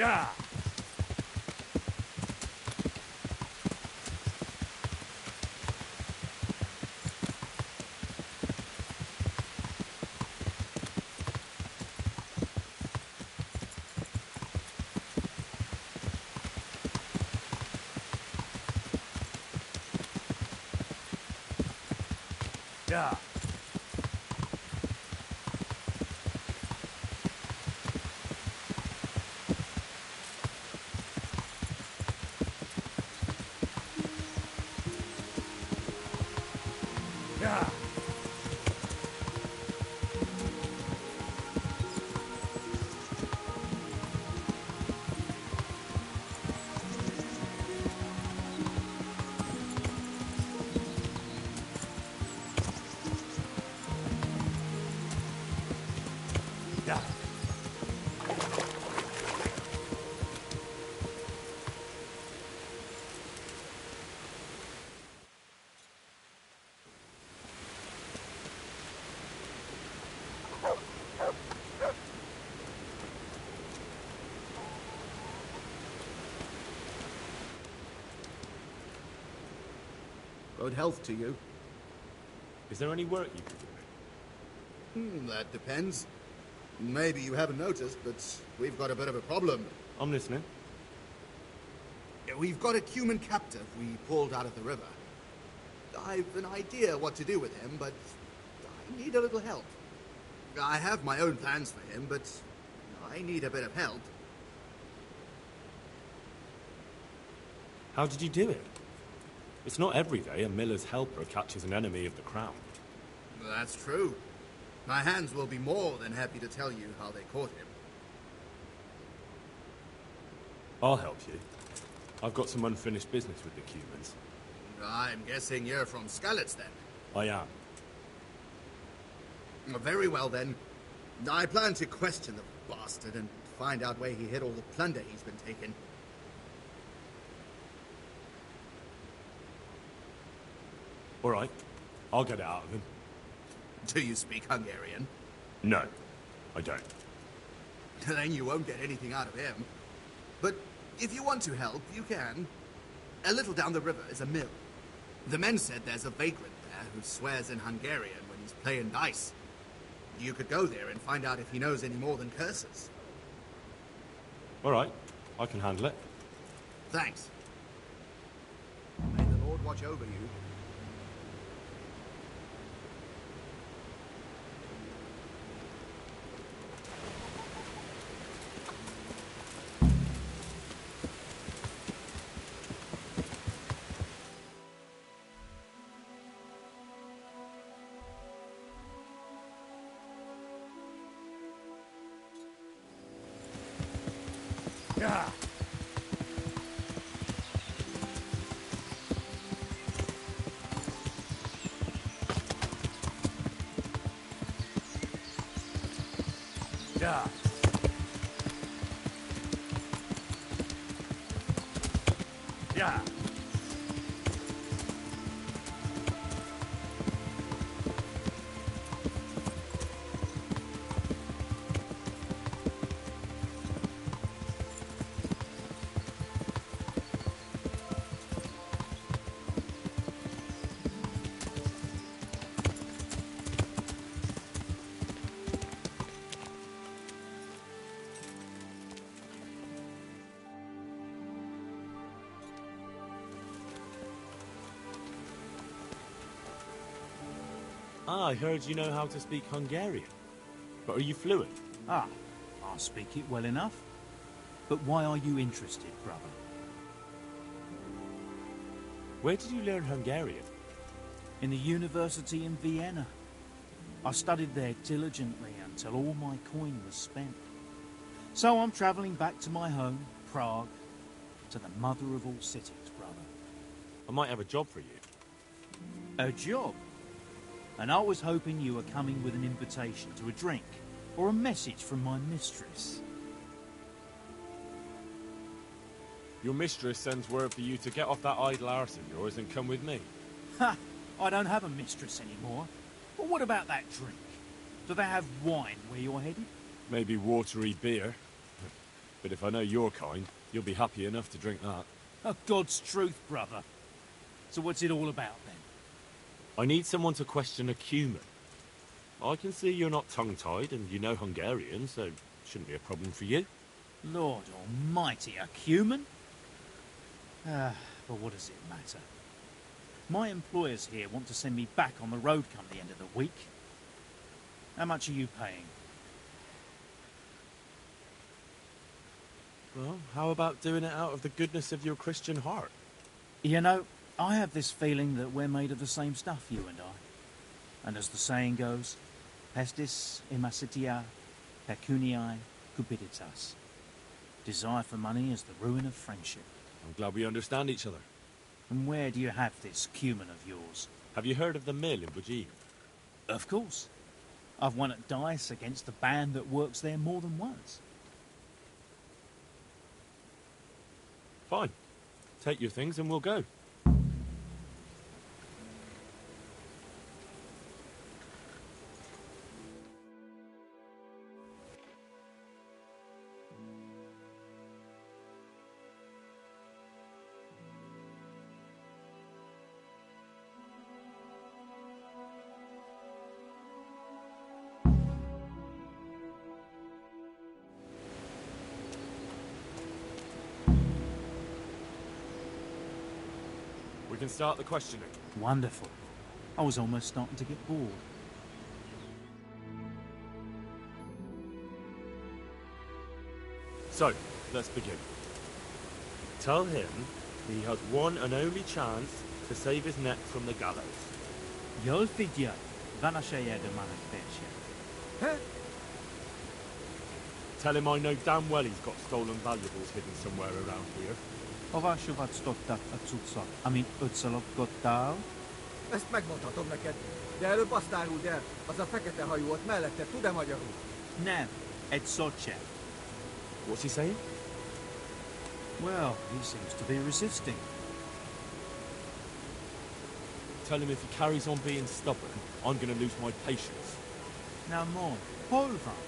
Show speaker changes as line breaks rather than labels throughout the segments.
Yeah. Yeah. Yeah. Yeah.
Good health to you.
Is there any work you can do?
That depends. Maybe you haven't noticed, but we've got a bit of a problem.
I'm listening.
We've got a human captive we pulled out of the river. I've an idea what to do with him, but I need a little help. I have my own plans for him, but I need a bit of help.
How did you do it? It's not every day a miller's helper catches an enemy of the crown.
That's true. My hands will be more than happy to tell you how they caught him.
I'll help you. I've got some unfinished business with the humans.
I'm guessing you're from Skalitz, then?
I am.
Very well, then. I plan to question the bastard and find out where he hid all the plunder he's been taking.
All right. I'll get it out of him.
Do you speak Hungarian?
No, I don't.
Then you won't get anything out of him. But if you want to help, you can. A little down the river is a mill. The men said there's a vagrant there who swears in Hungarian when he's playing dice. You could go there and find out if he knows any more than curses.
All right. I can handle it.
Thanks. May the Lord watch over you.
Yeah. Yeah. Yeah. Ah, I heard you know how to speak Hungarian. But are you fluent?
Ah, I speak it well enough. But why are you interested, brother?
Where did you learn Hungarian?
In the university in Vienna. I studied there diligently until all my coin was spent. So I'm travelling back to my home, Prague, to the mother of all cities, brother.
I might have a job for you.
A job? And I was hoping you were coming with an invitation to a drink, or a message from my mistress.
Your mistress sends word for you to get off that idle arse of yours and come with me.
Ha! I don't have a mistress anymore. But what about that drink? Do they have wine where you're headed?
Maybe watery beer. But if I know your kind, you'll be happy enough to drink that.
Oh, God's truth, brother. So what's it all about, then?
I need someone to question a cumin. I can see you're not tongue-tied and you know Hungarian, so it shouldn't be a problem for you.
Lord almighty, a cumin? But what does it matter? My employers here want to send me back on the road come the end of the week. How much are you paying?
Well, how about doing it out of the goodness of your Christian heart?
You know, I have this feeling that we're made of the same stuff, you and I. And as the saying goes, pestis imasitia pecuniae cupiditas. Desire for money is the ruin of friendship.
I'm glad we understand each other.
And where do you have this cumin of yours?
Have you heard of the mill in Bujin?
Of course. I've won at dice against the band that works there more than once.
Fine. Take your things and we'll go. We can start the questioning.
Wonderful. I was almost starting to get bored.
So, let's begin. Tell him he has one and only chance to save his neck from the gallows.
Jolfidja, vanashaya de manifestia.
Tell him I know damn well he's got stolen valuables hidden somewhere around here.
Avásovat stottak a cuccot, amit ötszalok gottál.
Ezt megmondhatom neked, de előbb azt áruld el, az a fekete hajú ott mellette tud-e magyarul?
Nem, egy szót sem.
What's he saying?
Well, he seems to be resisting.
Tell him if he carries on being stubborn, I'm going to lose my patience.
Now more, hol van?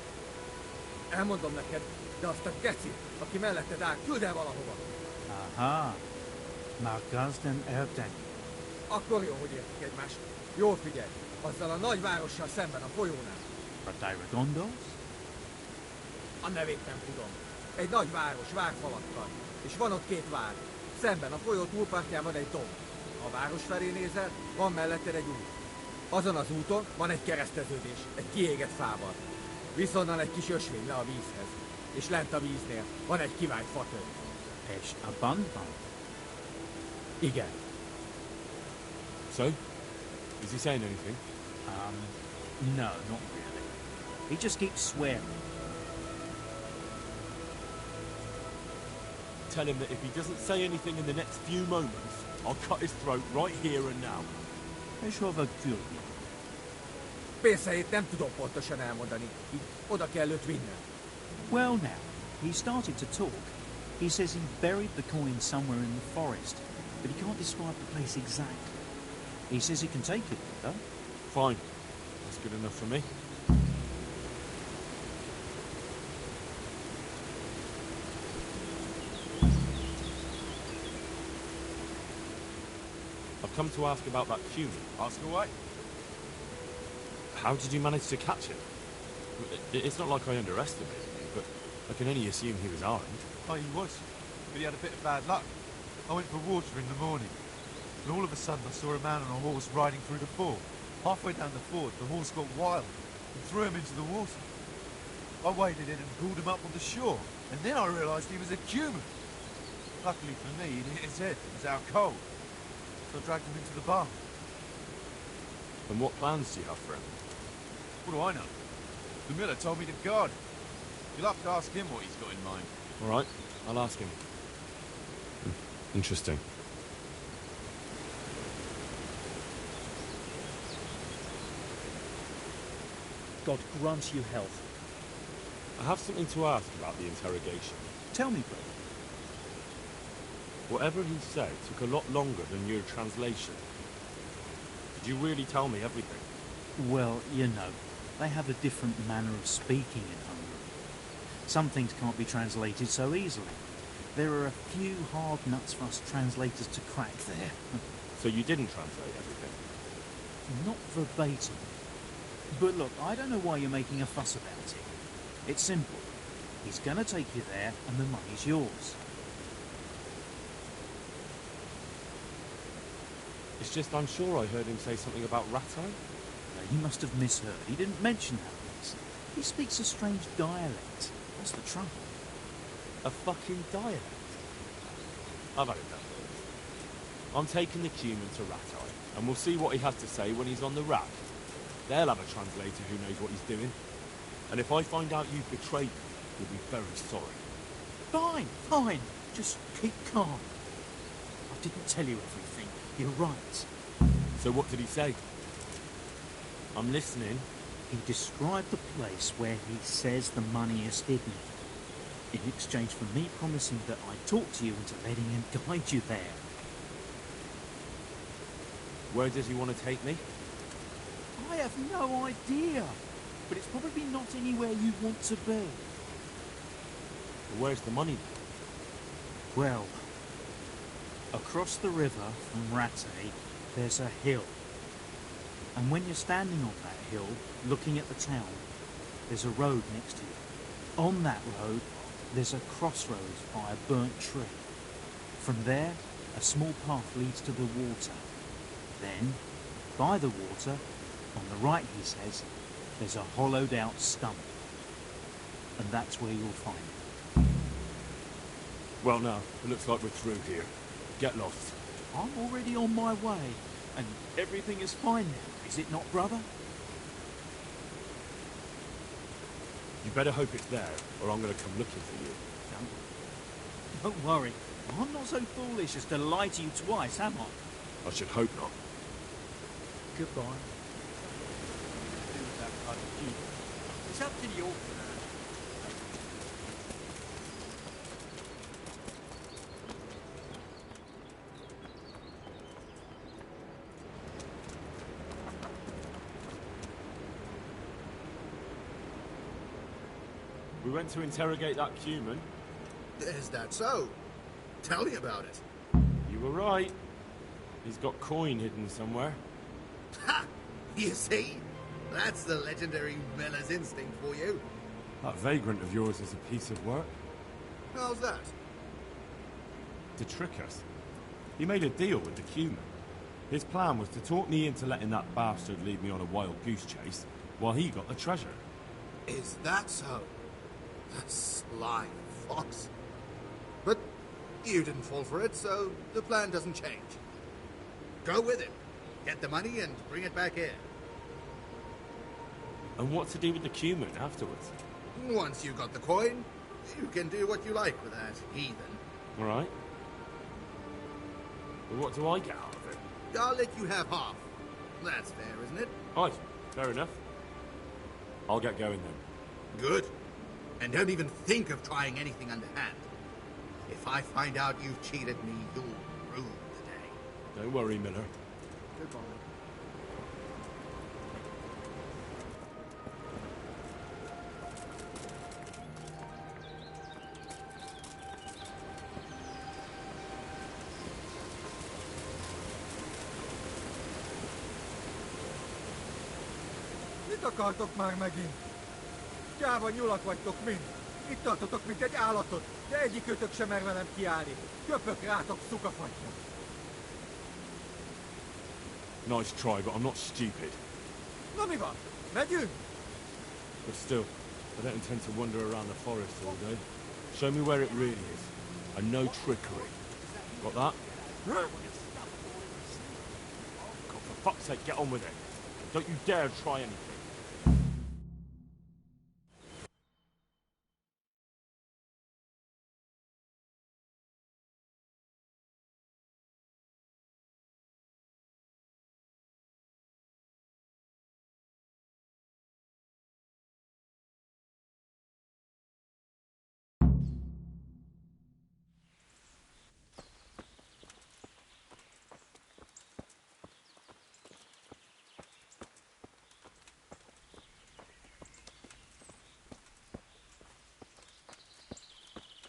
Elmondom neked, de azt a gecit, aki melletted áll, küld el valahova.
Aha, már gazden eltenni.
Akkor jó, hogy értik egymást. Jól figyelj, azzal a nagy várossal szemben a folyónál.
A Dairegondos?
A nevét nem tudom. Egy nagy város, várfalakkal. És van ott két vár. Szemben a folyó túlpartján van egy domb. Ha a város felé nézel, van melletted egy út. Azon az úton van egy kereszteződés, egy kiégett fával. Viszonnan egy kis ösvény le a vízhez. És lent a víznél van egy kivált fatör.
És a bandban?
Igen.
So? Is he saying anything?
No, not really. He just keeps swearing.
Tell him that if he doesn't say anything in the next few moments, I'll cut his throat right here and now.
És hova küldni?
Pénzhelyét nem tudom pontosan elmondani, így oda kell őt vinnem.
Well now, he started to talk. He says he buried the coin somewhere in the forest, but he can't describe the place exactly. He says he can take it, though.
Fine. That's good enough for me. I've come to ask about that cumin.
Ask away.
How did you manage to catch him? It's not like I underestimated him, but I can only assume he was armed.
Oh, he was. But he had a bit of bad luck. I went for water in the morning, and all of a sudden I saw a man on a horse riding through the ford. Halfway down the ford, the horse got wild and threw him into the water. I waded in and pulled him up on the shore, and then I realised he was a cumin. Luckily for me, he'd hit his head and was out cold, so I dragged him into the barn.
And what plans do you have for him?
What do I know? The miller told me to guard him. You'll have to ask him what he's got in mind.
All right, I'll ask him. Interesting.
God grant you health.
I have something to ask about the interrogation.
Tell me, brother.
Whatever he said took a lot longer than your translation. Did you really tell me everything?
Well, you know, they have a different manner of speaking in Hungary. Some things can't be translated so easily. There are a few hard nuts for us translators to crack there.
So you didn't translate everything?
Not verbatim. But look, I don't know why you're making a fuss about it. It's simple. He's gonna take you there, and the money's yours.
It's just I'm sure I heard him say something about Rattay.
You must have misheard. He didn't mention that place. He speaks a strange dialect. That's the trouble.
A fucking dialect. I've had enough of this. I'm taking the Cuman to Rattay, and we'll see what he has to say when he's on the rack. They'll have a translator who knows what he's doing. And if I find out you've betrayed me, you'll be very sorry.
Fine, fine. Just keep calm. I didn't tell you everything. You're right.
So what did he say? I'm listening.
He described the place where he says the money is hidden, in exchange for me promising that I'd talk to you into letting him guide you there.
Where does he want to take me?
I have no idea, but it's probably not anywhere you want to be.
Where's the money?
Well, across the river from Rattay, there's a hill. And when you're standing on that hill, looking at the town, there's a road next to you. On that road, there's a crossroads by a burnt tree. From there, a small path leads to the water. Then, by the water, on the right, he says, there's a hollowed out stump. And that's where you'll find it.
Well, now, it looks like we're through here. Get lost.
I'm already on my way, and everything is fine now, is it not, brother?
You better hope it's there, or I'm going to come looking for you.
Don't worry. I'm not so foolish as to lie to you twice, am I?
I should hope not.
Goodbye.
It's up to you.
We went to interrogate that Cuman.
Is that so? Tell me about it.
You were right. He's got coin hidden somewhere.
Ha! You see? That's the legendary miller's instinct for you.
That vagrant of yours is a piece of work.
How's that?
To trick us. He made a deal with the Cuman. His plan was to talk me into letting that bastard lead me on a wild goose chase, while he got the treasure.
Is that so? The sly fox. But you didn't fall for it, so the plan doesn't change. Go with him. Get the money and bring it back here.
And what to do with the Cuman afterwards?
Once you got the coin, you can do what you like with that heathen.
All right. But what do I get out of it?
I'll let you have half. That's fair, isn't it?
Right, fair enough. I'll get going then.
Good. And don't even think of trying anything underhand. If I find out you've cheated me, you'll rue the day.
Don't worry, Miller.
Goodbye.
Mit akartok már megint? Gyáva nyulak vagytok mind. Itt tartotok, mint egy állatot, de egyikőtök sem mer velem kiállni. Köpök rátok, szukafatja.
Nice try, but I'm not stupid.
Na mi van? Megyünk?
But still, I don't intend to wander around the forest all day. Show me where it really is. And no trickery. Got that?
Huh?
God, for fuck's sake, get on with it. Don't you dare try anything.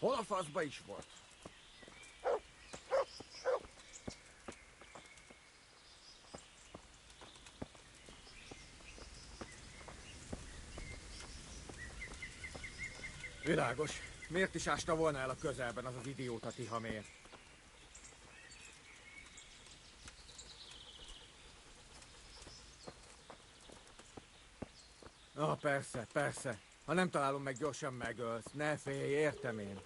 Hol a faszba is volt? Világos. Miért is ásta volna el a közelben az az idióta Tihamér? Persze, persze. Ha nem találom meg, gyorsan megölsz. Ne félj, értem én.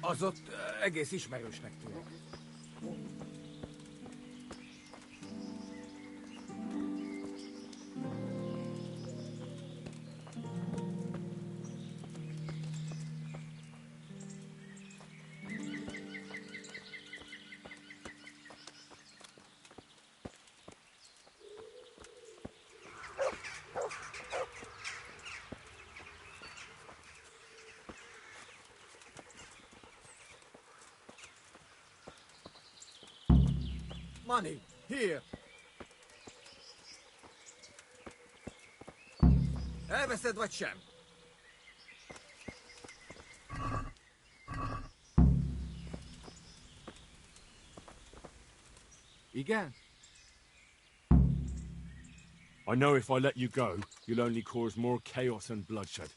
Az ott egész ismerősnek tűnik. Money, here! Elveszed vagy sem? Igen?
I know if I let you go, you'll only cause more chaos and bloodshed.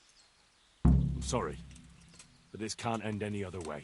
I'm sorry, but this can't end any other way.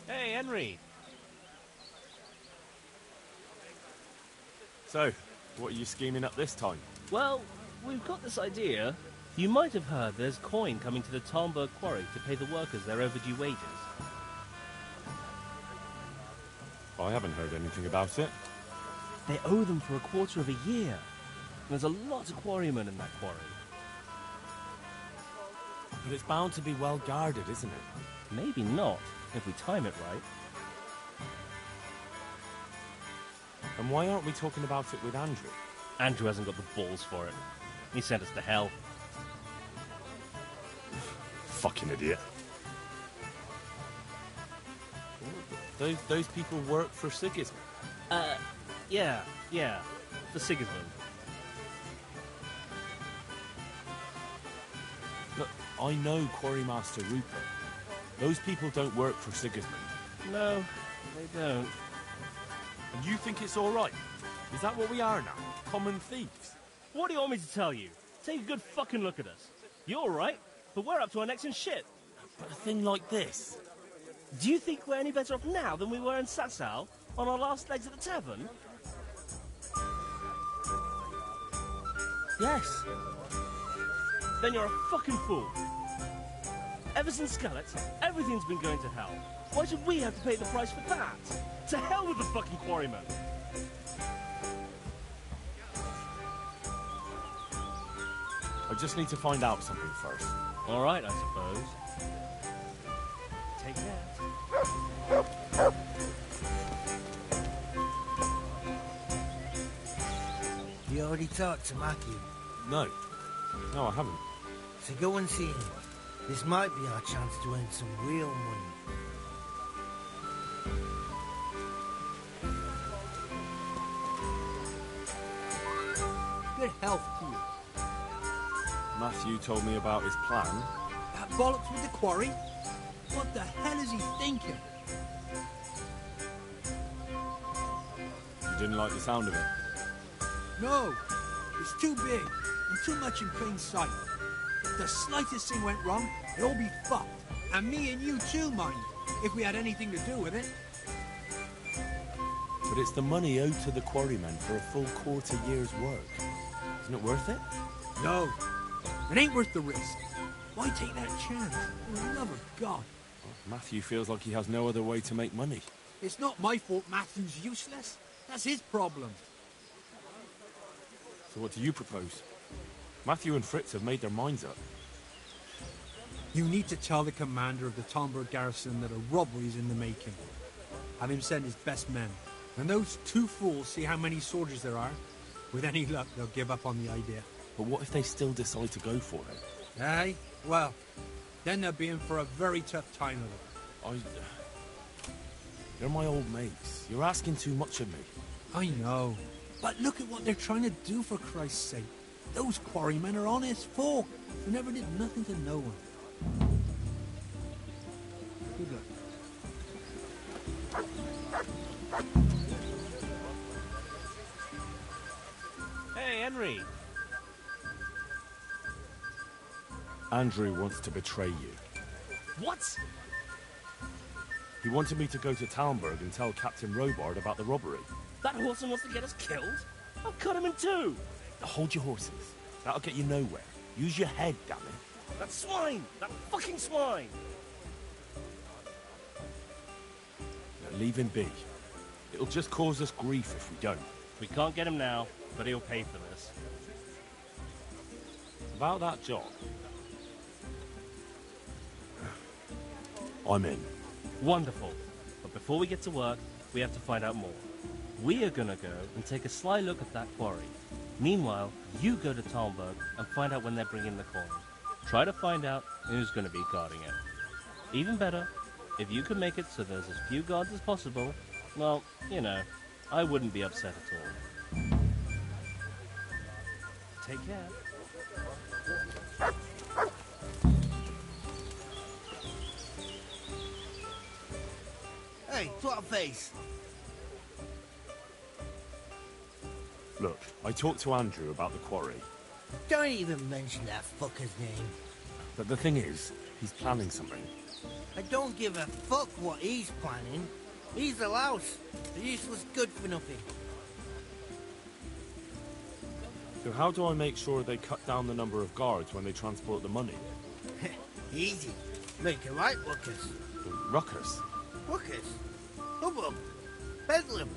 Hey, Henry.
So, what are you scheming up this time?
Well, we've got this idea. You might have heard there's coin coming to the Talmberg quarry to pay the workers their overdue wages.
I haven't heard anything about it.
They owe them for a quarter of a year. There's a lot of quarrymen in that quarry.
But it's bound to be well guarded, isn't it?
Maybe not, if we time it right.
And why aren't we talking about it with Andrew?
Andrew hasn't got the balls for it. He sent us to hell.
Fucking idiot. Those people work for Sigismund.
Yeah, for Sigismund.
Look, I know Quarrymaster Rupert. Those people don't work for Sigismund.
No, they don't.
And you think it's all right? Is that what we are now? Common thieves?
What do you want me to tell you? Take a good fucking look at us. You're all right, but we're up to our necks in shit.
But a thing like this?
Do you think we're any better off now than we were in Satsal, on our last legs at the tavern?
Yes.
Then you're a fucking fool. Ever since Skellets, everything's been going to hell. Why should we have to pay the price for that? To hell with the fucking quarrymen!
I just need to find out something first.
All right, I suppose. Take care.
You already talked to Matthew?
No, No, I haven't.
So go and see him. This might be our chance to earn some real money.
Good health to you.
Matthew told me about his plan.
That bollocks with the quarry? What the hell is he thinking?
You didn't like the sound of it?
No, it's too big and too much in plain sight. If the slightest thing went wrong, it'd all be fucked. And me and you too, mind, if we had anything to do with it.
But it's the money owed to the quarrymen for a full quarter year's work. Isn't it worth it?
No, it ain't worth the risk. Why take that chance? For the love of God.
Matthew feels like he has no other way to make money.
It's not my fault Matthew's useless. That's his problem.
So what do you propose? Matthew and Fritz have made their minds up.
You need to tell the commander of the Talmberg garrison that a robbery is in the making. Have him send his best men. When those two fools see how many soldiers there are, with any luck they'll give up on the idea.
But what if they still decide to go for it?
Aye? Well, then they'll be in for a very tough time of it.
You're my old mates. You're asking too much of me.
I know. But look at what they're trying to do, for Christ's sake. Those quarrymen are honest folk who never did nothing to no one. Good luck.
Hey, Henry.
Andrew wants to betray you.
What?
He wanted me to go to Talmberg and tell Captain Robard about the robbery.
That horseman wants to get us killed? I'll cut him in two.
Now hold your horses. That'll get you nowhere. Use your head, damn it.
That swine! That fucking swine!
Now leave him be. It'll just cause us grief if we don't.
We can't get him now, but he'll pay for this.
About that job. I'm in.
Wonderful. But before we get to work, we have to find out more. We are gonna go and take a sly look at that quarry. Meanwhile, you go to Talmberg and find out when they're bringing the coin. Try to find out who's gonna be guarding it. Even better, if you can make it so there's as few guards as possible, well, you know, I wouldn't be upset at all. Take care.
Hey, face.
Look, I talked to Andrew about the quarry.
Don't even mention that fucker's name.
But the thing is, he's planning something.
I don't give a fuck what he's planning. He's a louse. A useless good for nothing.
So how do I make sure they cut down the number of guards when they transport the money?
Easy. Make a right ruckus.
Ruckus?
Ruckus? Hubbub. Bedlam.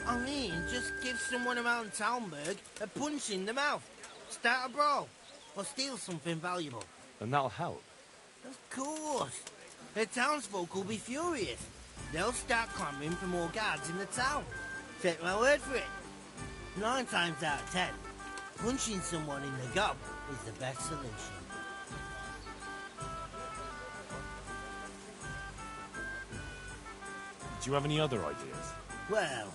I mean, just give someone around Talmberg a punch in the mouth. Start a brawl. Or steal something valuable.
And that'll help.
Of course. The townsfolk will be furious. They'll start clamouring for more guards in the town. Take my word for it. 9 times out of 10, punching someone in the gob is the best solution.
Do you have any other ideas?
Well,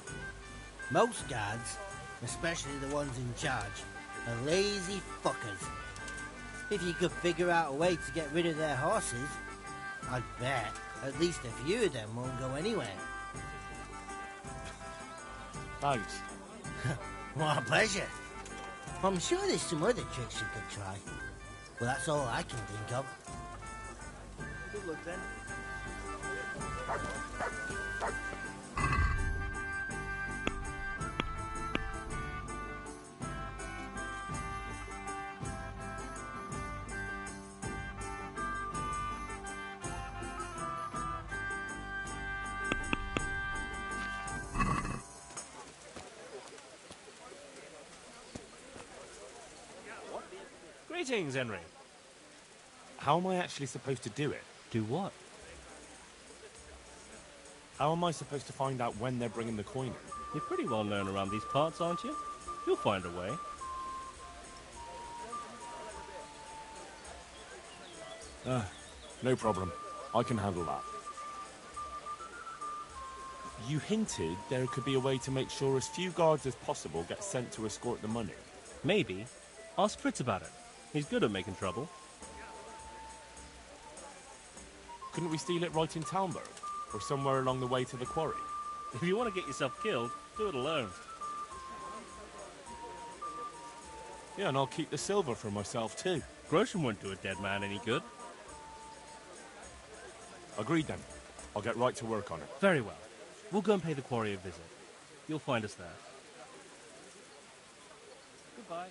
most guards, especially the ones in charge, are lazy fuckers. If you could figure out a way to get rid of their horses, I'd bet at least a few of them won't go anywhere.
Thanks.
What a pleasure. I'm sure there's some other tricks you could try. Well, that's all I can think of. Good luck then.
Greetings, Henry.
How am I actually supposed to do it?
Do what?
How am I supposed to find out when they're bringing the coin in?
You're pretty well known around these parts, aren't you? You'll find a way.
No problem. I can handle that. You hinted there could be a way to make sure as few guards as possible get sent to escort the money.
Maybe. Ask Fritz about it. He's good at making trouble.
Couldn't we steal it right in Talmberg? Or somewhere along the way to the quarry?
If you want to get yourself killed, do it alone.
Yeah, and I'll keep the silver for myself too.
Groshen won't do a dead man any good.
Agreed then. I'll get right to work on it.
Very well. We'll go and pay the quarry a visit. You'll find us there. Goodbye.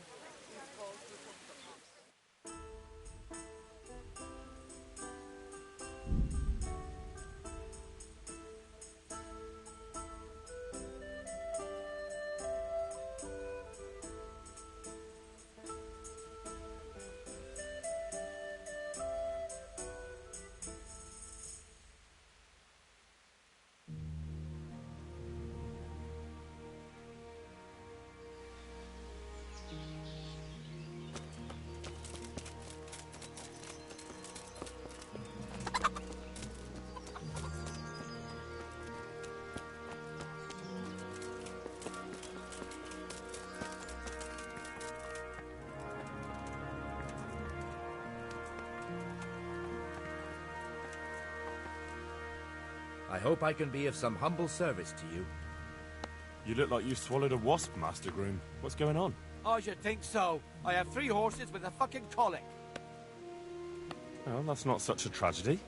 I hope I can be of some humble service to you.
You look like you swallowed a wasp, Master Groom. What's going on?
I should think so. I have 3 horses with a fucking colic.
Well, that's not such a tragedy.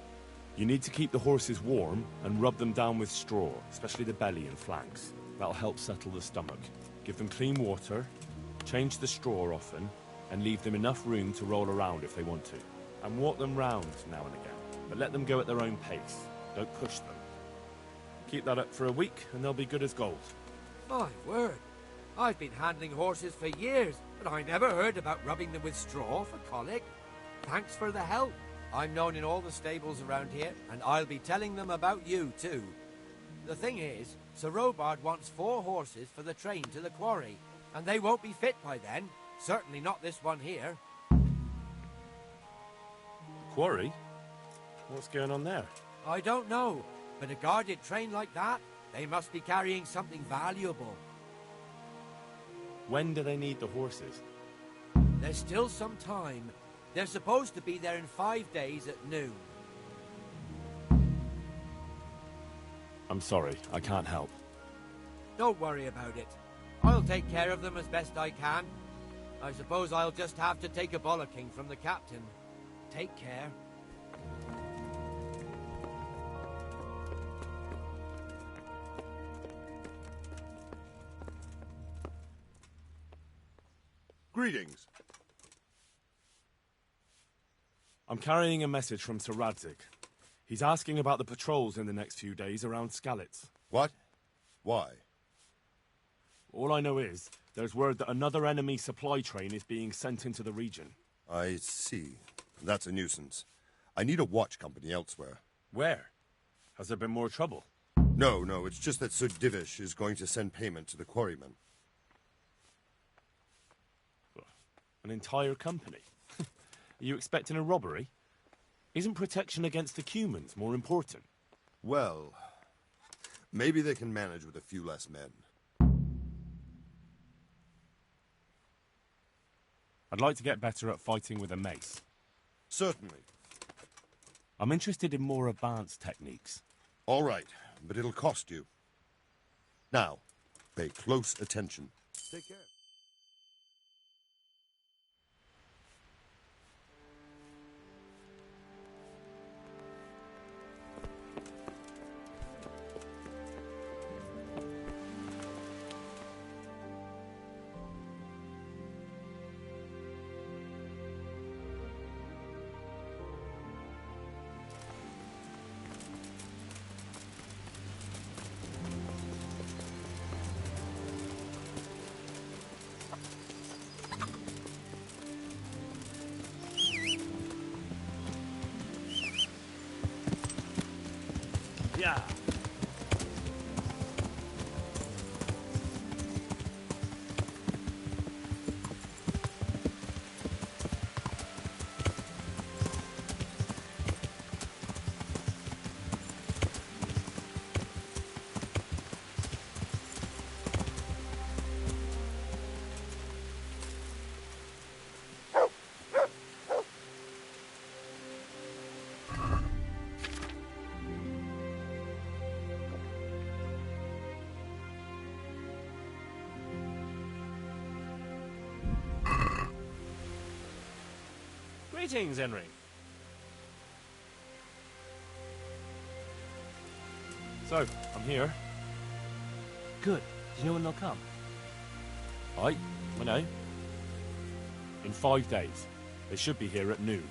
You need to keep the horses warm and rub them down with straw, especially the belly and flanks. That'll help settle the stomach. Give them clean water, change the straw often, and leave them enough room to roll around if they want to. And walk them round now and again, but let them go at their own pace. Don't push them. Keep that up for a week, and they'll be good as gold.
My word. I've been handling horses for years, but I never heard about rubbing them with straw for colic. Thanks for the help. I'm known in all the stables around here, and I'll be telling them about you, too. The thing is, Sir Robard wants 4 horses for the train to the quarry, and they won't be fit by then. Certainly not this one here.
Quarry? What's going on there?
I don't know, but a guarded train like that, they must be carrying something valuable.
When do they need the horses?
There's still some time. They're supposed to be there in 5 days at noon.
I'm sorry, I can't help.
Don't worry about it. I'll take care of them as best I can. I suppose I'll just have to take a bollocking from the captain. Take care.
Greetings.
I'm carrying a message from Sir Radzig. He's asking about the patrols in the next few days around Skalitz.
What? Why?
All I know is, there's word that another enemy supply train is being sent into the region.
I see. That's a nuisance. I need a watch company elsewhere.
Where? Has there been more trouble?
No, it's just that Sir Divish is going to send payment to the quarrymen.
An entire company? Are you expecting a robbery? Isn't protection against the humans more important?
Well, maybe they can manage with a few less men.
I'd like to get better at fighting with a mace.
Certainly.
I'm interested in more advanced techniques.
All right, but it'll cost you. Now, pay close attention. Take care.
Yeah.
Greetings, Henry.
So, I'm here.
Good. Do you know when they'll come?
I know. In 5 days. They should be here at noon.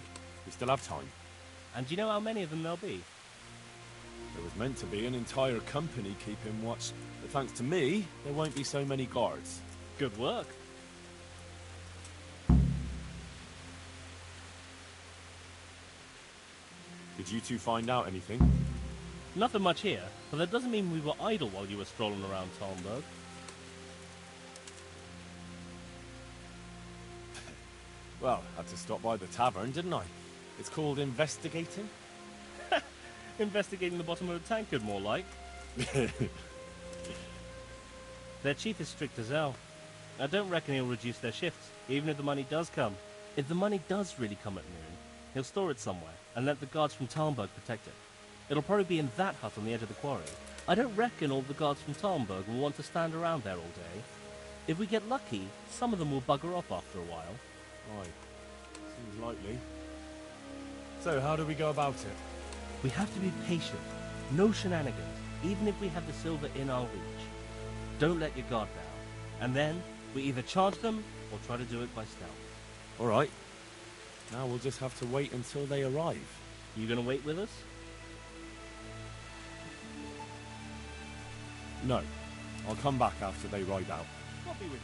We still have time.
And do you know how many of them there'll be?
There was meant to be an entire company keeping watch, but thanks to me, there won't be so many guards.
Good work.
Did you two find out anything?
Nothing much here, but that doesn't mean we were idle while you were strolling around Talmberg.
Well, had to stop by the tavern, didn't I? It's called investigating.
Investigating the bottom of a tankard, more like. Their chief is strict as hell. I don't reckon he'll reduce their shifts, even if the money does come. If the money does really come at noon, he'll store it somewhere and let the guards from Talmberg protect it. It'll probably be in that hut on the edge of the quarry. I don't reckon all the guards from Talmberg will want to stand around there all day. If we get lucky, some of them will bugger off after a while.
Right. Seems likely. So, how do we go about it?
We have to be patient. No shenanigans, even if we have the silver in our reach. Don't let your guard down. And then, we either charge them, or try to do it by stealth.
Alright. Now we'll just have to wait until they arrive.
You gonna wait with us?
No. I'll come back after they ride out.
I'll be with you.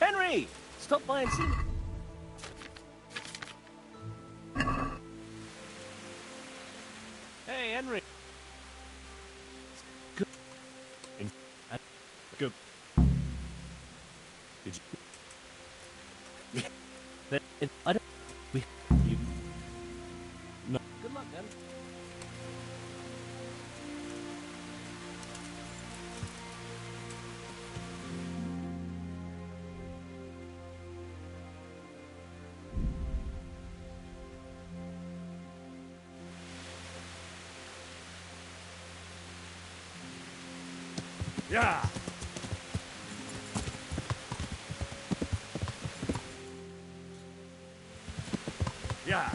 Henry! Stop by and see me. Hey, Henry. Good. Good. Did you? I don't. We. You. No. Good luck, then.
Yeah. Yeah.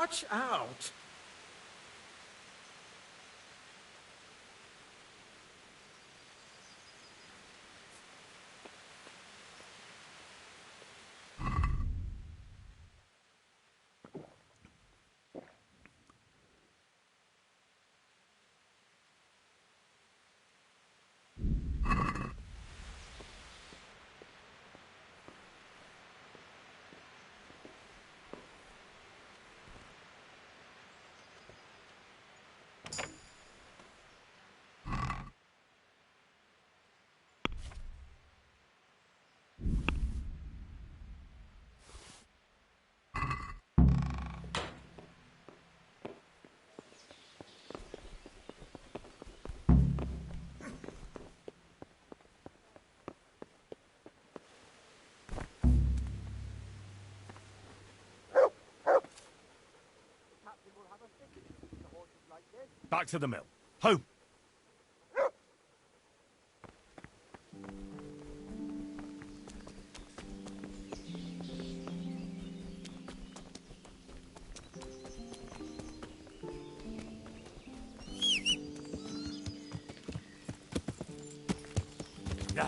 Watch out!
Back to the mill. Home! Yeah.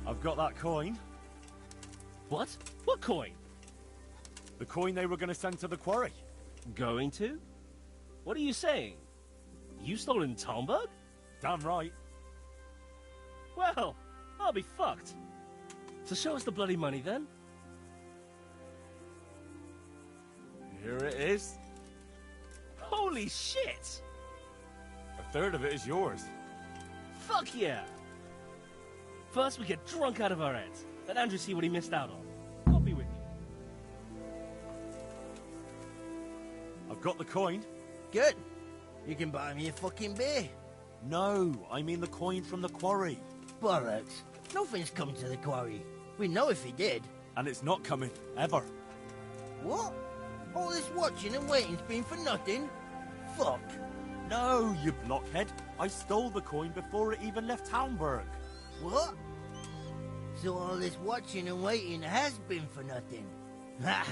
I've got that coin.
What? What coin?
The coin they were going to send to the quarry.
Going to? What are you saying? You stolen Talmberg?
Damn right.
Well, I'll be fucked. So show us the bloody money then.
Here it is.
Holy shit!
A third of it is yours.
Fuck yeah! First we get drunk out of our heads. Let Andrew see what he missed out on. I'll be with you.
I've got the coin.
Good. You can buy me a fucking beer.
No, I mean the coin from the quarry.
Bollocks. Nothing's come to the quarry. We know if he did.
And it's not coming, ever.
What? All this watching and waiting's been for nothing? Fuck.
No, you blockhead. I stole the coin before it even left Talmberg.
What? So all this watching and waiting has been for nothing? Ha!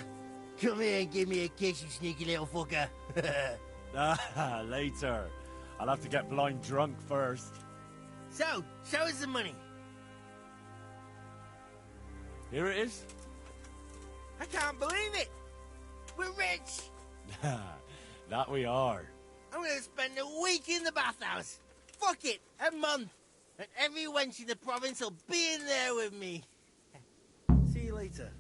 Come here and give me a kiss, you sneaky little fucker.
Ah, later. I'll have to get blind drunk first.
So, show us the money.
Here it is.
I can't believe it. We're rich.
That we are.
I'm gonna spend a week in the bathhouse. Fuck it, a month. And every wench in the province will be in there with me. See you later.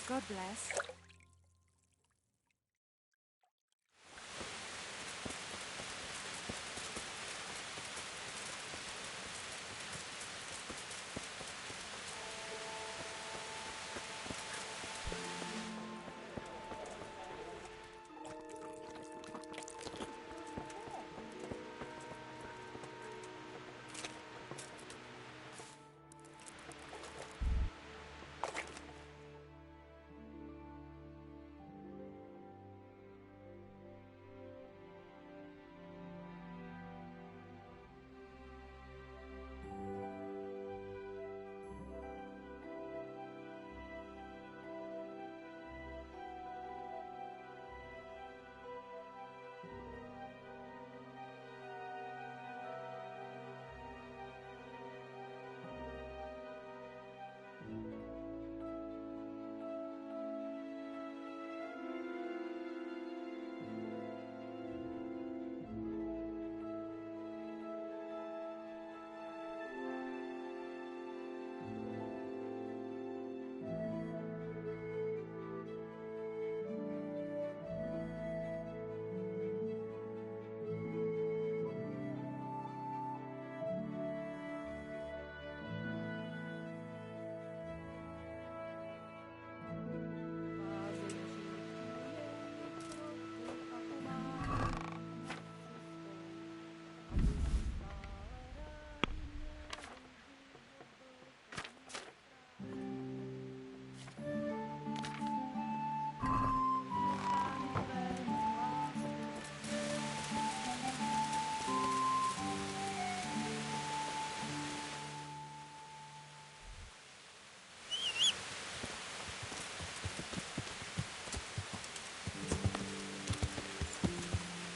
God bless.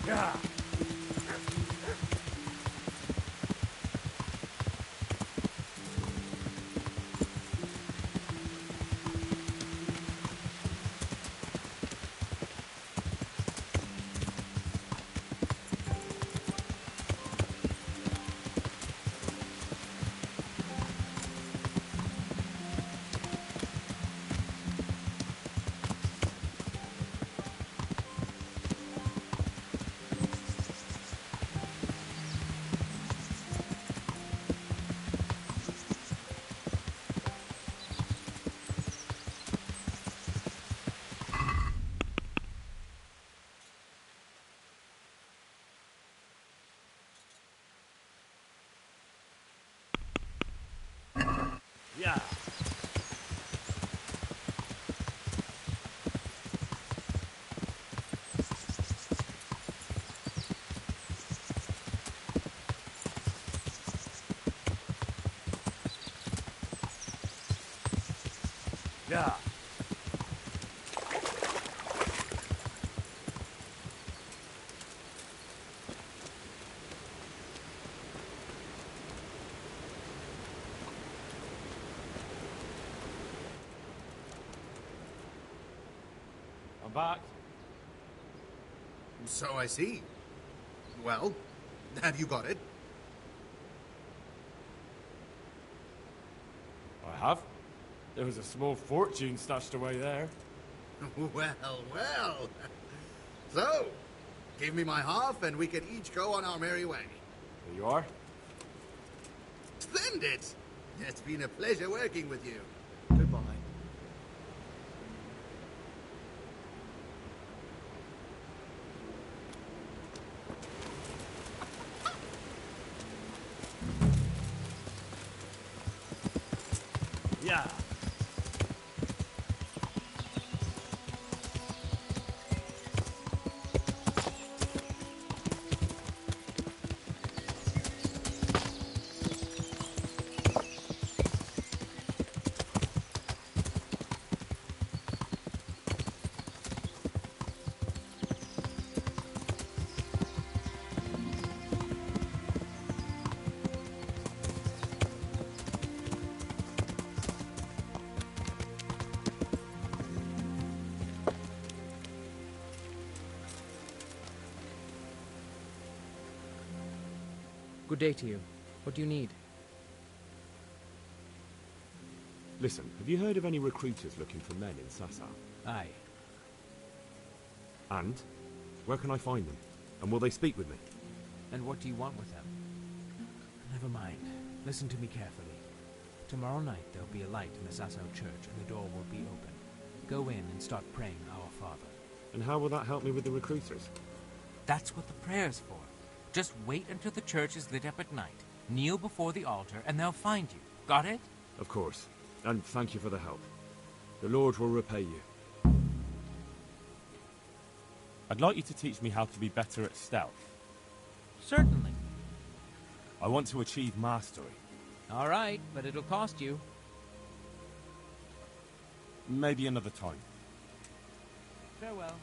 Yeah. Yeah. Yeah. I'm back.
So I see. Well, have you got it?
I have. There was a small fortune stashed away there.
Well, well. So, give me my half and we can each go on our merry way.
There you are.
Splendid! It's been a pleasure working with you.
Goodbye. Yeah.
Good day to you. What do you need?
Listen, have you heard of any recruiters looking for men in Sasau?
Aye.
And? Where can I find them? And will they speak with me?
And what do you want with them? Never mind. Listen to me carefully. Tomorrow night there'll be a light in the Sasau church and the door will be open. Go in and start praying Our Father.
And how will that help me with the recruiters?
That's what the prayer's for. Just wait until the church is lit up at night. Kneel before the altar and they'll find you. Got it?
Of course. And thank you for the help. The Lord will repay you. I'd like you to teach me how to be better at stealth.
Certainly.
I want to achieve mastery.
All right, but it'll cost you.
Maybe another time.
Farewell.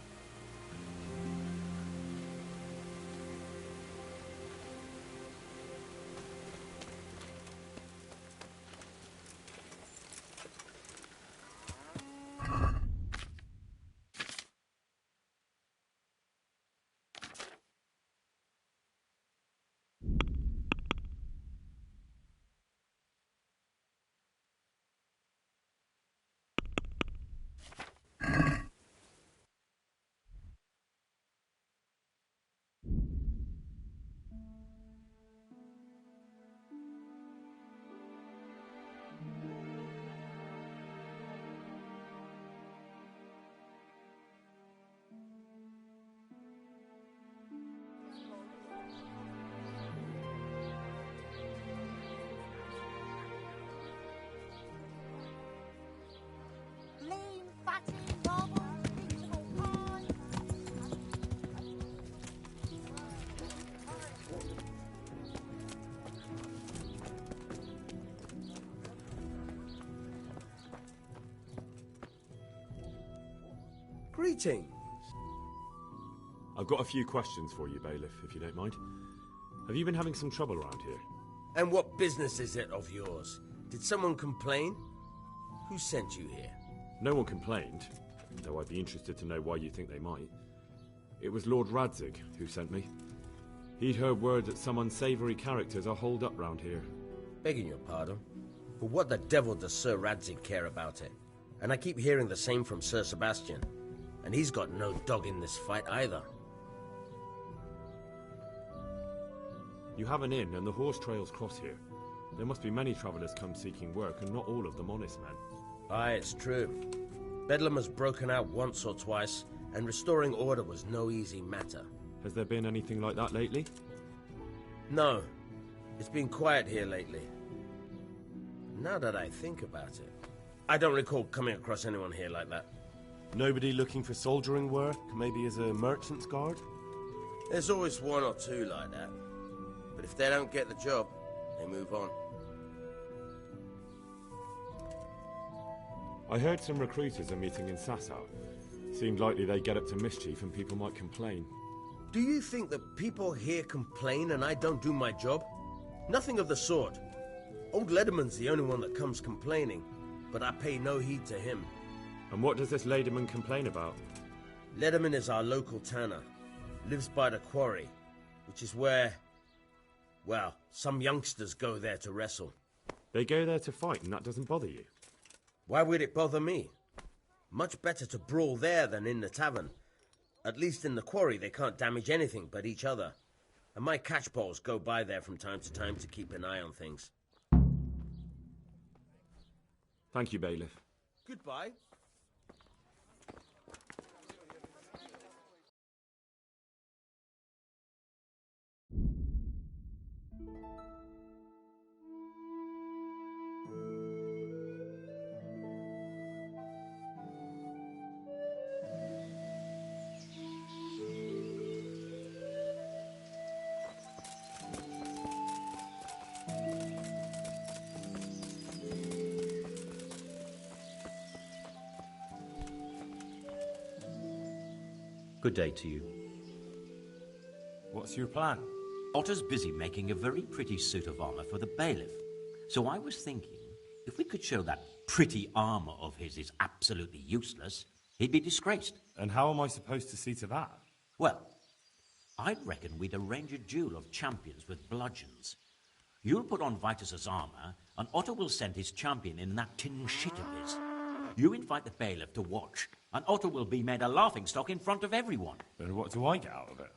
Greetings.
I've got a few questions for you, Bailiff, if you don't mind. Have you been having some trouble around here?
And what business is it of yours? Did someone complain? Who sent you here?
No one complained, though I'd be interested to know why you think they might. It was Lord Radzig who sent me. He'd heard word that some unsavoury characters are holed up round here.
Begging your pardon, but what the devil does Sir Radzig care about it? And I keep hearing the same from Sir Sebastian. And he's got no dog in this fight either.
You have an inn and the horse trails cross here. There must be many travellers come seeking work and not all of them honest men.
Aye, it's true. Bedlam has broken out once or twice, and restoring order was no easy matter.
Has there been anything like that lately?
No. It's been quiet here lately. Now that I think about it, I don't recall coming across anyone here like that.
Nobody looking for soldiering work, maybe as a merchant's guard?
There's always one or two like that. But if they don't get the job, they move on.
I heard some recruiters are meeting in Sasau. Seemed likely they get up to mischief and people might complain.
Do you think that people here complain and I don't do my job? Nothing of the sort. Old Lederman's the only one that comes complaining, but I pay no heed to him.
And what does this Lederman complain about?
Lederman is our local tanner. Lives by the quarry, which is where, well, some youngsters go there to wrestle.
They go there to fight and that doesn't bother you?
Why would it bother me? Much better to brawl there than in the tavern. At least in the quarry they can't damage anything but each other. And my catchpoles go by there from time to time to keep an eye on things.
Thank you, Bailiff.
Goodbye.
Good day to you.
What's your plan?
Otter's busy making a very pretty suit of armor for the bailiff. So I was thinking, if we could show that pretty armor of his is absolutely useless, he'd be disgraced.
And how am I supposed to see to that?
Well, I'd reckon we'd arrange a duel of champions with bludgeons. You'll put on Vitus's armour, and Otto will send his champion in that tin shit of his. You invite the bailiff to watch, and Otto will be made a laughingstock in front of everyone.
Then what do I get out of it?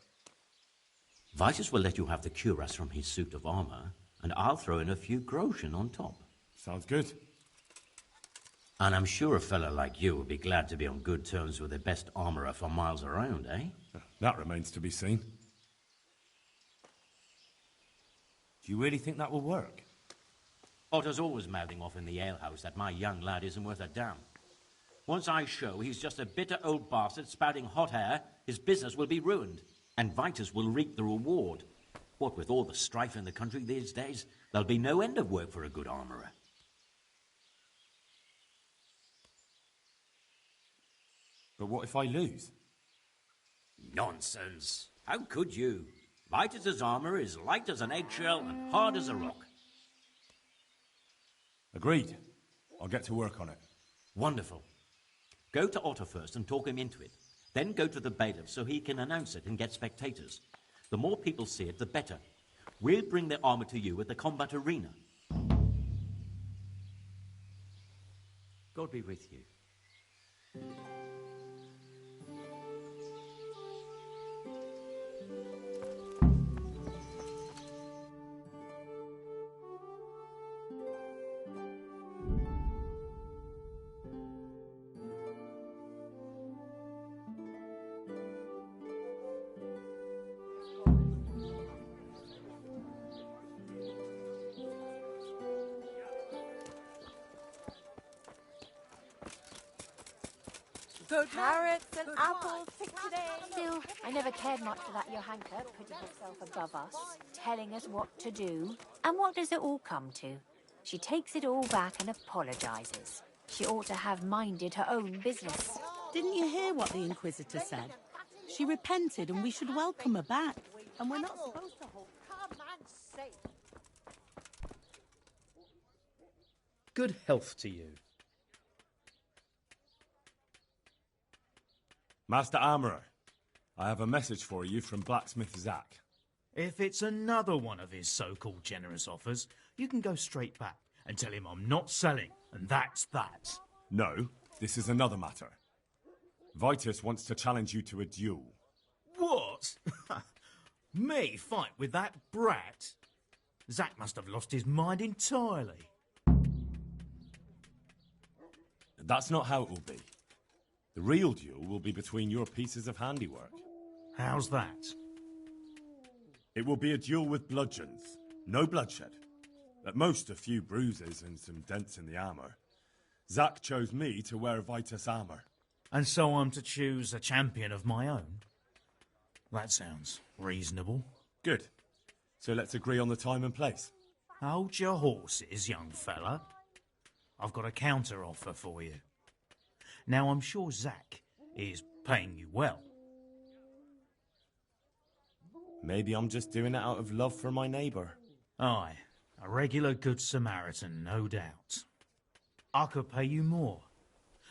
Vitus will let you have the cuirass from his suit of armour, and I'll throw in a few groschen on top.
Sounds good.
And I'm sure a fella like you will be glad to be on good terms with the best armourer for miles around, eh?
That remains to be seen. Do you really think that will work?
Otto's always mouthing off in the alehouse that my young lad isn't worth a damn. Once I show he's just a bitter old bastard spouting hot air, his business will be ruined, and Vitus will reap the reward. What with all the strife in the country these days, there'll be no end of work for a good armourer.
But what if I lose?
Nonsense. How could you? Vitus's armour is light as an eggshell and hard as a rock.
Agreed. I'll get to work on it.
Wonderful. Go to Otto first and talk him into it. Then go to the bailiff so he can announce it and get spectators. The more people see it, the better. We'll bring the armour to you at the combat arena. God be with you.
Good carrots and apples today. Still, I never cared much for that Johanka putting herself above us, telling us what to do. And what does it all come to? She takes it all back and apologises. She ought to have minded her own business.
Didn't you hear what the Inquisitor said? She repented and we should welcome her back. And we're not supposed to hold...
Good health to you.
Master Armourer, I have a message for you from Blacksmith Zack.
If it's another one of his so-called generous offers, you can go straight back and tell him I'm not selling, and that's that.
No, this is another matter. Vitus wants to challenge you to a duel.
What? Me fight with that brat? Zack must have lost his mind entirely.
That's not how it will be. The real duel will be between your pieces of handiwork.
How's that?
It will be a duel with bludgeons. No bloodshed. At most, a few bruises and some dents in the armour. Zack chose me to wear Vitus armour.
And so I'm to choose a champion of my own? That sounds reasonable.
Good. So let's agree on the time and place.
Hold your horses, young fella. I've got a counter offer for you. Now, I'm sure Zack is paying you well.
Maybe I'm just doing it out of love for my neighbour.
Aye, a regular good Samaritan, no doubt. I could pay you more,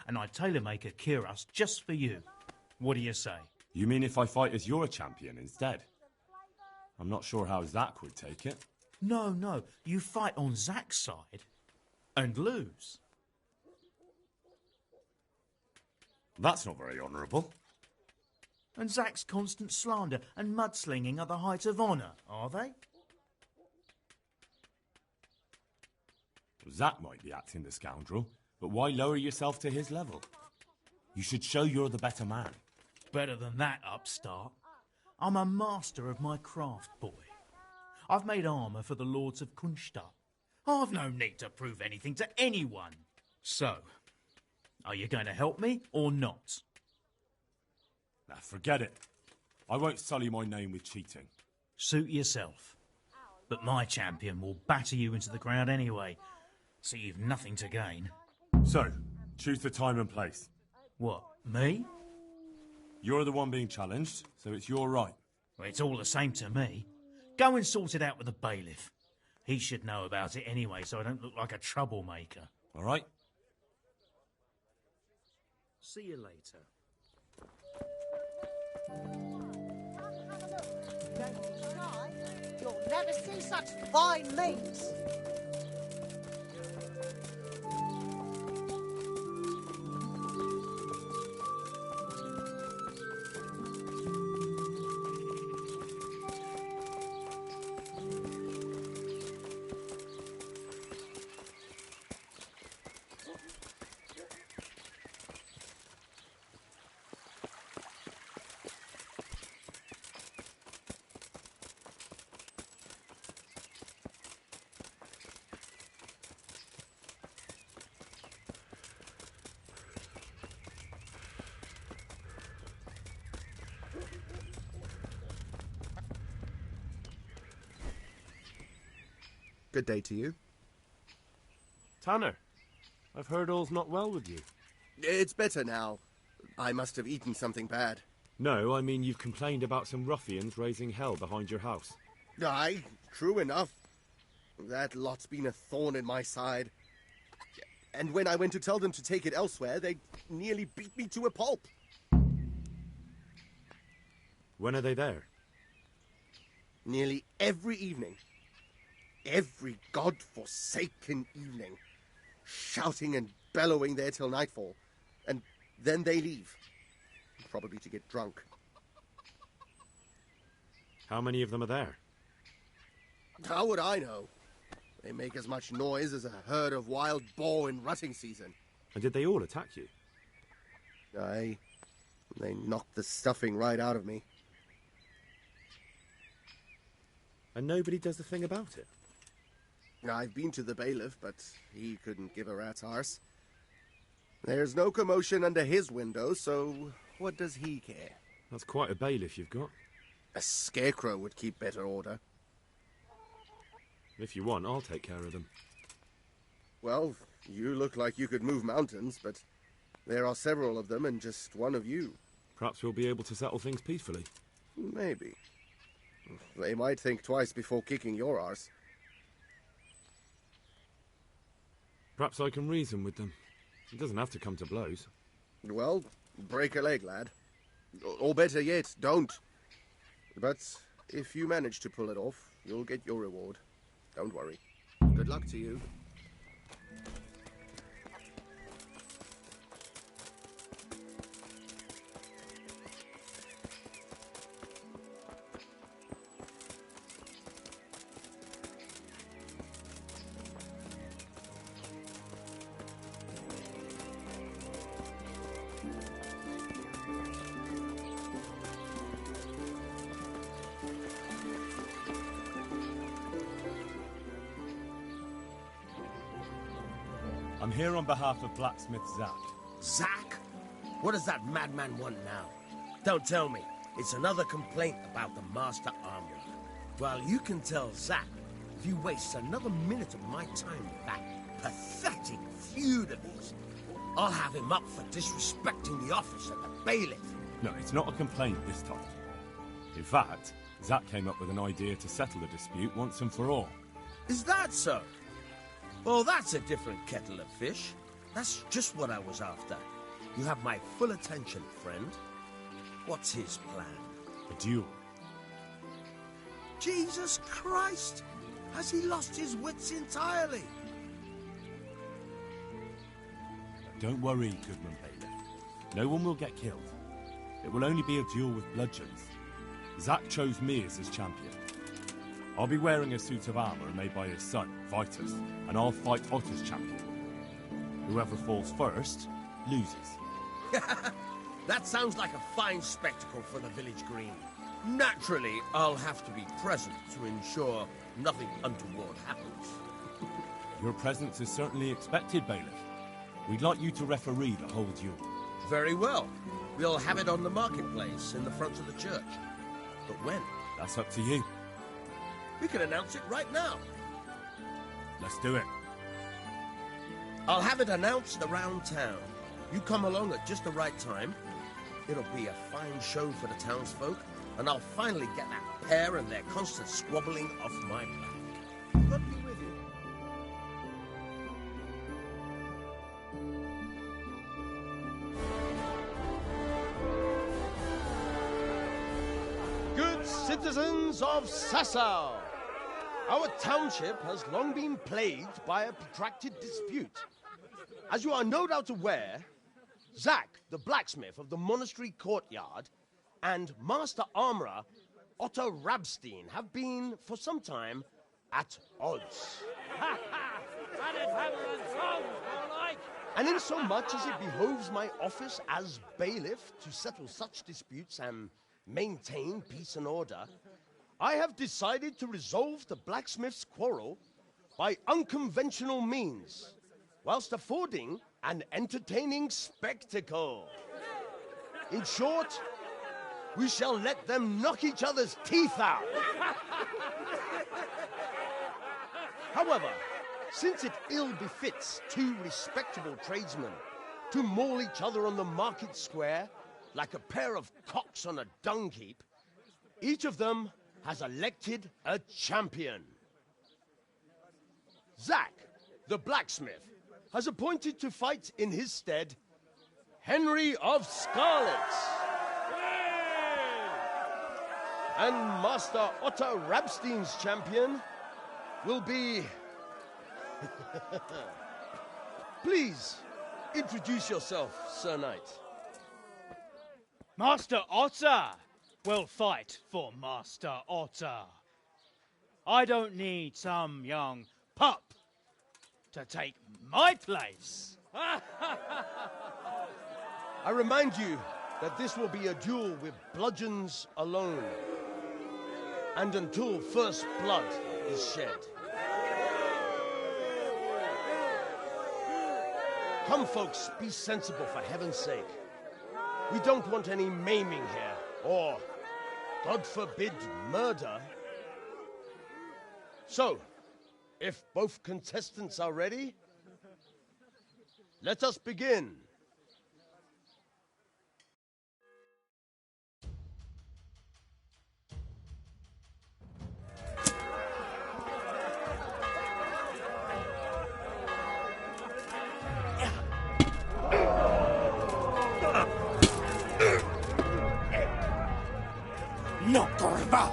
and I'd tailor-make a cuirass just for you. What do you say?
You mean if I fight as your champion instead? I'm not sure how Zack would take it.
No, you fight on Zack's side and lose.
That's not very honourable.
And Zack's constant slander and mudslinging are the height of honour, are they?
Zack might be acting the scoundrel, but why lower yourself to his level? You should show you're the better man.
Better than that, upstart. I'm a master of my craft, boy. I've made armour for the Lords of Kunstadt. I've no need to prove anything to anyone. So, are you going to help me or not?
Nah, forget it. I won't sully my name with cheating.
Suit yourself. But my champion will batter you into the ground anyway, so you've nothing to gain.
So, choose the time and place.
What, me?
You're the one being challenged, so it's your right.
Well, it's all the same to me. Go and sort it out with the bailiff. He should know about it anyway, so I don't look like a troublemaker.
All right?
See you later.
You'll never ever see such fine meat?
Good day to you.
Tanner, I've heard all's not well with you.
It's better now. I must have eaten something bad.
No, I mean you've complained about some ruffians raising hell behind your house.
Aye, true enough. That lot's been a thorn in my side. And when I went to tell them to take it elsewhere, they nearly beat me to a pulp.
When are they there?
Nearly every evening. Every god-forsaken evening. Shouting and bellowing there till nightfall. And then they leave. Probably to get drunk.
How many of them are there?
How would I know? They make as much noise as a herd of wild boar in rutting season.
And did they all attack you?
Aye. They knocked the stuffing right out of me.
And nobody does a thing about it?
I've been to the bailiff, but he couldn't give a rat's arse. There's no commotion under his window, so what does he care?
That's quite a bailiff you've got.
A scarecrow would keep better order.
If you want, I'll take care of them.
Well, you look like you could move mountains, but there are several of them and just one of you.
Perhaps we'll be able to settle things peacefully.
Maybe. They might think twice before kicking your arse.
Perhaps I can reason with them. It doesn't have to come to blows.
Well, break a leg, lad. Or better yet, don't. But if you manage to pull it off, you'll get your reward. Don't worry. Good luck to you.
I'm here on behalf of blacksmith Zack.
Zack? What does that madman want now? Don't tell me. It's another complaint about the Master Armorer. Well, you can tell Zack if you waste another minute of my time with that pathetic feud of his, I'll have him up for disrespecting the office of the bailiff.
No, it's not a complaint this time. In fact, Zack came up with an idea to settle the dispute once and for all.
Is that so? Well, that's a different kettle of fish. That's just what I was after. You have my full attention, friend. What's his plan?
A duel.
Jesus Christ! Has he lost his wits entirely?
Don't worry, Goodman Bailiff. No one will get killed. It will only be a duel with bludgeons. Zack chose me as his champion. I'll be wearing a suit of armour made by his son, Vitus, and I'll fight Otter's champion. Whoever falls first, loses.
That sounds like a fine spectacle for the village green. Naturally, I'll have to be present to ensure nothing untoward happens.
Your presence is certainly expected, Bailiff. We'd like you to referee the whole duel.
Very well. We'll have it on the marketplace in the front of the church. But when?
That's up to you.
We can announce it right now.
Let's do it.
I'll have it announced around town. You come along at just the right time. It'll be a fine show for the townsfolk, and I'll finally get that pair and their constant squabbling off my back. God be with you.
Good citizens of Sasau, Our township has long been plagued by a protracted dispute. As you are no doubt aware, Zack, the blacksmith of the monastery courtyard, and Master Armorer Otto Rabstein have been, for some time, at odds. And in so much as it behoves my office as bailiff to settle such disputes and maintain peace and order, I have decided to resolve the blacksmith's quarrel by unconventional means, whilst affording an entertaining spectacle. In short, we shall let them knock each other's teeth out. However, since it ill befits two respectable tradesmen to maul each other on the market square like a pair of cocks on a dung heap, each of them has elected a champion. Zack, the blacksmith, has appointed to fight in his stead Henry of Scarlet. And Master Otto Rabstein's champion will be... Please, introduce yourself, Sir Knight.
Master Otter will fight for Master Otter. I don't need some young pup to take my place.
I remind you that this will be a duel with bludgeons alone, and until first blood is shed. Come, folks, be sensible for heaven's sake. We don't want any maiming here, or, God forbid, murder. So, if both contestants are ready, let us begin.
No corva.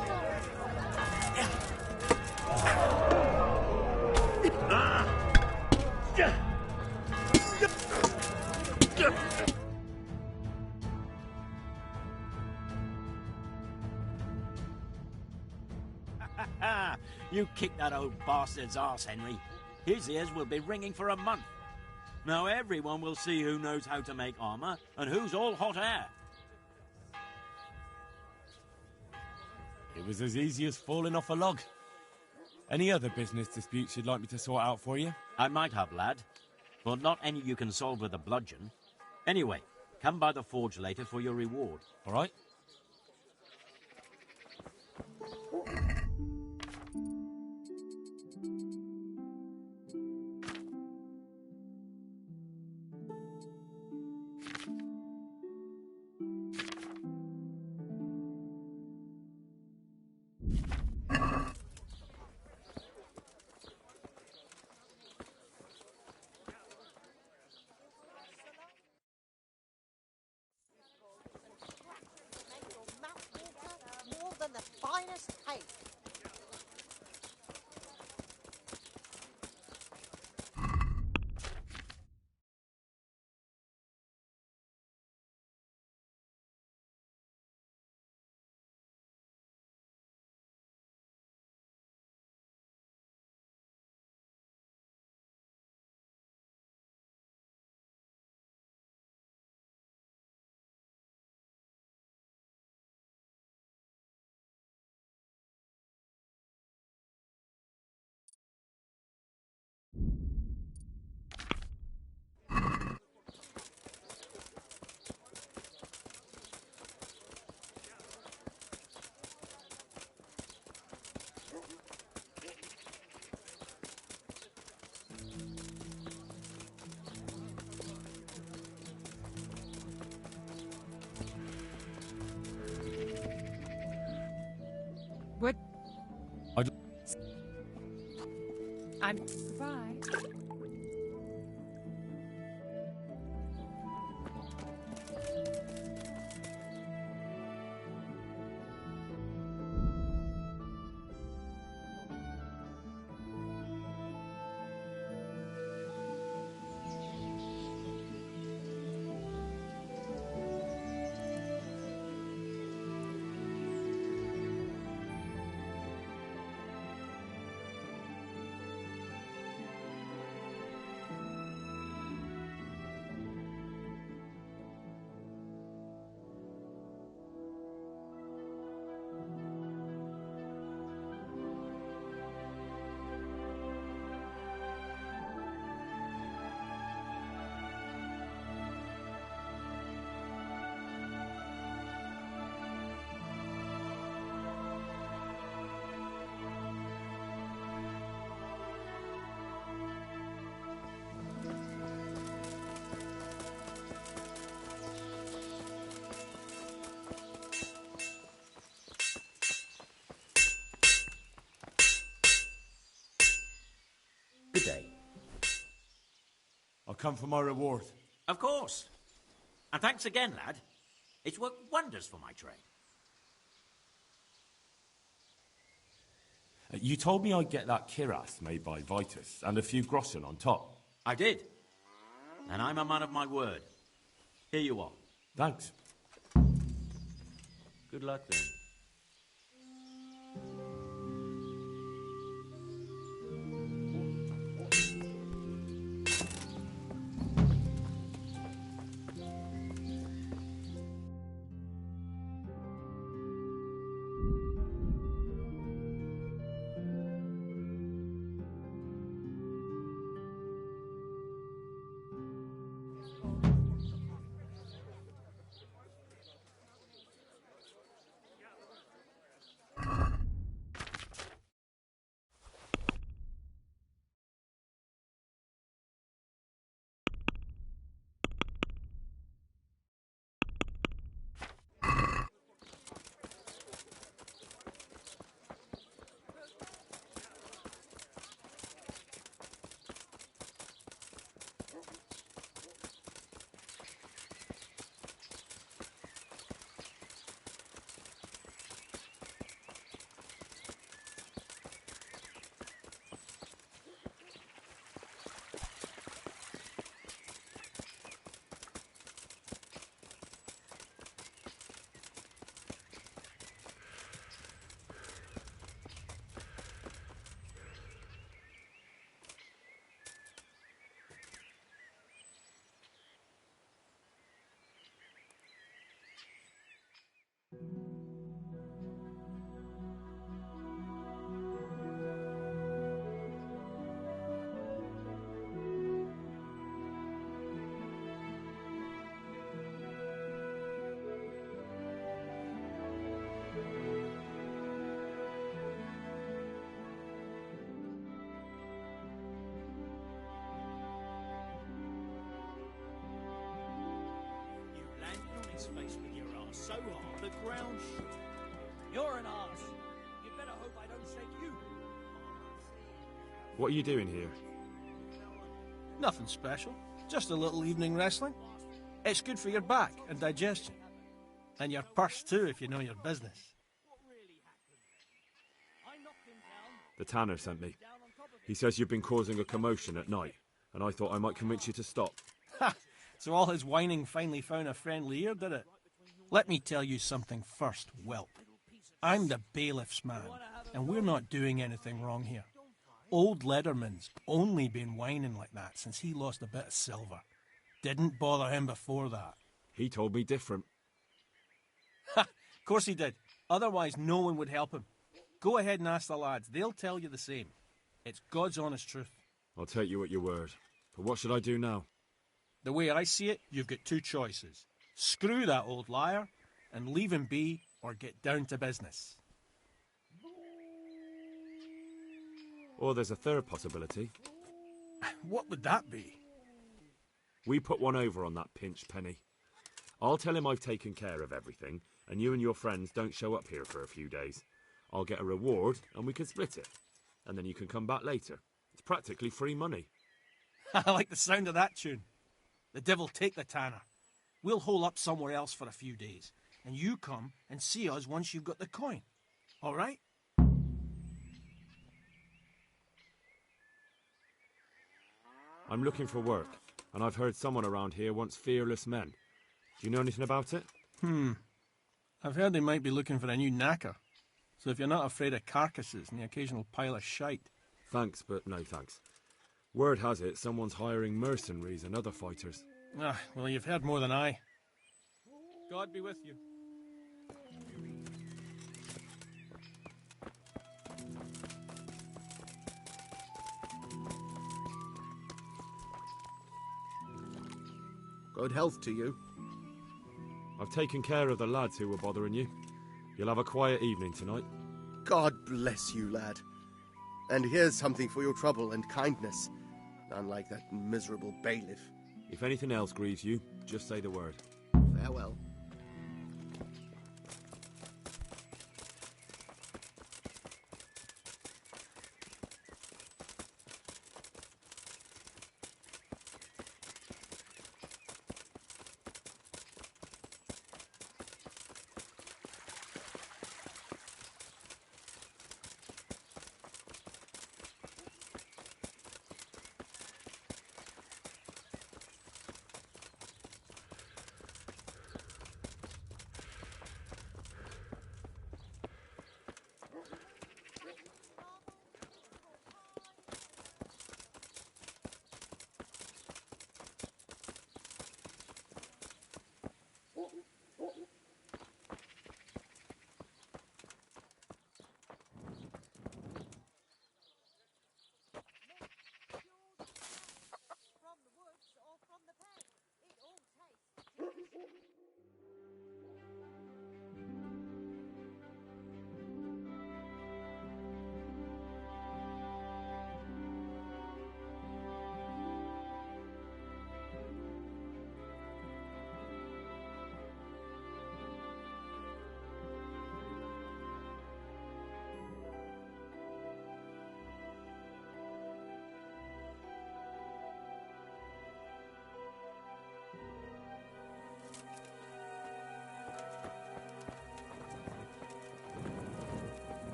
You kicked that old bastard's arse, Henry. His ears will be ringing for a month. Now everyone will see who knows how to make armor and who's all hot air.
It was as easy as falling off a log. Any other business disputes you'd like me to sort out for you?
I might have, lad, but not any you can solve with a bludgeon. Anyway, come by the forge later for your reward.
All right?
More than the finest hay.
What? I'm
Right.
come for my reward.
Of course. And thanks again, lad. It's worked wonders for my trade.
You told me I'd get that kiras made by Vitus, and a few groschen on top.
I did. And I'm a man of my word. Here you are.
Thanks.
Good luck, then.
Face with your arse so hard the ground shook. You're an arse. You better hope I don't shake you.
What are you doing here?
Nothing special. Just a little evening wrestling. It's good for your back and digestion. And your purse too, if you know your business.
The tanner sent me. He says you've been causing a commotion at night, and I thought I might convince you to stop.
Ha! So all his whining finally found a friendly ear, did it? Let me tell you something first, whelp. I'm the bailiff's man, and we're not doing anything wrong here. Old Lederman's only been whining like that since he lost a bit of silver. Didn't bother him before that.
He told me different.
Ha! Of course he did. Otherwise no one would help him. Go ahead and ask the lads. They'll tell you the same. It's God's honest truth.
I'll take you at your word. But what should I do now?
The way I see it, you've got two choices. Screw that old liar and leave him be, or get down to business.
Or there's a third possibility.
What would that be?
We put one over on that pinch penny. I'll tell him I've taken care of everything, and you and your friends don't show up here for a few days. I'll get a reward, and we can split it. And then you can come back later. It's practically free money.
I like the sound of that tune. The devil take the tanner. We'll hole up somewhere else for a few days, and you come and see us once you've got the coin. All right?
I'm looking for work, and I've heard someone around here wants fearless men. Do you know anything about it?
I've heard they might be looking for a new knacker. So if you're not afraid of carcasses and the occasional pile of shite.
Thanks, but no thanks. Word has it someone's hiring mercenaries and other fighters.
Ah, well, you've heard more than I. God be with you.
Good health to you.
I've taken care of the lads who were bothering you. You'll have a quiet evening tonight.
God bless you, lad. And here's something for your trouble and kindness. Unlike that miserable bailiff.
If anything else grieves you, just say the word.
Farewell.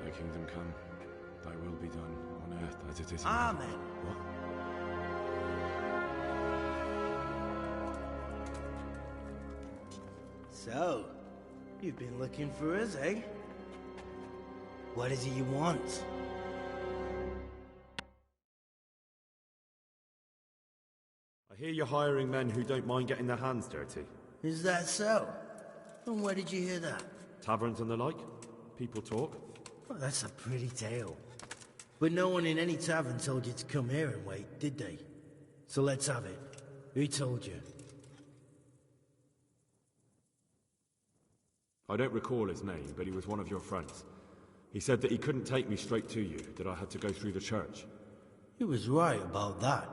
Thy kingdom come, thy will be done, on earth as it is in
Amen.
heaven. What?
So, you've been looking for us, eh? What is it you want?
I hear you're hiring men who don't mind getting their hands dirty.
Is that so? And where did you hear that?
Taverns and the like? People talk?
Well, that's a pretty tale. But no one in any tavern told you to come here and wait, did they? So let's have it. Who told you?
I don't recall his name, but he was one of your friends. He said that he couldn't take me straight to you, that I had to go through the church.
He was right about that.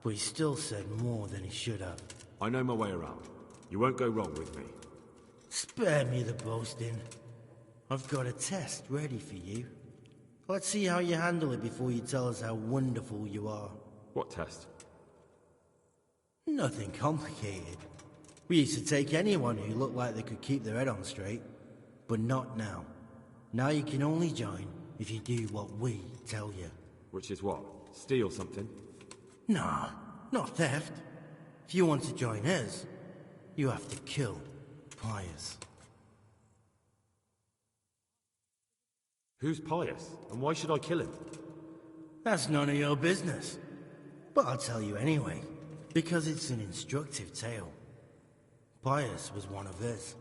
But he still said more than he should have.
I know my way around. You won't go wrong with me.
Spare me the boasting. I've got a test ready for you. Let's see how you handle it before you tell us how wonderful you are.
What test?
Nothing complicated. We used to take anyone who looked like they could keep their head on straight. But not now. Now you can only join if you do what we tell you.
Which is what? Steal something?
Nah, not theft. If you want to join us, you have to kill Pius.
Who's Pius? And why should I kill him?
That's none of your business. But I'll tell you anyway, because it's an instructive tale. Pius was one of us,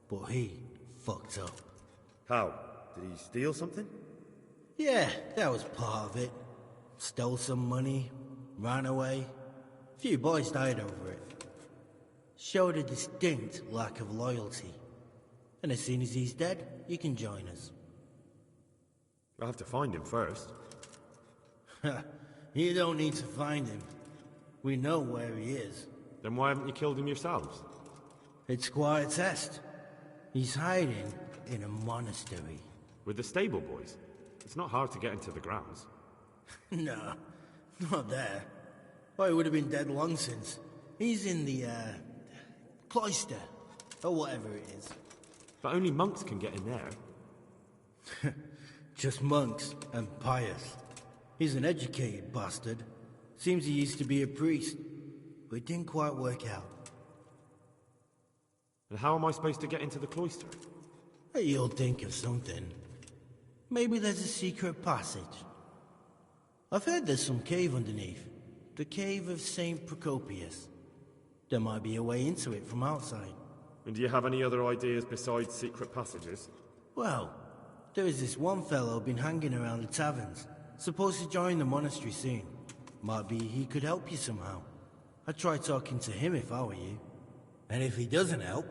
but he fucked up.
How? Did he steal something?
Yeah, that was part of it. Stole some money, ran away. A few boys died over it. Showed a distinct lack of loyalty. And as soon as he's dead, you can join us.
I'll have to find him first.
You don't need to find him. We know where he is.
Then why haven't you killed him yourselves?
It's quite a test. He's hiding in a monastery.
With the stable boys? It's not hard to get into the grounds.
No, not there. Oh, he would have been dead long since. He's in the, cloister. Or whatever it is.
But only monks can get in there.
Just monks and Pius. He's an educated bastard. Seems he used to be a priest. But it didn't quite work out.
And how am I supposed to get into the cloister?
You'll think of something. Maybe there's a secret passage. I've heard there's some cave underneath. The cave of St. Procopius. There might be a way into it from outside.
And do you have any other ideas besides secret passages?
Well, there is this one fellow been hanging around the taverns. Supposed to join the monastery soon. Might be he could help you somehow. I'd try talking to him if I were you. And if he doesn't help,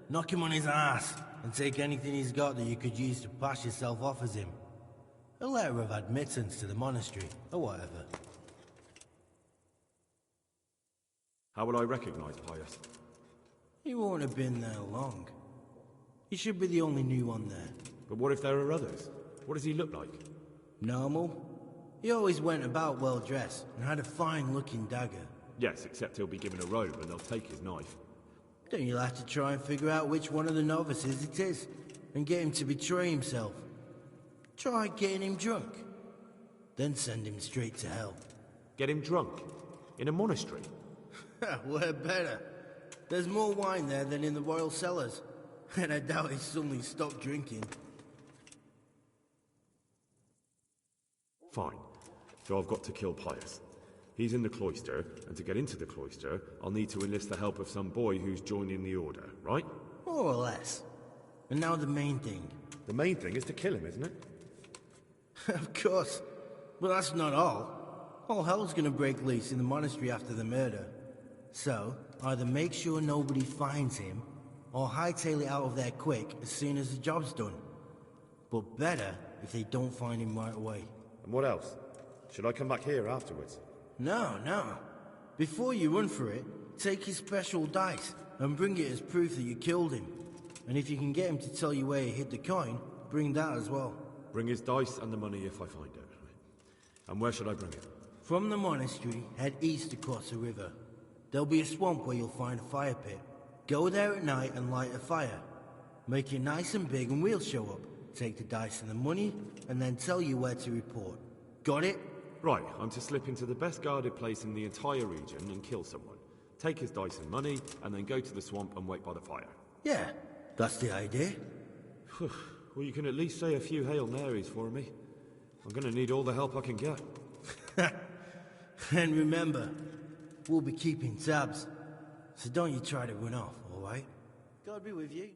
knock him on his ass and take anything he's got that you could use to pass yourself off as him. A letter of admittance to the monastery, or whatever.
How will I recognize Pius?
He won't have been there long. He should be the only new one there.
But what if there are others? What does he look like?
Normal. He always went about well dressed and had a fine-looking dagger.
Yes, except he'll be given a robe and they'll take his knife.
Then you'll have to try and figure out which one of the novices it is, and get him to betray himself. Try getting him drunk. Then send him straight to hell.
Get him drunk? In a monastery?
Where better? There's more wine there than in the royal cellars. And I doubt he suddenly stopped drinking.
Fine. So I've got to kill Pius. He's in the cloister, and to get into the cloister, I'll need to enlist the help of some boy who's joining the order, right?
More or less. And now the main thing.
The main thing is to kill him, isn't it?
Of course. But that's not all. All hell's gonna break loose in the monastery after the murder. So, either make sure nobody finds him, or hightail it out of there quick as soon as the job's done. But better if they don't find him right away.
And what else? Should I come back here afterwards?
No. Before you run for it, take his special dice and bring it as proof that you killed him. And if you can get him to tell you where he hid the coin, bring that as well.
Bring his dice and the money if I find it. And where should I bring it?
From the monastery, head east across the river. There'll be a swamp where you'll find a fire pit. Go there at night and light a fire. Make it nice and big and we'll show up. take the dice and the money, and then tell you where to report. Got it?
Right, I'm to slip into the best guarded place in the entire region and kill someone. Take his dice and money, and then go to the swamp and wait by the fire.
Yeah, that's the idea.
Well, you can at least say a few Hail Marys for me. I'm gonna need all the help I can get.
And remember, we'll be keeping tabs. So don't you try to run off, alright? God be with you.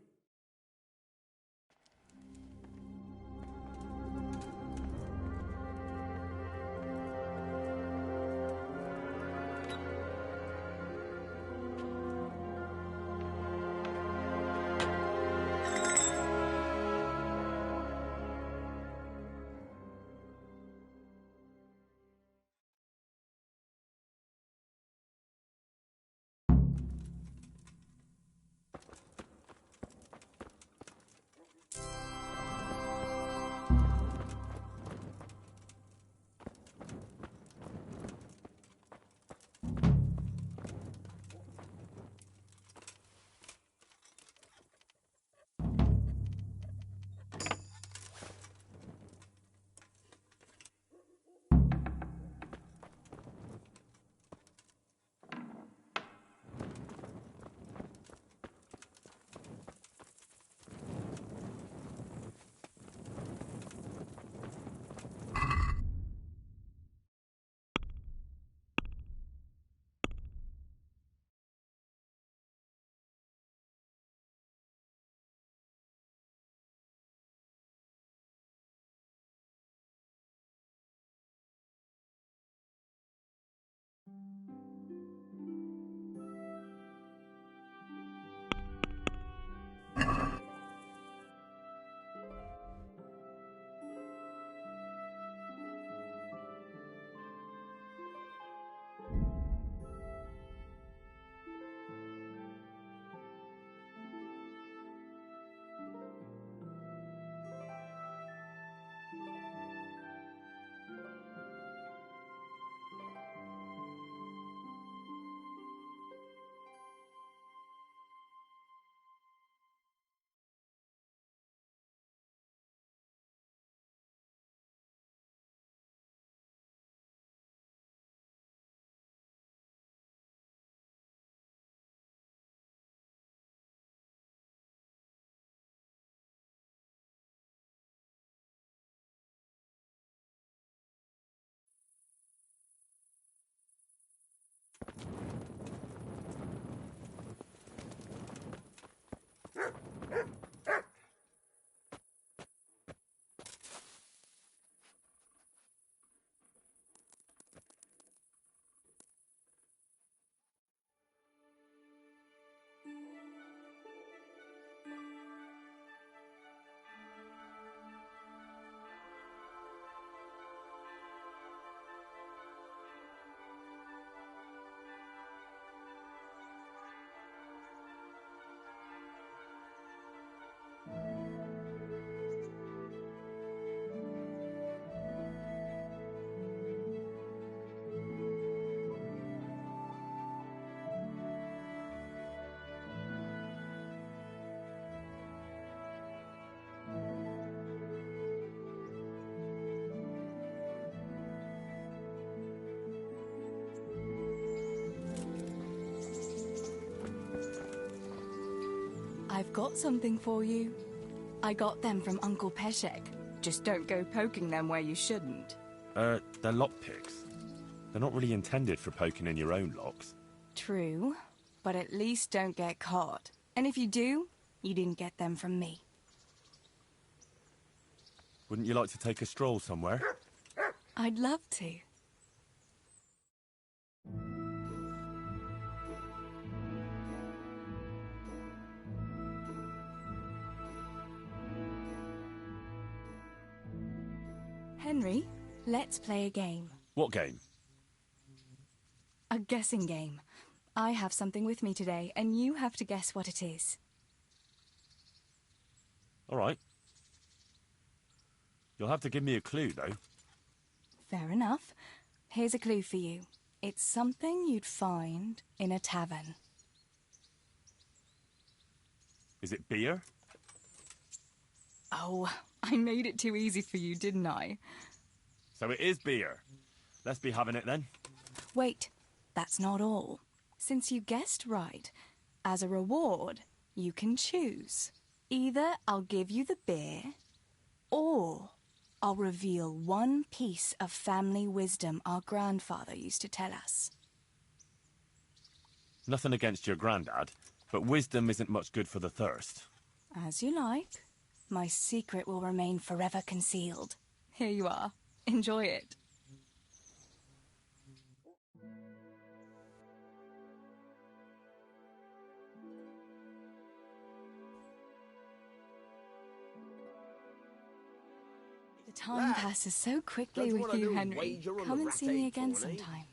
I've got something for you. I got them from Uncle Peshek. Just don't go poking them where you shouldn't.
They're lockpicks. They're not really intended for poking in your own locks.
True, but at least don't get caught. And if you do, you didn't get them from me.
Wouldn't you like to take a stroll somewhere?
I'd love to. Henry, let's play a game.
What game?
A guessing game. I have something with me today, and you have to guess what it is.
All right. You'll have to give me a clue, though.
Fair enough. Here's a clue for you. It's something you'd find in a tavern.
Is it beer?
Oh, I made it too easy for you, didn't I?
So it is beer. Let's be having it then.
Wait, that's not all. Since you guessed right, as a reward, you can choose. Either I'll give you the beer, or I'll reveal one piece of family wisdom our grandfather used to tell us.
Nothing against your granddad, but wisdom isn't much good for the thirst.
As you like. My secret will remain forever concealed. Here you are. Enjoy it. The time passes so quickly
Don't you
with
want a
you,
little
Henry.
wager on
Come
the
and
rat
see me
egg
again
corn, eh?
sometime.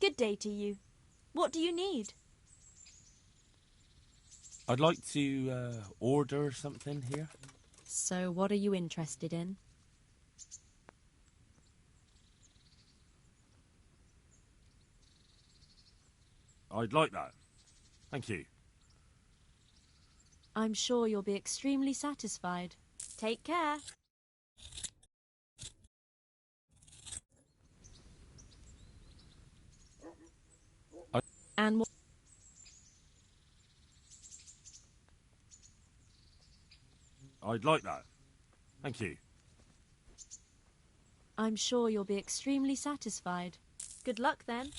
Good day to you. What do you need?
I'd like to order something here.
So, what are you interested in?
I'd like that. Thank you.
I'm sure you'll be extremely satisfied. Take care. And
I'd like that. Thank you.
I'm sure you'll be extremely satisfied. Good luck then.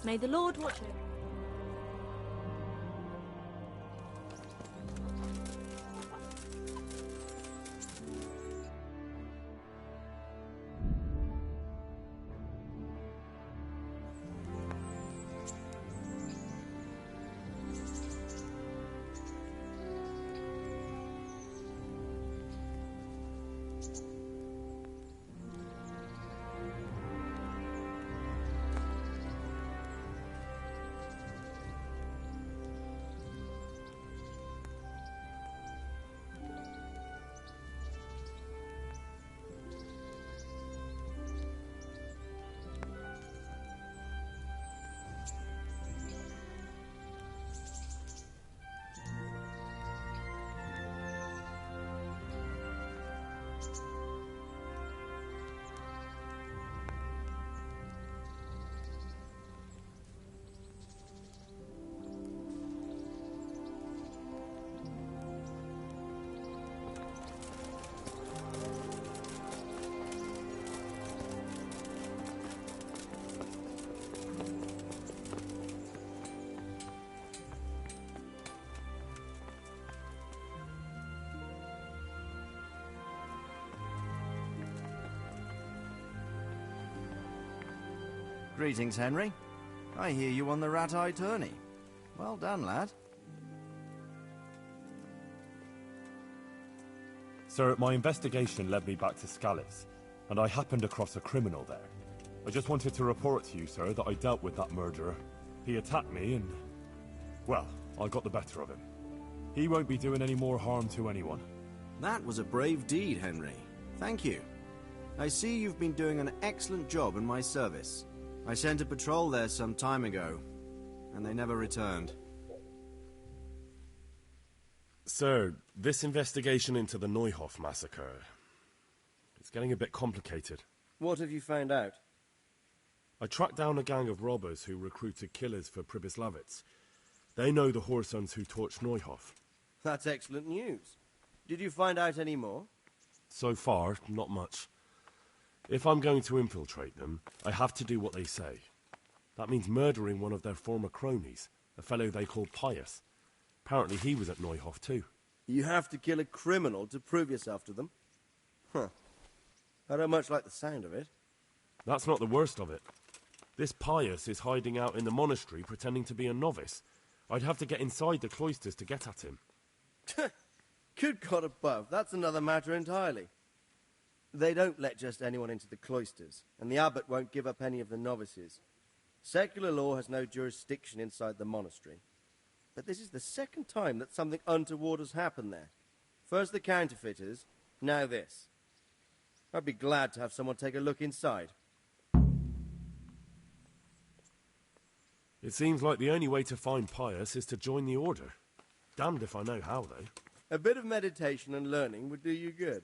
May the Lord watch you.
Greetings, Henry. I hear you on the rat-eye tourney. Well done, lad.
Sir, my investigation led me back to Scallis, and I happened across a criminal there. I just wanted to report to you, sir, that I dealt with that murderer. He attacked me and... well, I got the better of him. He won't be doing any more harm to anyone.
That was a brave deed, Henry. Thank you. I see you've been doing an excellent job in my service. I sent a patrol there some time ago, and they never returned.
Sir, this investigation into the Neuhof massacre... it's getting a bit complicated.
What have you found out?
I tracked down a gang of robbers who recruited killers for Pribyslavitz. They know the Horsons who torched Neuhof.
That's excellent news. Did you find out any more?
So far, not much. If I'm going to infiltrate them, I have to do what they say. That means murdering one of their former cronies, a fellow they called Pius. Apparently he was at Neuhof too.
You have to kill a criminal to prove yourself to them? Huh. I don't much like the sound of it.
That's not the worst of it. This Pius is hiding out in the monastery pretending to be a novice. I'd have to get inside the cloisters to get at him.
Good God above, that's another matter entirely. They don't let just anyone into the cloisters, and the abbot won't give up any of the novices. Secular law has no jurisdiction inside the monastery. But this is the second time that something untoward has happened there. First the counterfeiters, now this. I'd be glad to have someone take a look inside.
It seems like the only way to find Pius is to join the order. Damned if I know how, though.
A bit of meditation and learning would do you good.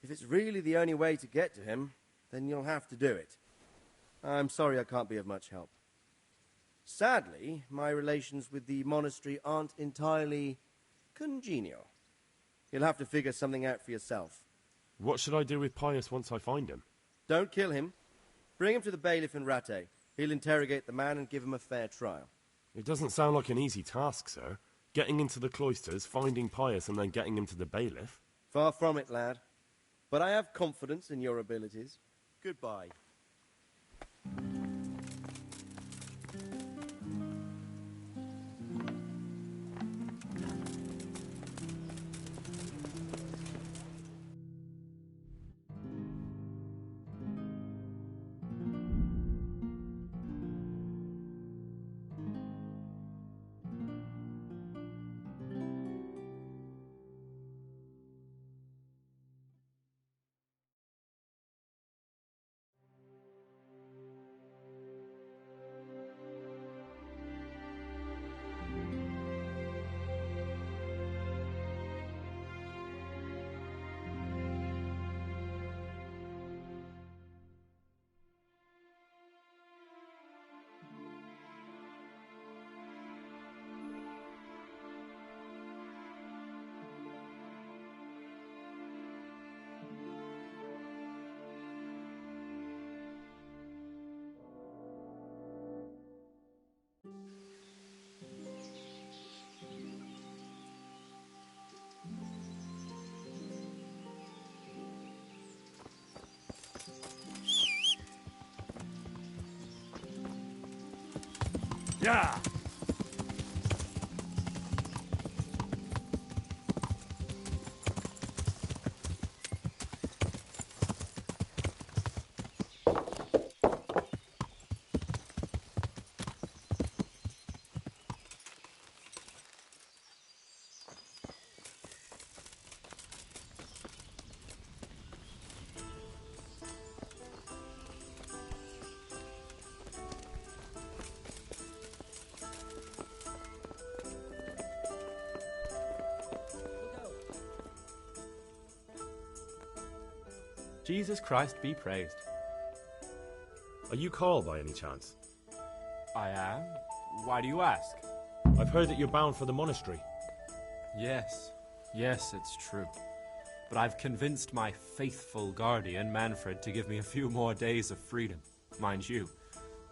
If it's really the only way to get to him, then you'll have to do it. I'm sorry I can't be of much help. Sadly, my relations with the monastery aren't entirely congenial. You'll have to figure something out for yourself.
What should I do with Pius once I find him?
Don't kill him. Bring him to the bailiff in Rattay. He'll interrogate the man and give him a fair trial.
It doesn't sound like an easy task, sir. Getting into the cloisters, finding Pius, and then getting him to the bailiff.
Far from it, lad. But I have confidence in your abilities. Goodbye.
Yeah!
Jesus Christ be praised.
Are you Carl by any chance?
I am. Why do you ask?
I've heard that you're bound for the monastery.
Yes, it's true. But I've convinced my faithful guardian, Manfred, to give me a few more days of freedom. Mind you,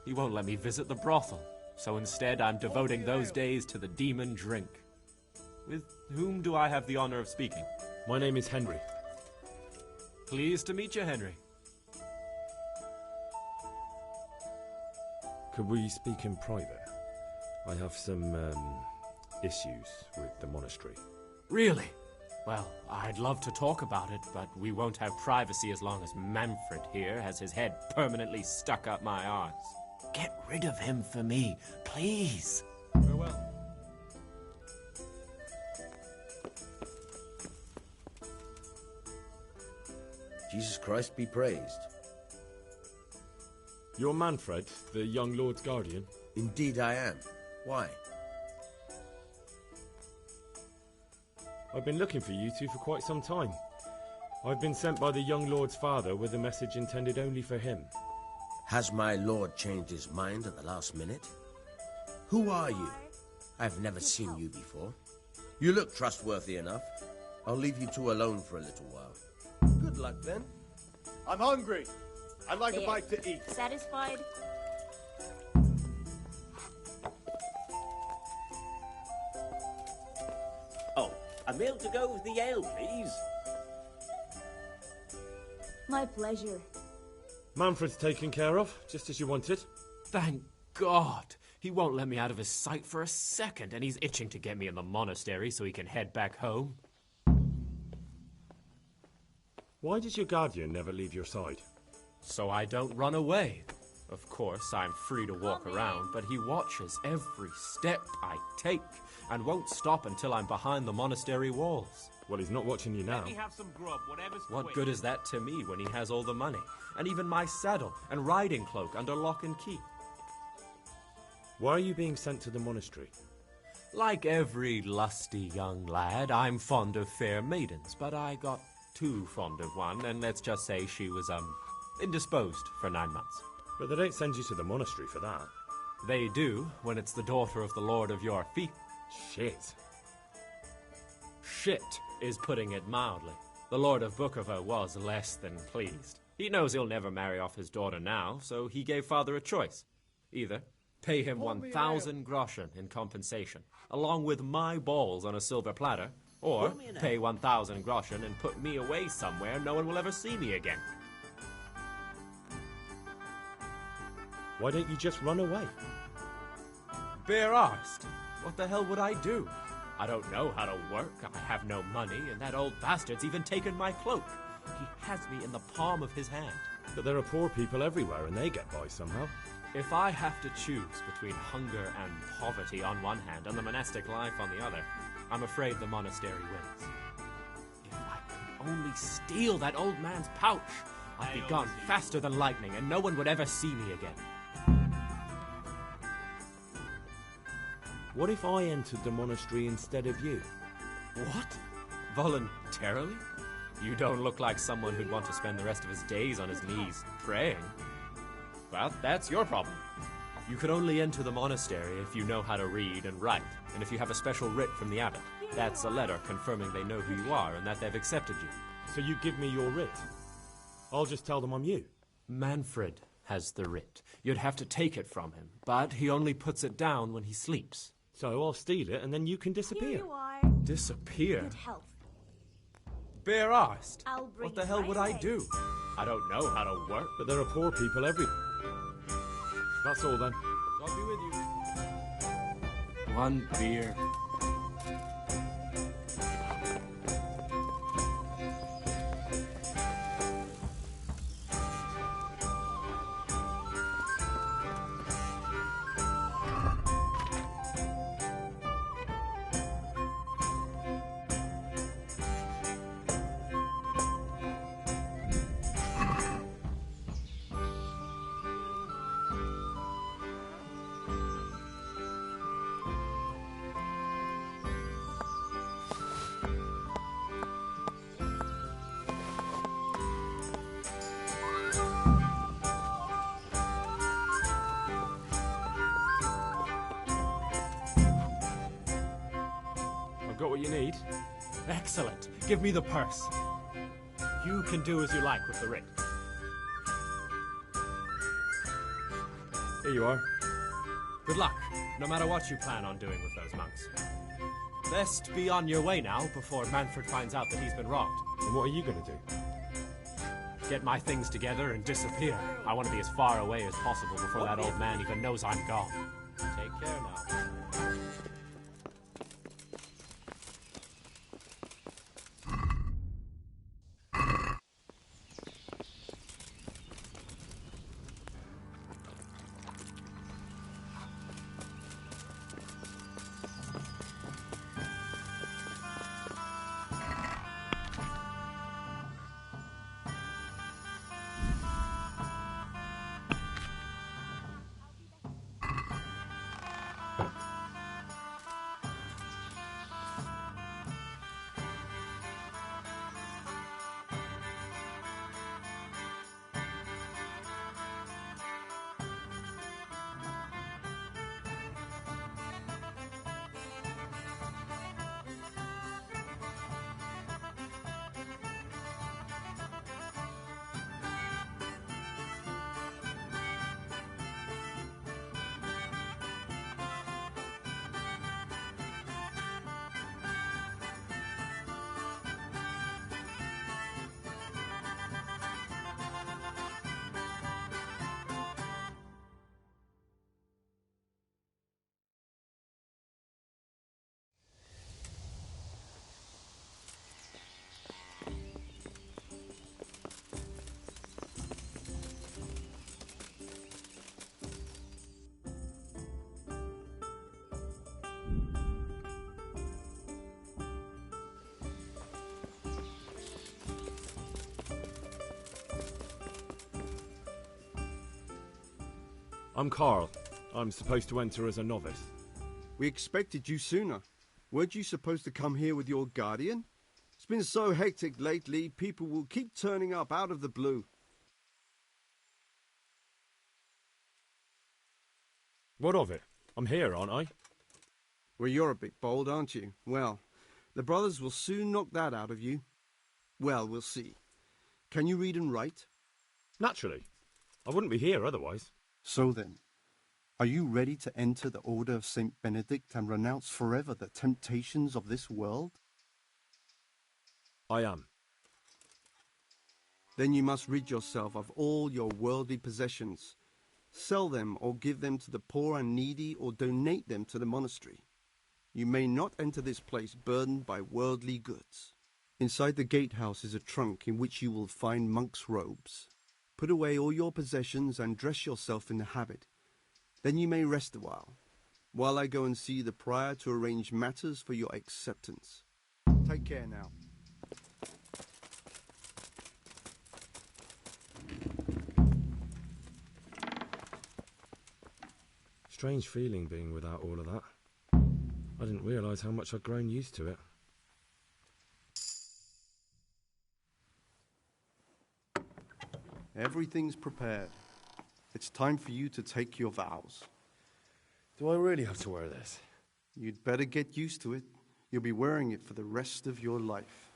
he won't let me visit the brothel, so instead I'm devoting those days to the demon drink. With whom do I have the honor of speaking?
My name is Henry.
Pleased to meet you, Henry.
Could we speak in private? I have some, issues with the monastery.
Really? Well, I'd love to talk about it, but we won't have privacy as long as Manfred here has his head permanently stuck up my arse. Get rid of him for me, please.
Farewell.
Jesus Christ be praised.
You're Manfred, the young lord's guardian?
Indeed I am. Why?
I've been looking for you two for quite some time. I've been sent by the young lord's father with a message intended only for him.
Has my lord changed his mind at the last minute? Who are you? I've never seen you before. You look trustworthy enough. I'll leave you two alone for a little while.
Good luck, then. I'm hungry. I'd like a bite to eat.
Satisfied?
A meal to go with the ale, please.
My pleasure.
Manfred's taken care of, just as you wanted.
Thank God. He won't let me out of his sight for a second, and he's itching to get me in the monastery so he can head back home.
Why does your guardian never leave your side?
So I don't run away. Of course, I'm free to walk around, but he watches every step I take and won't stop until I'm behind the monastery walls.
Well, he's not watching you now.
Let me have some grub, whatever's
What
quick.
good is that to me when he has all the money, and even my saddle and riding cloak under lock and key?
Why are you being sent to the monastery?
Like every lusty young lad, I'm fond of fair maidens, but I got too fond of one, and let's just say she was, indisposed for 9 months.
But they don't send you to the monastery for that.
They do, when it's the daughter of the Lord of your feet.
Shit.
Shit is putting it mildly. The Lord of Bookover was less than pleased. He knows he'll never marry off his daughter now, so he gave father a choice. Either pay him 1,000 groschen in compensation, along with my balls on a silver platter, or pay 1,000 groschen and put me away somewhere no one will ever see me again.
Why don't you just run away?
Bare-arsed. What the hell would I do? I don't know how to work, I have no money, and that old bastard's even taken my cloak. He has me in the palm of his hand.
But there are poor people everywhere and they get by somehow.
If I have to choose between hunger and poverty on one hand and the monastic life on the other, I'm afraid the monastery wins. If I could only steal that old man's pouch, I'd be gone faster than lightning and no one would ever see me again.
What if I entered the monastery instead of you?
What? Voluntarily? You don't look like someone who'd want to spend the rest of his days on his knees praying. Well, that's your problem. You could only enter the monastery if you know how to read and write, and if you have a special writ from the abbot. That's a letter confirming they know who you are and that they've accepted you.
So you give me your writ? I'll just tell them I'm you.
Manfred has the writ. You'd have to take it from him, but he only puts it down when he sleeps.
So I'll steal it and then you can disappear.
Here you are.
Disappear?
Good health.
Bare-arsed.
I'll bring
What the
it
hell
right
would
away.
I do? I don't know how to work.
But there are poor people everywhere. That's all then.
I'll be with you. One beer.
Got what you need?
Excellent. Give me the purse. You can do as you like with the writ.
Here you are.
Good luck, no matter what you plan on doing with those monks. Best be on your way now before Manfred finds out that he's been robbed.
And what are you going to do?
Get my things together and disappear. I want to be as far away as possible before that old man even knows I'm gone. Take care now.
I'm Carl. I'm supposed to enter as a novice.
We expected you sooner. Weren't you supposed to come here with your guardian? It's been so hectic lately, people will keep turning up out of the blue.
What of it? I'm here, aren't I?
Well, you're a bit bold, aren't you? Well, the brothers will soon knock that out of you. Well, we'll see. Can you read and write?
Naturally. I wouldn't be here otherwise.
So then, are you ready to enter the Order of St. Benedict and renounce forever the temptations of this world?
I am.
Then you must rid yourself of all your worldly possessions. Sell them or give them to the poor and needy or donate them to the monastery. You may not enter this place burdened by worldly goods. Inside the gatehouse is a trunk in which you will find monk's robes. Put away all your possessions and dress yourself in the habit. Then you may rest a while I go and see the prior to arrange matters for your acceptance. Take care now.
Strange feeling being without all of that. I didn't realise how much I'd grown used to it.
Everything's prepared. It's time for you to take your vows.
Do I really have to wear this?
You'd better get used to it. You'll be wearing it for the rest of your life.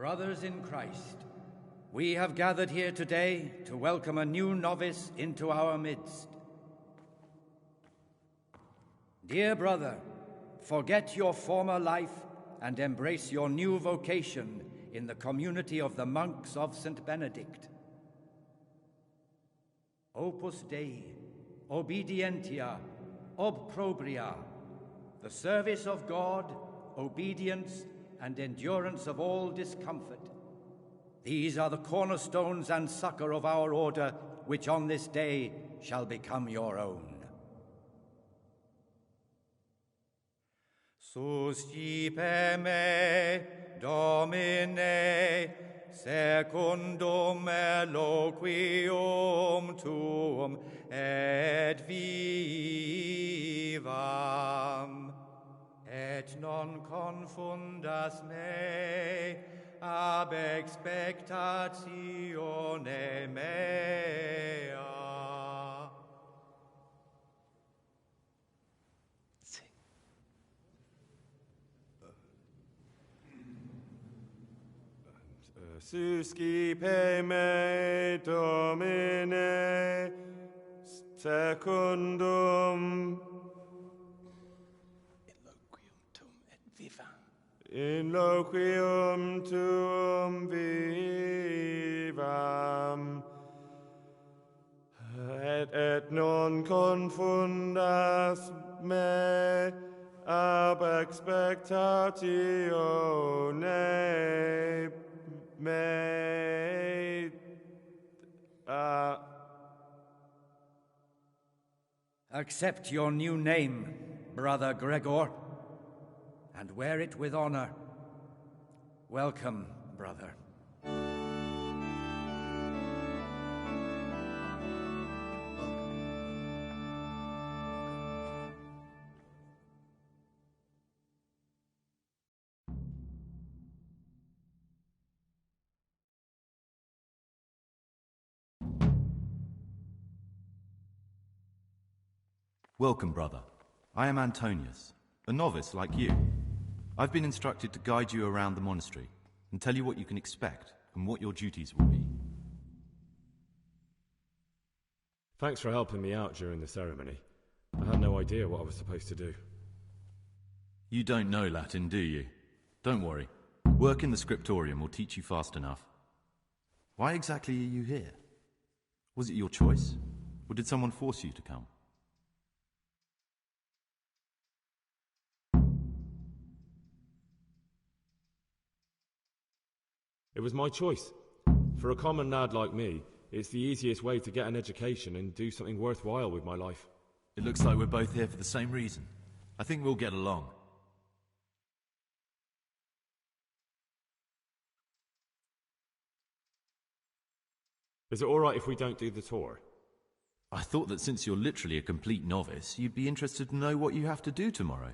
Brothers in Christ, we have gathered here today to welcome a new novice into our midst. Dear brother, forget your former life and embrace your new vocation in the community of the monks of St. Benedict. Opus Dei, obedientia, obprobria, the service of God, obedience, and endurance of all discomfort. These are the cornerstones and succor of our order, which on this day shall become your own. Suscipe me, Domine, secundum eloquium tuum, et vivam. Et non confundas me ab expectatione mea.
Suscipe me, Domine, secundum in loquium tuum vivam, et non confundas me ab expectatione mea.
Accept your new name, Brother Gregor, and wear it with honor. Welcome,
brother.
Welcome, brother. I am Antonius, a novice like you. I've been instructed to guide you around the monastery and tell you what you can expect and what your duties will be.
Thanks for helping me out during the ceremony. I had no idea what I was supposed to do.
You don't know Latin, do you? Don't worry. Work in the scriptorium will teach you fast enough. Why exactly are you here? Was it your choice? Or did someone force you to come?
It was my choice. For a common lad like me, it's the easiest way to get an education and do something worthwhile with my life.
It looks like we're both here for the same reason. I think we'll get along.
Is it alright if we don't do the tour?
I thought that since you're literally a complete novice, you'd be interested to know what you have to do tomorrow.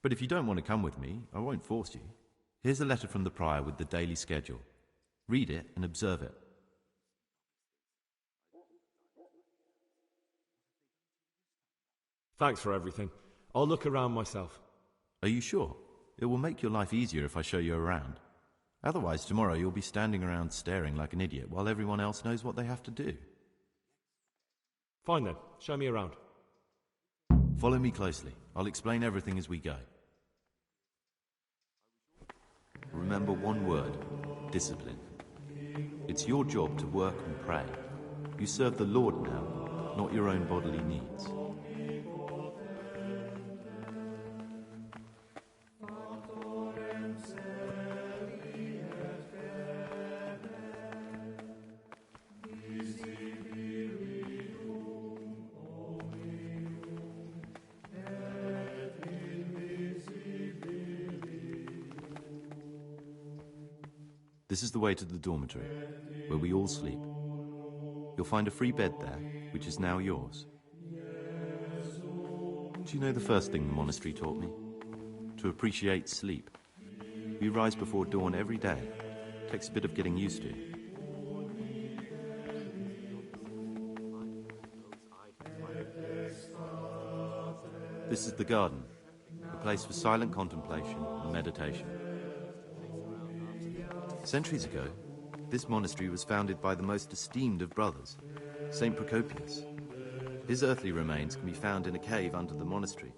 But if you don't want to come with me, I won't force you. Here's a letter from the prior with the daily schedule. Read it and observe it.
Thanks for everything. I'll look around myself.
Are you sure? It will make your life easier if I show you around. Otherwise, tomorrow you'll be standing around staring like an idiot while everyone else knows what they have to do.
Fine then. Show me around.
Follow me closely. I'll explain everything as we go. Remember one word: discipline. It's your job to work and pray. You serve the Lord now, not your own bodily needs. This is the way to the dormitory, where we all sleep. You'll find a free bed there, which is now yours. Do you know the first thing the monastery taught me? To appreciate sleep. We rise before dawn every day. Takes a bit of getting used to. This is the garden, a place for silent contemplation and meditation. Centuries ago, this monastery was founded by the most esteemed of brothers, Saint Procopius. His earthly remains can be found in a cave under the monastery,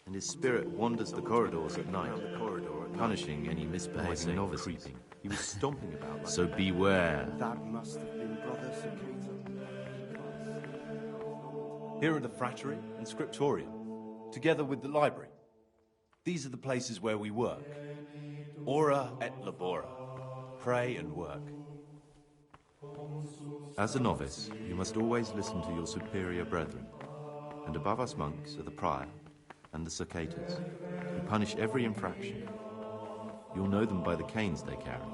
and his spirit wanders the corridors at night, punishing any misbehaving novices. He was stomping about like so beware.
That must have been Brother Cicada.
Here are the frattery and scriptorium, together with the library. These are the places where we work. Ora et labora. Pray and work. As a novice, you must always listen to your superior brethren, and above us monks are the prior and the cicatas, who punish every infraction. You'll know them by the canes they carry.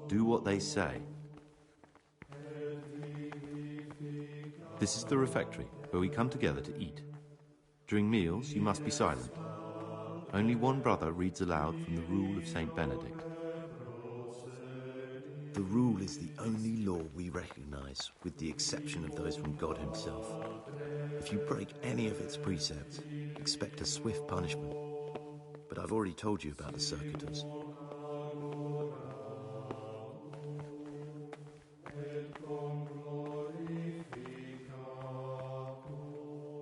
Do what they say. This is the refectory, where we come together to eat. During meals, you must be silent. Only one brother reads aloud from the Rule of Saint Benedict.
The rule is the only law we recognize, with the exception of those from God himself. If you break any of its precepts, expect a swift punishment. But I've already told you about the circuitous.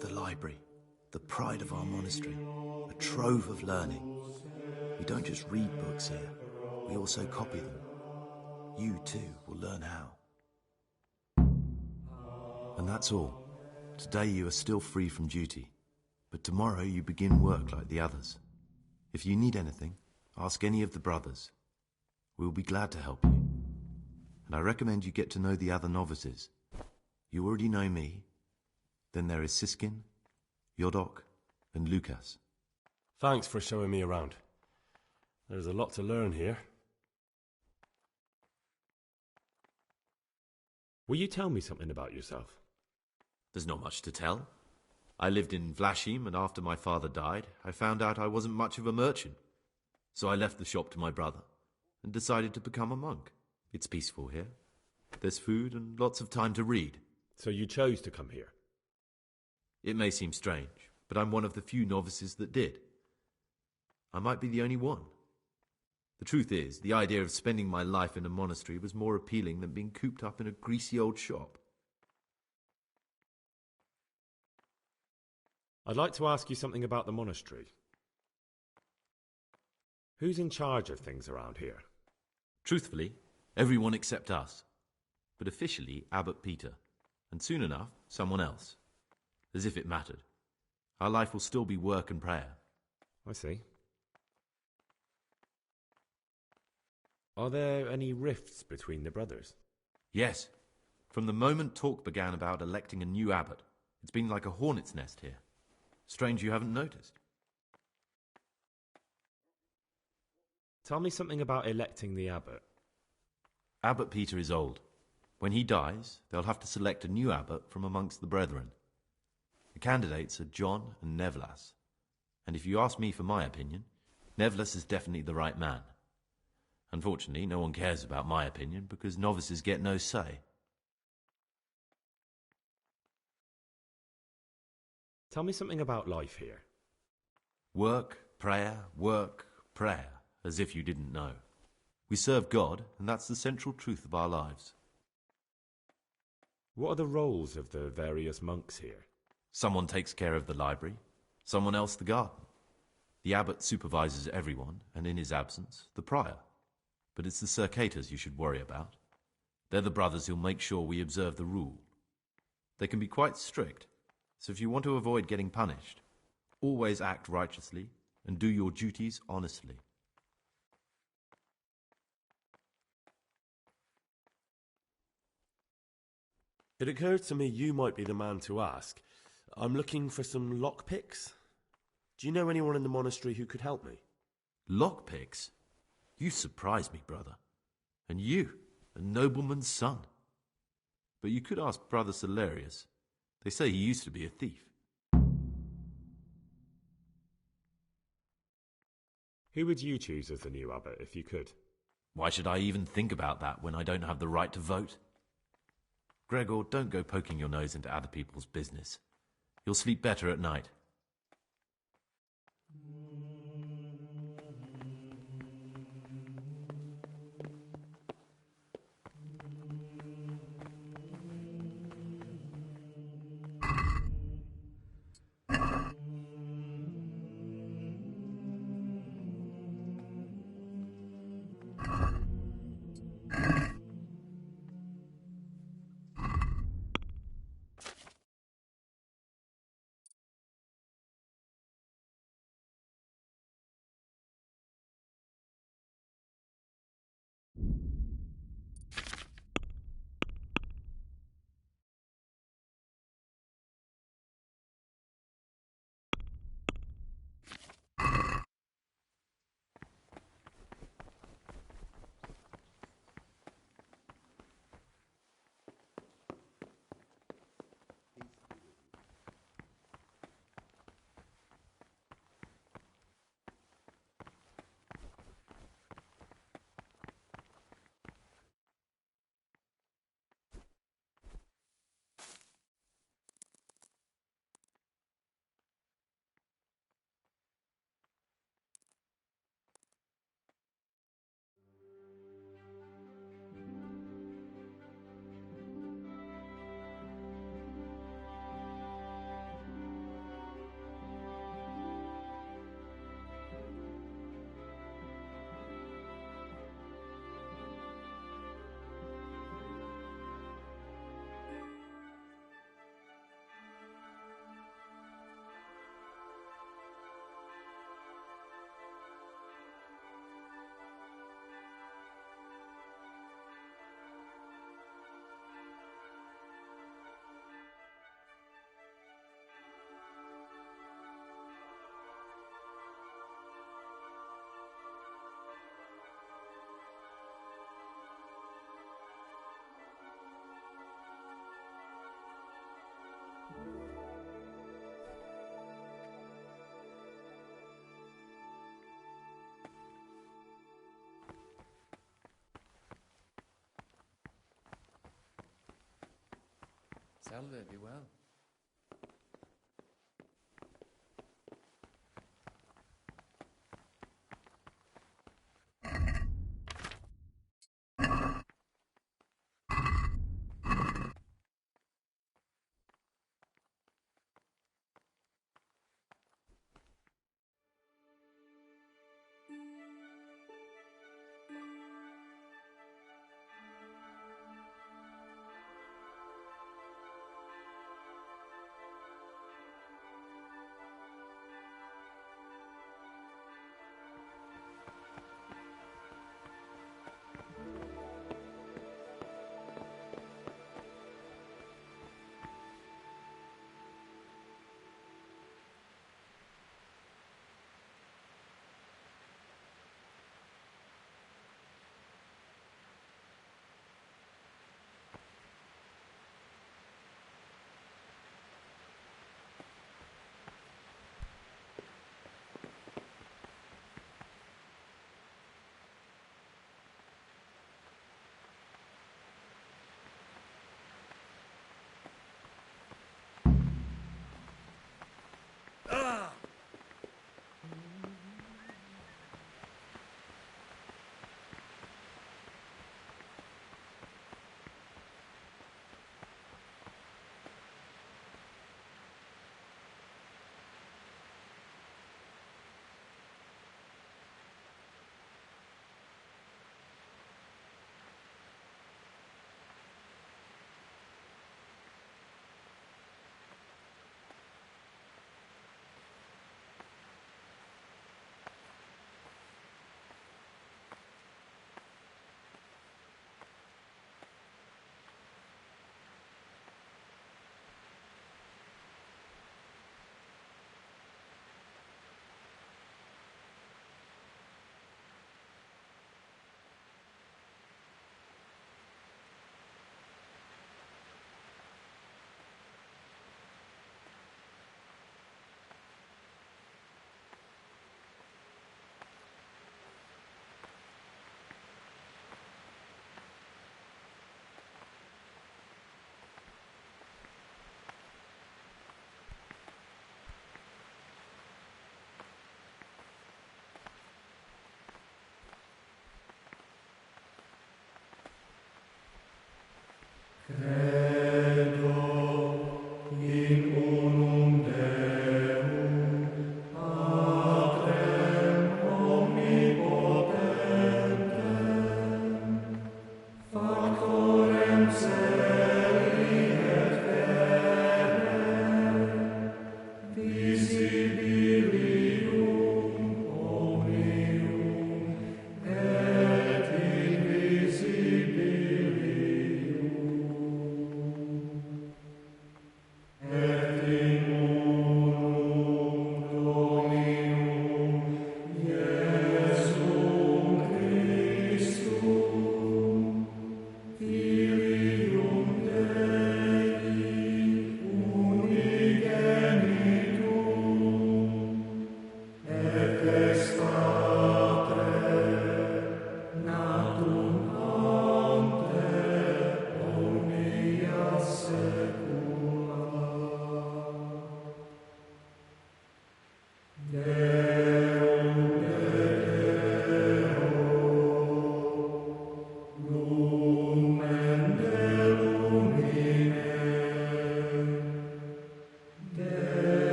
The library, the pride of our monastery, a trove of learning. We don't just read books here, we also copy them. You, too, will learn how. And that's all. Today you are still free from duty, but tomorrow you begin work like the others. If you need anything, ask any of the brothers. We will be glad to help you. And I recommend you get to know the other novices. You already know me. Then there is Siskin, Yodok, and Lucas.
Thanks for showing me around. There's a lot to learn here. Will you tell me something about yourself?
There's not much to tell. I lived in Vlashim, and after my father died, I found out I wasn't much of a merchant. So I left the shop to my brother and decided to become a monk. It's peaceful here. There's food and lots of time to read.
So you chose to come here?
It may seem strange, but I'm one of the few novices that did. I might be the only one. The truth is, the idea of spending my life in a monastery was more appealing than being cooped up in a greasy old shop.
I'd like to ask you something about the monastery. Who's in charge of things around here?
Truthfully, everyone except us. But officially, Abbot Peter. And soon enough, someone else. As if it mattered. Our life will still be work and prayer.
I see. Are there any rifts between the brothers?
Yes. From the moment talk began about electing a new abbot, it's been like a hornet's nest here. Strange you haven't noticed.
Tell me something about electing the abbot.
Abbot Peter is old. When he dies, they'll have to select a new abbot from amongst the brethren. The candidates are John and Nevlas. And if you ask me for my opinion, Nevlas is definitely the right man. Unfortunately, no one cares about my opinion because novices get no say.
Tell me something about life here.
Work, prayer, as if you didn't know. We serve God, and that's the central truth of our lives.
What are the roles of the various monks here?
Someone takes care of the library, someone else the garden. The abbot supervises everyone, and in his absence, the prior. But it's the circators you should worry about. They're the brothers who'll make sure we observe the rule. They can be quite strict, so if you want to avoid getting punished, always act righteously and do your duties honestly.
It occurred to me you might be the man to ask. I'm looking for some lockpicks. Do you know anyone in the monastery who could help me?
Lockpicks? You surprise me, brother. And you, a nobleman's son. But you could ask Brother Celerius. They say he used to be a thief.
Who would you choose as the new abbot if you could?
Why should I even think about that when I don't have the right to vote? Gregor, don't go poking your nose into other people's business. You'll sleep better at night.
Salve be well.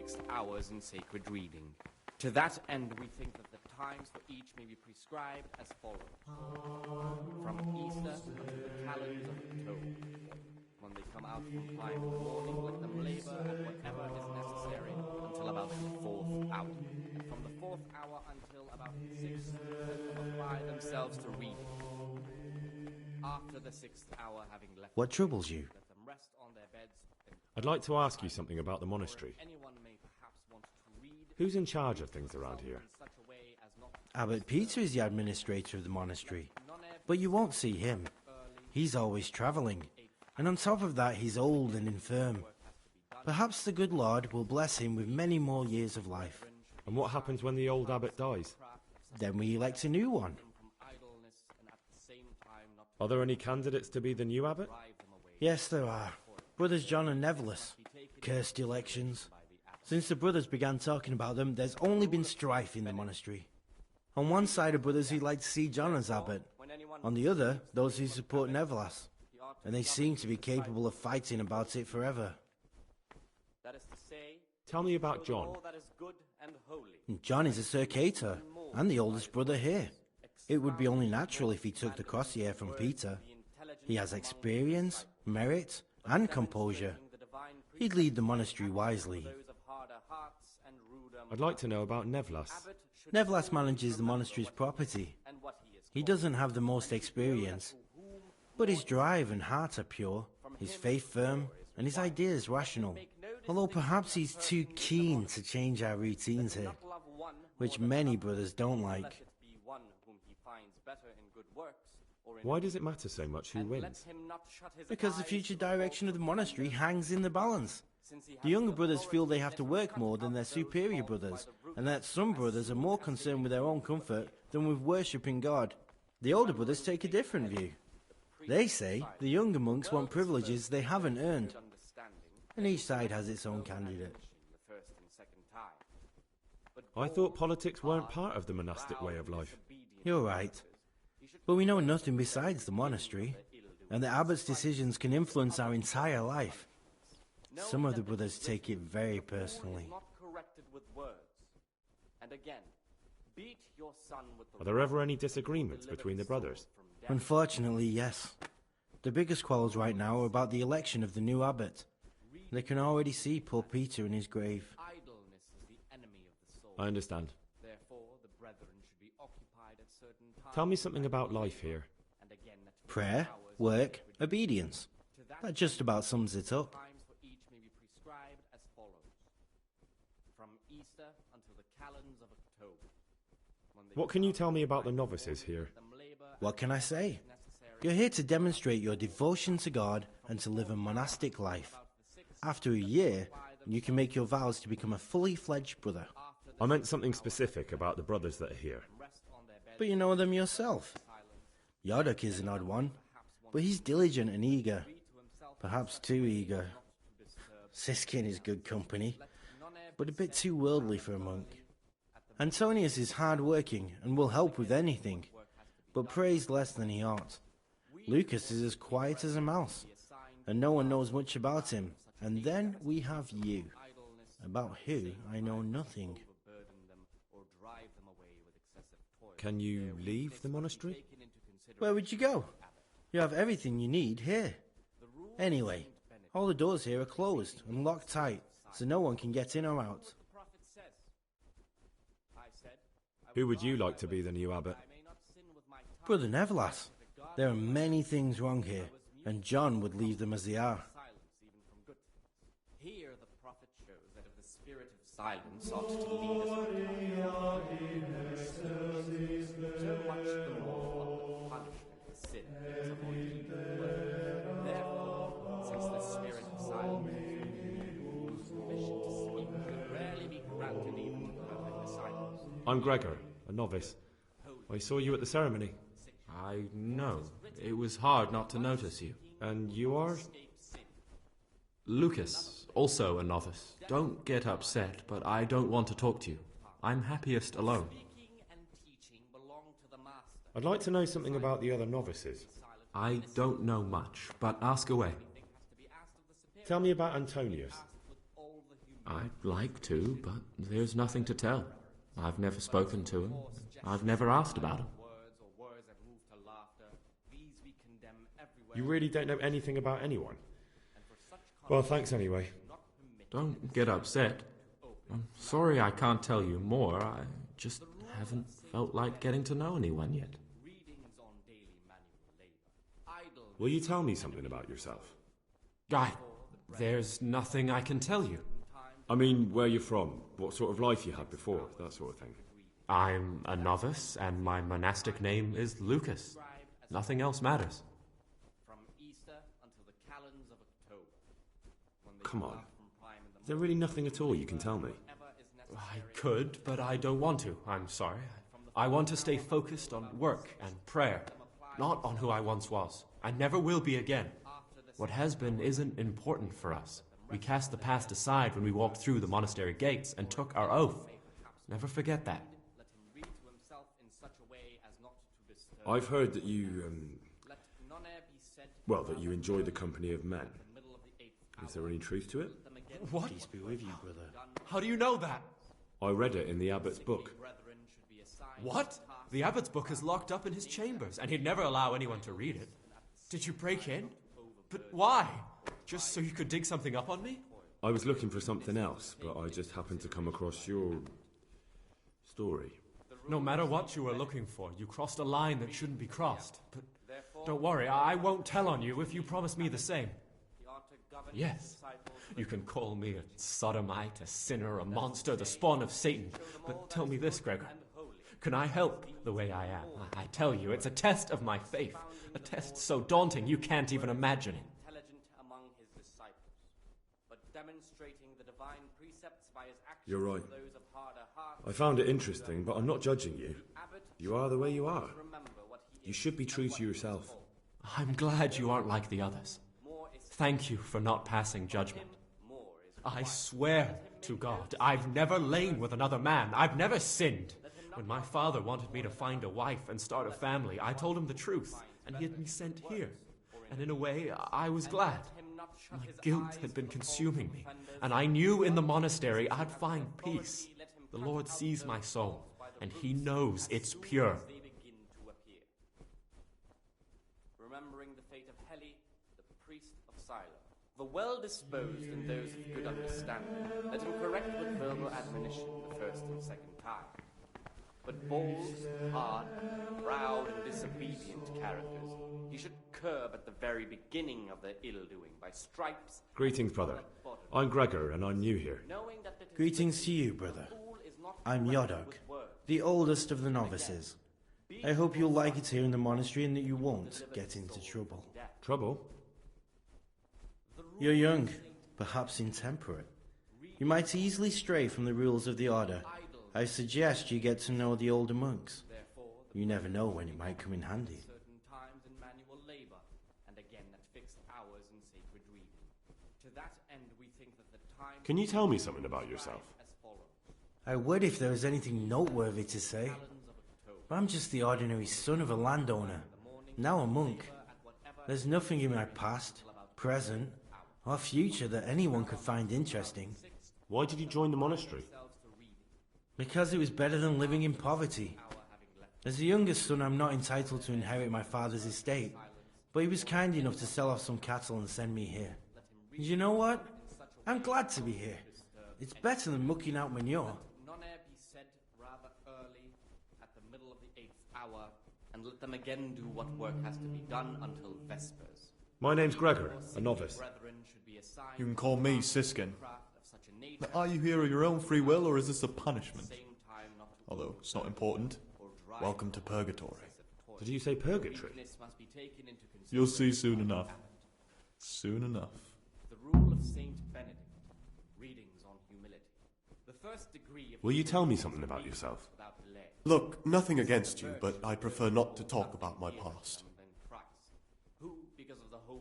fixed hours in sacred reading. To that end, we think that the times for each may be prescribed as follows. From Easter until the calends of October. When they come out from prime in the morning, let them labor at whatever is necessary until about the 4th hour. And from the 4th hour until about the 6th, let them apply themselves to reading. After the 6th hour, having left,
What troubles you?
let them rest on their beds.
I'd like to ask you something about the monastery.
Anyone may perhaps want to read.
Who's in charge of things around here?
Abbot Peter is the administrator of the monastery, but you won't see him. He's always travelling, and on top of that he's old and infirm. Perhaps the good Lord will bless him with many more years of life.
And what happens when the old abbot dies?
Then we elect a new one.
Are there any candidates to be the new abbot?
Yes, there are. Brothers John and Neverless. Cursed elections. Since the brothers began talking about them, there's only been strife in the monastery. On one side are brothers who'd like to see John as abbot. On the other, those who support Neverlas. And they seem to be capable of fighting about it forever.
Tell me about John.
John is a Circator, and the oldest brother here. It would be only natural if he took the crossier from Peter. He has experience, merit, and composure. He'd lead the monastery wisely.
I'd like to know about Nevlas.
Nevlas manages the monastery's property. He doesn't have the most experience, but his drive and heart are pure, his faith firm, and his ideas rational. Although perhaps he's too keen to change our routines here, which many brothers don't like.
Why does it matter so much who wins?
Because the future direction of the monastery hangs in the balance. The younger brothers feel they have to work more than their superior brothers, and that some brothers are more concerned with their own comfort than with worshipping God. The older brothers take a different view. They say the younger monks want privileges they haven't earned, and each side has its own candidate.
I thought politics weren't part of the monastic way of life.
You're right. But we know nothing besides the monastery, and the abbot's decisions can influence our entire life. Some of the brothers take it very personally.
Are there ever any disagreements between the brothers?
Unfortunately, yes. The biggest quarrels right now are about the election of the new abbot. They can already see poor Peter in his grave.
I understand. Tell me something about life here.
Prayer, work, obedience. That just about sums it up.
What can you tell me about the novices here?
What can I say? You're here to demonstrate your devotion to God and to live a monastic life. After a year, you can make your vows to become a fully fledged brother.
I meant something specific about the brothers that are here.
But you know them yourself. Yodok is an odd one, but he's diligent and eager. Perhaps too eager. Siskin is good company, but a bit too worldly for a monk. Antonius is hard-working and will help with anything, but prays less than he ought. Lucas is as quiet as a mouse, and no one knows much about him. And then we have you, about who I know nothing.
Can you leave the monastery?
Where would you go? You have everything you need here. Anyway, all the doors here are closed and locked tight, so no one can get in or out.
Who would you like to be the new abbot?
Brother Neverlas. There are many things wrong here, and John would leave them as they are.
Here the prophet shows that if the spirit of silence ought to lead us to so much the more for the punishment of sin is avoided in the word. Therefore, since the spirit of silence whose permission to speak should rarely be granted even to perfect disciples.
I'm Gregor, a novice. I saw you at the ceremony.
I know. It was hard not to notice you.
And you are?
Lucas, also a novice. Don't get upset, but I don't want to talk to you. I'm happiest alone.
I'd like to know something about the other novices.
I don't know much, but ask away.
Tell me about Antonius.
I'd like to, but there's nothing to tell. I've never spoken to him. I've never asked about him.
You really don't know anything about anyone? Well, thanks anyway.
Don't get upset. I'm sorry I can't tell you more. I just haven't felt like getting to know anyone yet.
Will you tell me something about yourself?
There's nothing I can tell you.
I mean, where you're from, what sort of life you had before, that sort of thing.
I'm a novice, and my monastic name is Lucas. Nothing else matters.
Come on. Is there really nothing at all you can tell me?
I could, but I don't want to. I'm sorry. I want to stay focused on work and prayer, not on who I once was. I never will be again. What has been isn't important for us. We cast the past aside when we walked through the monastery gates and took our oath. Never forget that.
I've heard that you, that you enjoy the company of men. Is there any truth to it?
What?
Peace be with you, brother.
How do you know that?
I read it in the abbot's book.
What? The abbot's book is locked up in his chambers, and he'd never allow anyone to read it. Did you break in? But why? Just so you could dig something up on me?
I was looking for something else, but I just happened to come across your story.
No matter what you were looking for, you crossed a line that shouldn't be crossed. But don't worry, I won't tell on you if you promise me the same. Yes, you can call me a sodomite, a sinner, a monster, the spawn of Satan. But tell me this, Gregor. Can I help the way I am? I tell you, it's a test of my faith. A test so daunting you can't even imagine it.
You're right. I found it interesting, but I'm not judging you. You are the way you are. You should be true to yourself.
I'm glad you aren't like the others. Thank you for not passing judgment. I swear to God, I've never lain with another man. I've never sinned. When my father wanted me to find a wife and start a family, I told him the truth, and he had me sent here. And in a way, I was glad. My guilt had been consuming me, and I knew in the monastery I'd find peace. The Lord sees my soul, and he knows it's pure.
Remembering the fate of Heli, the priest of Silo. The well-disposed and those of good understanding, let him correct with verbal admonition the first and second time. But bold, hard, proud, and disobedient characters he should curb at the very beginning of their ill-doing by stripes.
Greetings, brother. I'm Gregor, and I'm new here.
Greetings to you, brother. I'm Yodok, the oldest of the novices. I hope you'll like it here in the monastery and that you won't get into trouble.
Trouble?
You're young, perhaps intemperate. You might easily stray from the rules of the order. I suggest you get to know the older monks. You never know when it might come in handy.
Can you tell me something about yourself?
I would if there was anything noteworthy to say. But I'm just the ordinary son of a landowner, now a monk. There's nothing in my past, present, or future that anyone could find interesting.
Why did you join the monastery?
Because it was better than living in poverty. As the youngest son, I'm not entitled to inherit my father's estate, but he was kind enough to sell off some cattle and send me here. And you know what? I'm glad to be here. It's better than mucking out manure.
And let them again do what work has to be done until Vespers.
My name's Gregor, a novice.
You can call me Siskin. Are you here of your own free will, or is this a punishment? Although it's not important. Welcome to Purgatory.
Did you say purgatory?
You'll see soon enough. Soon enough.
The rule of Saint Benedict. Readings on humility. The first degree of...
Will you tell me something about yourself?
Look, nothing against you, but I prefer not to talk about my past.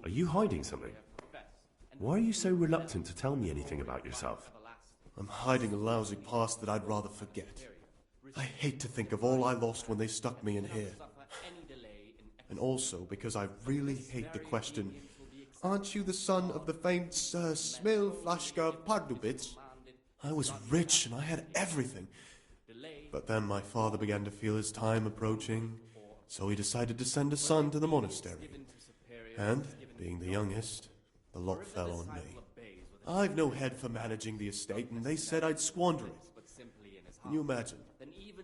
Are you hiding something? Why are you so reluctant to tell me anything about yourself?
I'm hiding a lousy past that I'd rather forget. I hate to think of all I lost when they stuck me in here. And also because I really hate the question, aren't you the son of the famed Sir Smil Flashka Pardubitz? I was rich and I had everything. But then my father began to feel his time approaching, so he decided to send a son to the monastery. And, being the youngest, the lot fell on me. I've no head for managing the estate, and they said I'd squander it. Can you imagine?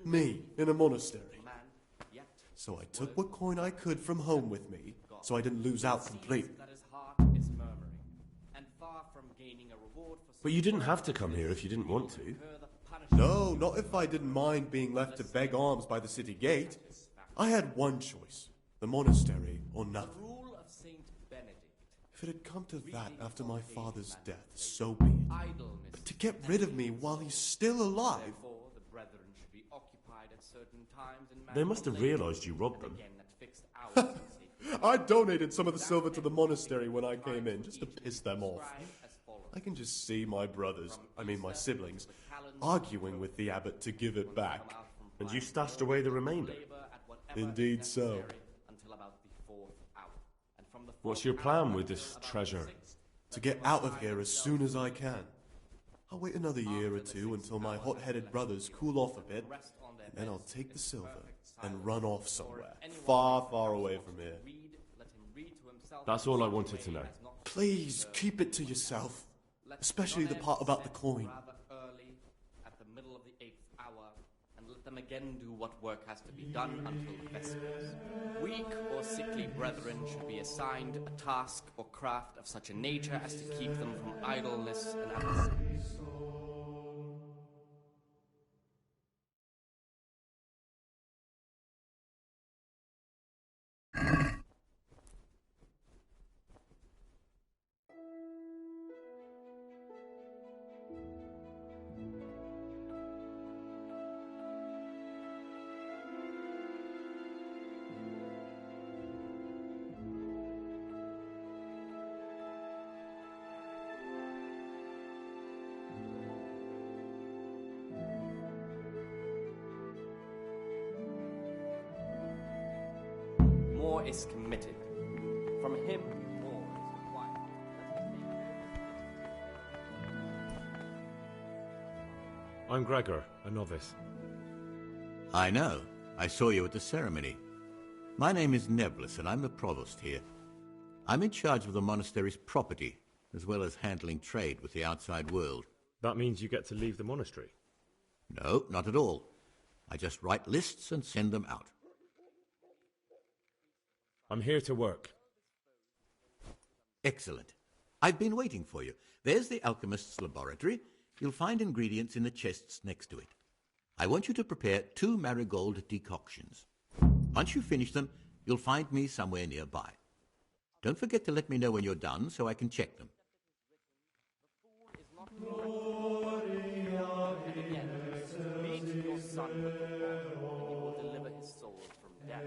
Me, in a monastery. So I took what coin I could from home with me, so I didn't lose out completely.
But you didn't have to come here if you didn't want to.
No, not if I didn't mind being left to beg alms by the city gate. I had one choice, the monastery or nothing. If it had come to that after my father's death, so be it. But to get rid of me while he's still alive...
They must have realised you robbed them.
I donated some of the silver to the monastery when I came in, just to piss them off. I can just see my brothers, my siblings, arguing with the abbot to give it back.
And you stashed away the remainder?
Indeed so.
What's your plan with this treasure?
To get out of here as soon as I can. I'll wait another year or two until my hot-headed brothers cool off a bit, and then I'll take the silver and run off somewhere, far, far away from here.
That's all I wanted to know.
Please, keep it to yourself, especially the part about the coin.
At the middle of the 8th hour, and let them again do what work has to be done until vespers. Weak or sickly brethren should be assigned a task or craft of such a nature as to keep them from idleness and apathy. More is committed. From him, more is required.
I'm Gregor, a novice.
I know. I saw you at the ceremony. My name is Nebulus, and I'm the provost here. I'm in charge of the monastery's property, as well as handling trade with the outside world.
That means you get to leave the monastery?
No, not at all. I just write lists and send them out.
I'm here to work.
Excellent. I've been waiting for you. There's the alchemist's laboratory. You'll find ingredients in the chests next to it. I want you to prepare 2 marigold decoctions. Once you finish them, you'll find me somewhere nearby. Don't forget to let me know when you're done so I can check them.
And again, meet your son before, and he will deliver his soul from death.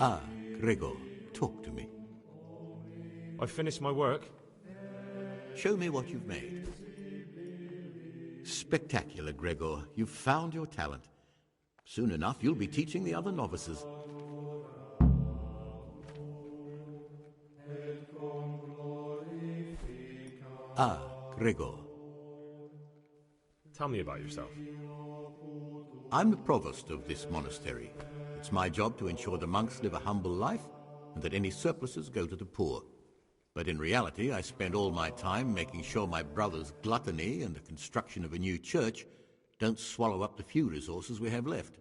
Ah, Gregor, talk to me.
I finished my work.
Show me what you've made. Spectacular, Gregor. You've found your talent. Soon enough, you'll be teaching the other novices. Ah, Gregor.
Tell me about yourself.
I'm the provost of this monastery. It's my job to ensure the monks live a humble life and that any surpluses go to the poor. But in reality, I spend all my time making sure my brother's gluttony and the construction of a new church don't swallow up the few resources we have left.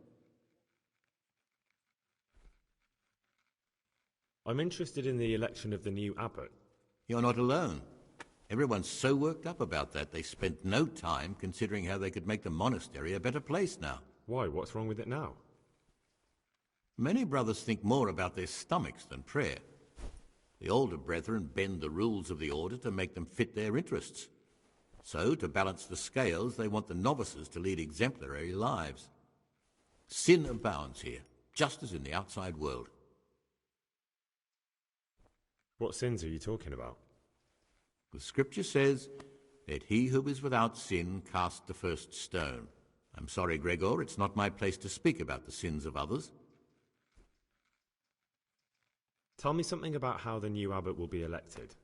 I'm interested in the election of the new abbot.
You're not alone. Everyone's so worked up about that, they spent no time considering how they could make the monastery a better place now.
Why? What's wrong with it now?
Many brothers think more about their stomachs than prayer. The older brethren bend the rules of the order to make them fit their interests. So, to balance the scales, they want the novices to lead exemplary lives. Sin abounds here, just as in the outside world.
What sins are you talking about?
The scripture says, "Let he who is without sin cast the first stone." I'm sorry, Gregor, it's not my place to speak about the sins of others.
Tell me something about how the new abbot will be elected.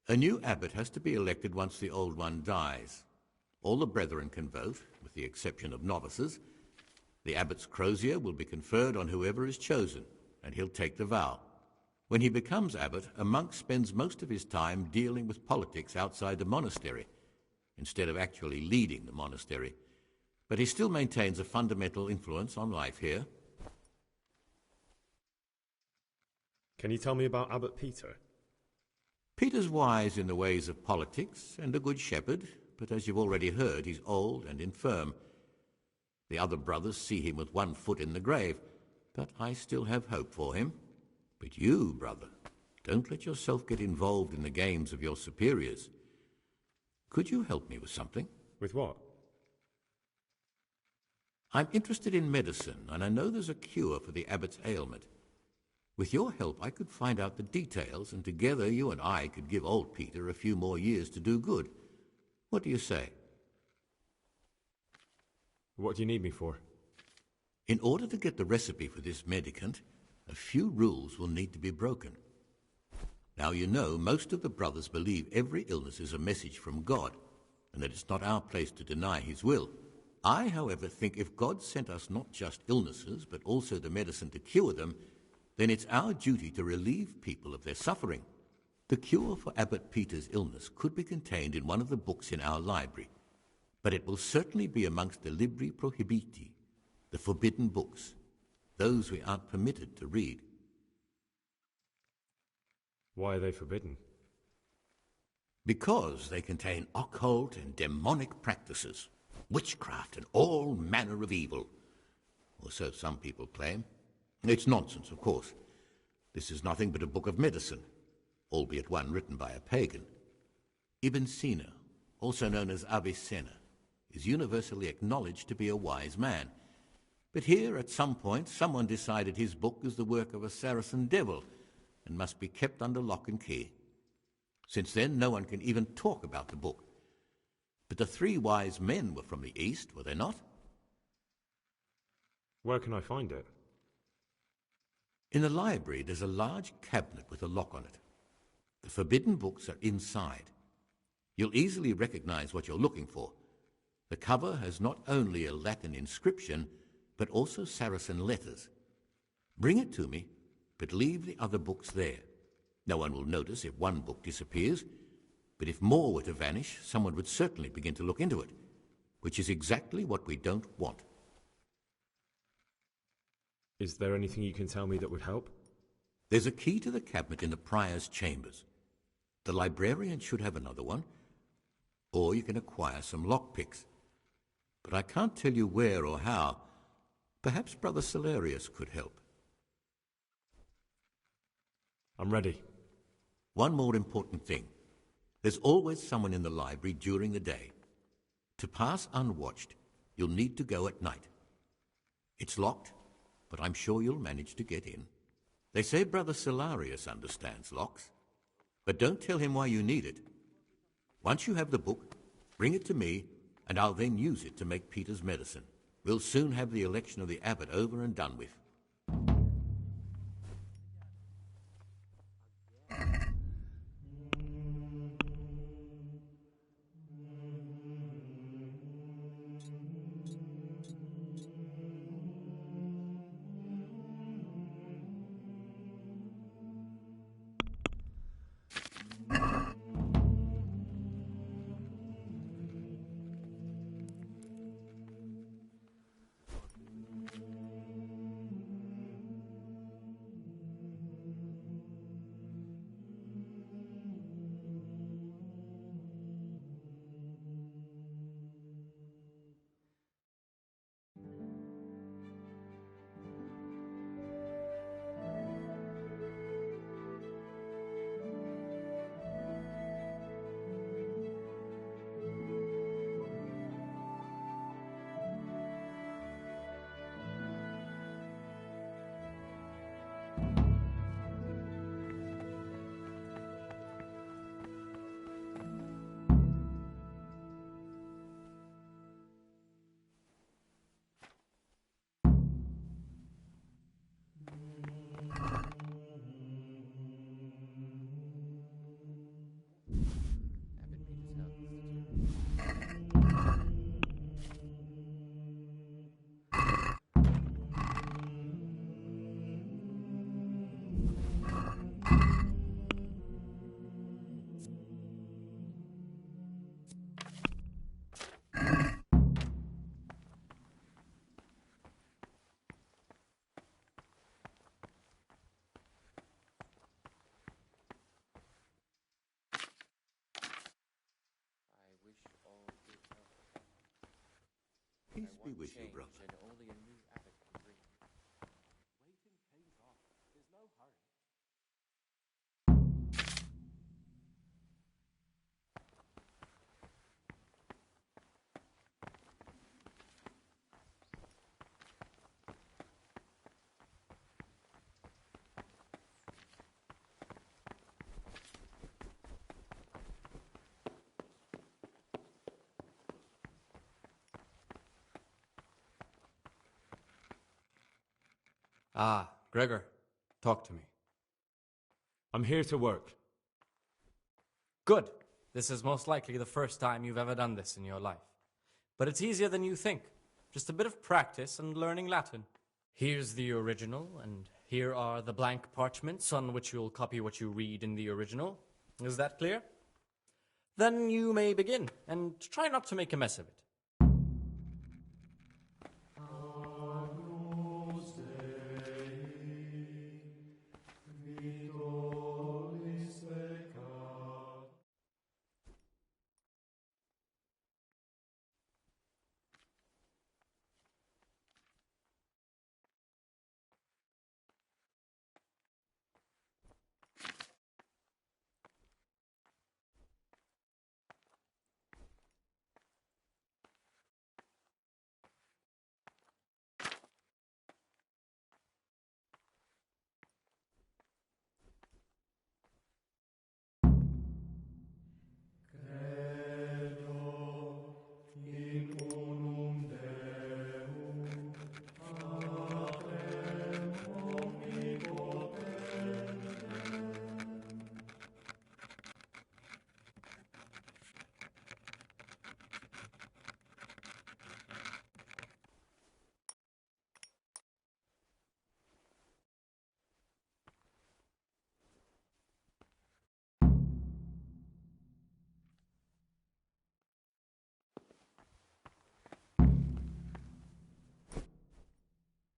A new abbot has to be elected once the old one dies. All the brethren can vote, with the exception of novices. The abbot's crozier will be conferred on whoever is chosen, and he'll take the vow. When he becomes abbot, a monk spends most of his time dealing with politics outside the monastery, instead of actually leading the monastery. But he still maintains a fundamental influence on life here.
Can you tell me about Abbot Peter?
Peter's wise in the ways of politics and a good shepherd, but as you've already heard, he's old and infirm. The other brothers see him with one foot in the grave, but I still have hope for him. But you, brother, don't let yourself get involved in the games of your superiors. Could you help me with something?
With what?
I'm interested in medicine, and I know there's a cure for the abbot's ailment. With your help, I could find out the details, and together you and I could give old Peter a few more years to do good. What do you say?
What do you need me for?
In order to get the recipe for this medicament, a few rules will need to be broken. Now, you know, most of the brothers believe every illness is a message from God, and that it's not our place to deny his will. I, however, think if God sent us not just illnesses, but also the medicine to cure them, then it's our duty to relieve people of their suffering. The cure for Abbot Peter's illness could be contained in one of the books in our library, but it will certainly be amongst the libri prohibiti, the forbidden books, those we aren't permitted to read.
Why are they forbidden?
Because they contain occult and demonic practices, witchcraft and all manner of evil, or so some people claim. It's nonsense, of course. This is nothing but a book of medicine, albeit one written by a pagan. Ibn Sina, also known as Avicenna, is universally acknowledged to be a wise man. But here, at some point, someone decided his book is the work of a Saracen devil and must be kept under lock and key. Since then, no one can even talk about the book. But the three wise men were from the East, were they not?
Where can I find it?
In the library, there's a large cabinet with a lock on it. The forbidden books are inside. You'll easily recognize what you're looking for. The cover has not only a Latin inscription, but also Saracen letters. Bring it to me, but leave the other books there. No one will notice if one book disappears, but if more were to vanish, someone would certainly begin to look into it, which is exactly what we don't want.
Is there anything you can tell me that would help?
There's a key to the cabinet in the prior's chambers. The librarian should have another one, or you can acquire some lockpicks. But I can't tell you where or how. Perhaps Brother Salarius could help.
I'm ready.
One more important thing. There's always someone in the library during the day. To pass unwatched, you'll need to go at night. It's locked, but I'm sure you'll manage to get in. They say Brother Solarius understands locks, but don't tell him why you need it. Once you have the book, bring it to me, and I'll then use it to make Peter's medicine. We'll soon have the election of the abbot over and done with. Peace be with you, brother.
Only a new abbot can bring. Waiting pays off. There's no hurry.
Ah, Gregor, talk to me.
I'm here to work.
Good. This is most likely the first time you've ever done this in your life. But it's easier than you think. Just a bit of practice and learning Latin. Here's the original, and here are the blank parchments on which you'll copy what you read in the original. Is that clear? Then you may begin, and try not to make a mess of it.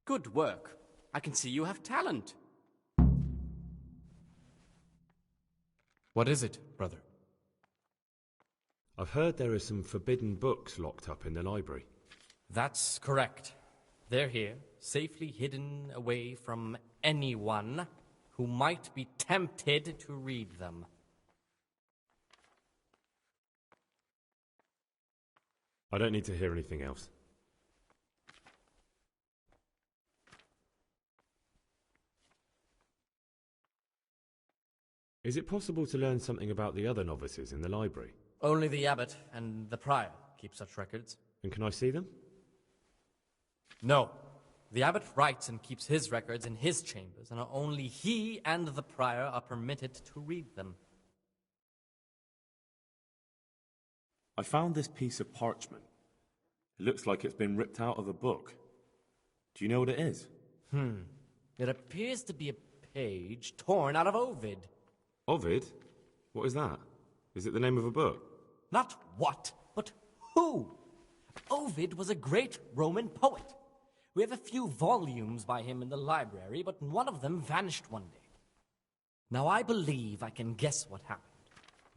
Good work. I can see you have talent. What is it, brother?
I've heard there are some forbidden books locked up in the library.
That's correct. They're here, safely hidden away from anyone who might be tempted to read them.
I don't need to hear anything else. Is it possible to learn something about the other novices in the library?
Only the abbot and the prior keep such records.
And can I see them?
No. The abbot writes and keeps his records in his chambers, and only he and the prior are permitted to read them.
I found this piece of parchment. It looks like it's been ripped out of a book. Do you know what it is?
It appears to be a page torn out of Ovid.
Ovid? What is that? Is it the name of a book?
Not what, but who. Ovid was a great Roman poet. We have a few volumes by him in the library, but one of them vanished one day. Now I believe I can guess what happened.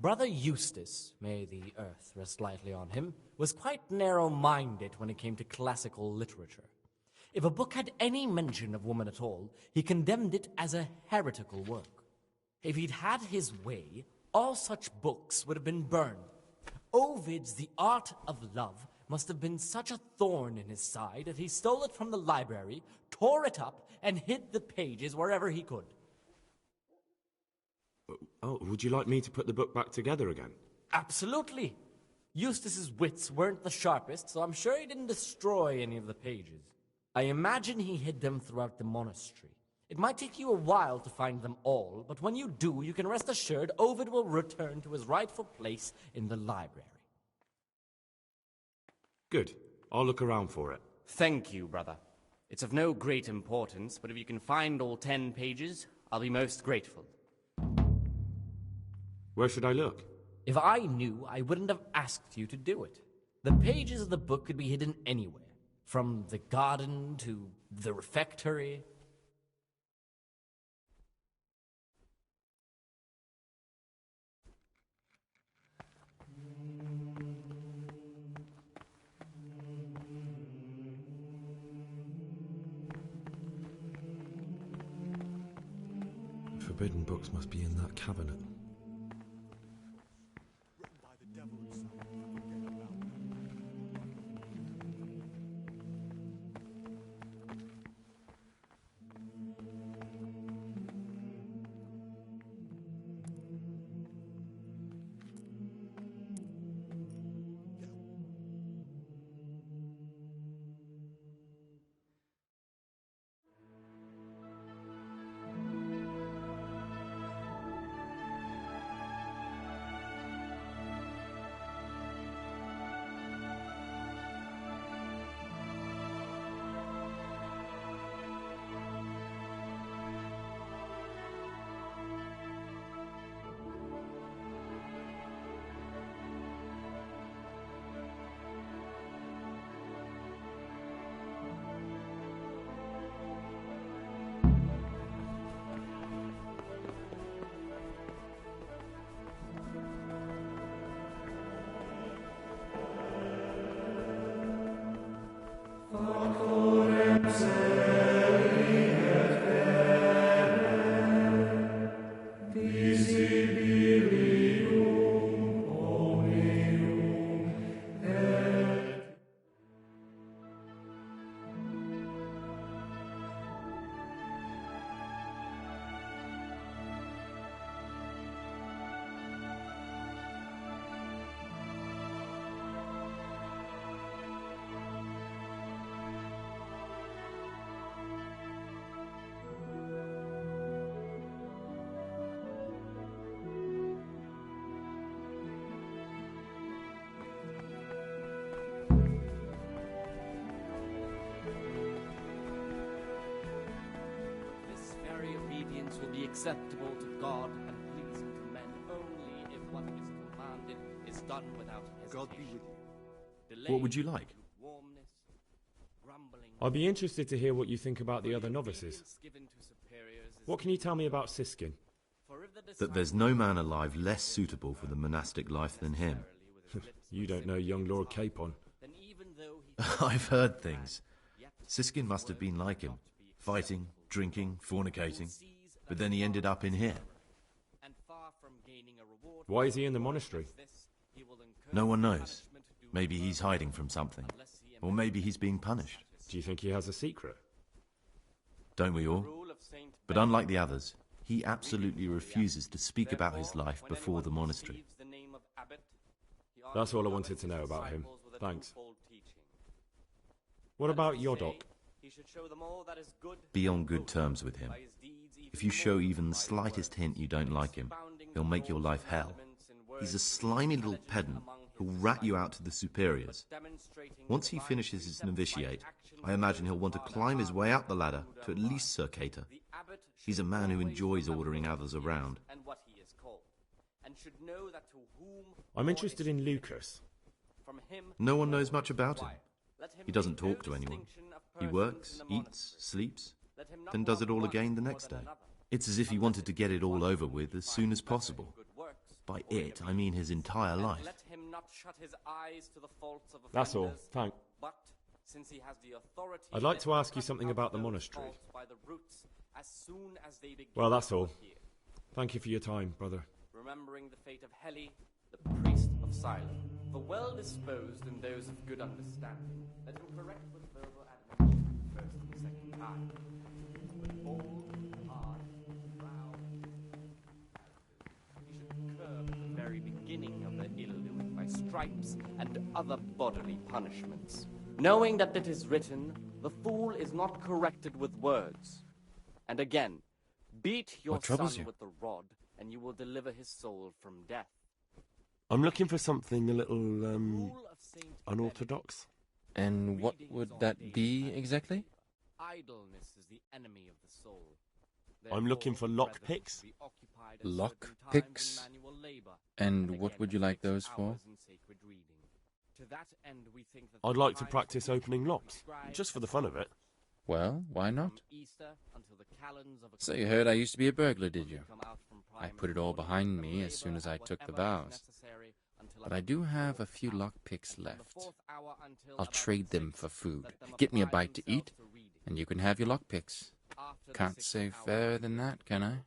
Brother Eustace, may the earth rest lightly on him, was quite narrow-minded when it came to classical literature. If a book had any mention of woman at all, he condemned it as a heretical work. If he'd had his way, all such books would have been burned. Ovid's The Art of Love must have been such a thorn in his side that he stole it from the library, tore it up, and hid the pages wherever he could.
Oh, would you like me to put the book back together again?
Absolutely. Eustace's wits weren't the sharpest, so I'm sure he didn't destroy any of the pages. I imagine he hid them throughout the monastery. It might take you a while to find them all, but when you do, you can rest assured Ovid will return to his rightful place in the library.
Good. I'll look around for it.
Thank you, brother. It's of no great importance, but if you can find all 10 pages, I'll be most grateful.
Where should I look?
If I knew, I wouldn't have asked you to do it. The pages of the book could be hidden anywhere, from the garden to the refectory.
The forbidden books must be in that cabinet.
Will be acceptable to God and pleasing to men only if what is commanded is done without hesitation.
God be with you. What would you like? I'd be interested to hear what you think about the other novices. What can you tell me about Siskin?
That there's no man alive less suitable for the monastic life than him.
You don't know young Lord Capon.
I've heard things. Siskin must have been like him, fighting, drinking, fornicating. But then he ended up in here.
Why is he in the monastery?
No one knows. Maybe he's hiding from something. Or maybe he's being punished.
Do you think he has a secret?
Don't we all? But unlike the others, He absolutely refuses to speak about his life before the monastery.
That's all I wanted to know about him. Thanks. What about Yodok?
Be on good terms with him. If you show even the slightest hint you don't like him, he'll make your life hell. He's a slimy little pedant who'll rat you out to the superiors. Once he finishes his novitiate, I imagine he'll want to climb his way up the ladder to at least Sir Cater. He's a man who enjoys ordering others around.
I'm interested in Lucas.
No one knows much about him. He doesn't talk to anyone. He works, eats, sleeps, then does it all again the next day. It's as if he wanted to get it all over with as soon as possible. By it, I mean his entire life.
That's all. Thanks. I'd like to ask you something about the monastery. Well, that's all. Thank you for your time, brother.
Remembering the fate of Heli, the priest of silence, for well disposed in those of good understanding, let him correct with verbal admonition first and second time. With bold, hard, proud, he should curb the very beginning of the ill doing by stripes and other bodily punishments, knowing that it is written, "The fool is not corrected with words." And again, beat your son with the rod, and you will deliver his soul from death.
I'm looking for something a little, unorthodox.
And what would that be, exactly?
Idleness is the enemy of the soul.
I'm looking for lockpicks.
Lockpicks? And what would you like those for?
I'd like to practice opening locks, just for the fun of it.
Well, why not? So you heard I used to be a burglar, did you? I put it all behind me as soon as I took the vows. But I do have a few lockpicks left. I'll trade them for food. Get me a bite to eat, and you can have your lockpicks. Can't say fairer than that, can I?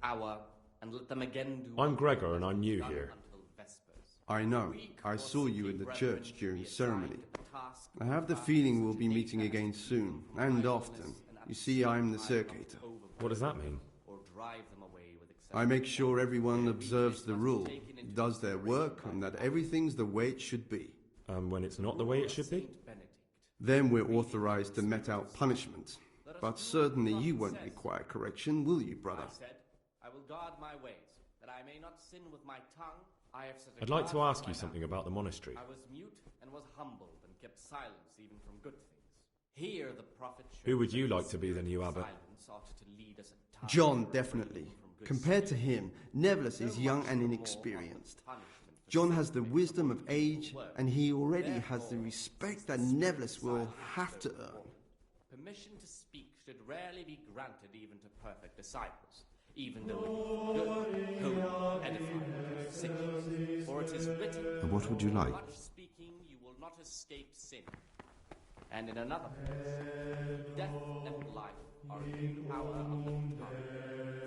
Hour, and let them again do.
I'm Gregor, and I'm new here.
I know. I saw you in the church during ceremony. I have the feeling we'll be meeting again soon, and often. You see, I'm the circator.
What does that mean?
I make sure everyone observes the rule, does their work, and that everything's the way it should be.
And when it's not the way it should be?
Then we're authorized to mete out punishment. But certainly you won't require correction, will you, brother?
I will guard my ways, that I may not sin with my tongue. I have set a
I'd like to
guard
ask you something about the monastery.
I was mute and was humbled and kept silence even from good things. Here the prophet
Who would you like to be the new abbot?
John, definitely. Compared to him, Nevelis is young and inexperienced. John has the wisdom of age, and he already has the respect that Nevelis will have to earn.
Permission to speak should rarely be granted even to perfect disciples, even though it is good, holy, edifying, sick. For it is written,
And what would you like?
Much speaking you will not escape sin. And in another place, death and life are in the power of the tongue.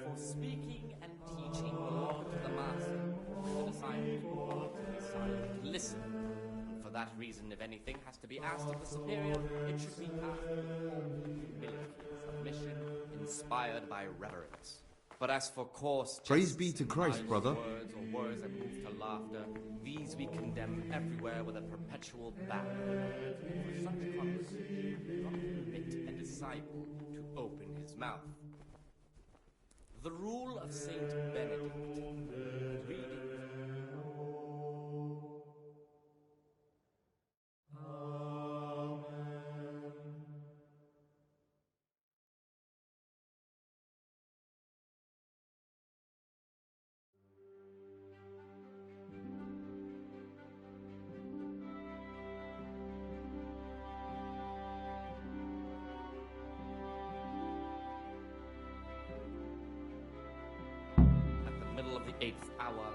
For speaking and teaching belong to the master, and the disciples belong to be silent to listen. And for that reason, if anything has to be asked of the superior, it should be asked with all humility and submission, inspired by reverence. But as for coarse
Praise be to Christ, brother.
Words or words that move to laughter, these we condemn everywhere with a perpetual ban. For such conversation do not permit a disciple to open his mouth. The rule of Saint Benedict, reading. Middle of the 8th hour.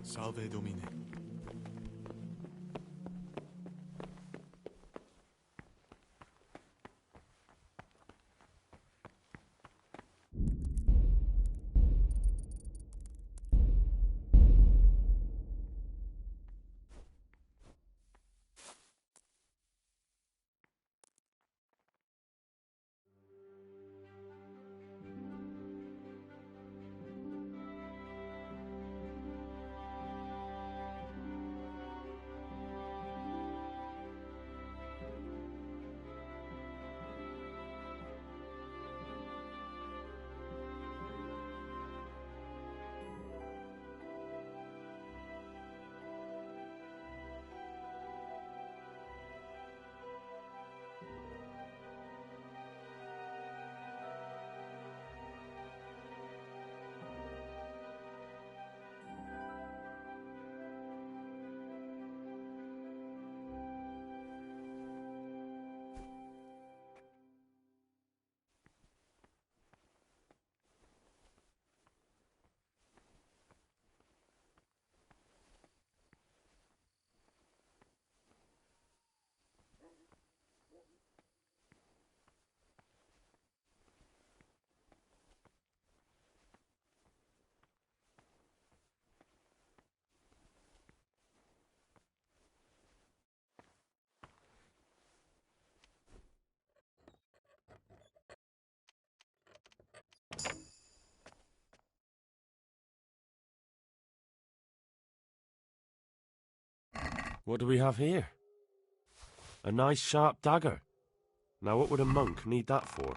Salve Domine.
What do we have here? A nice sharp dagger. Now what would a monk need that for?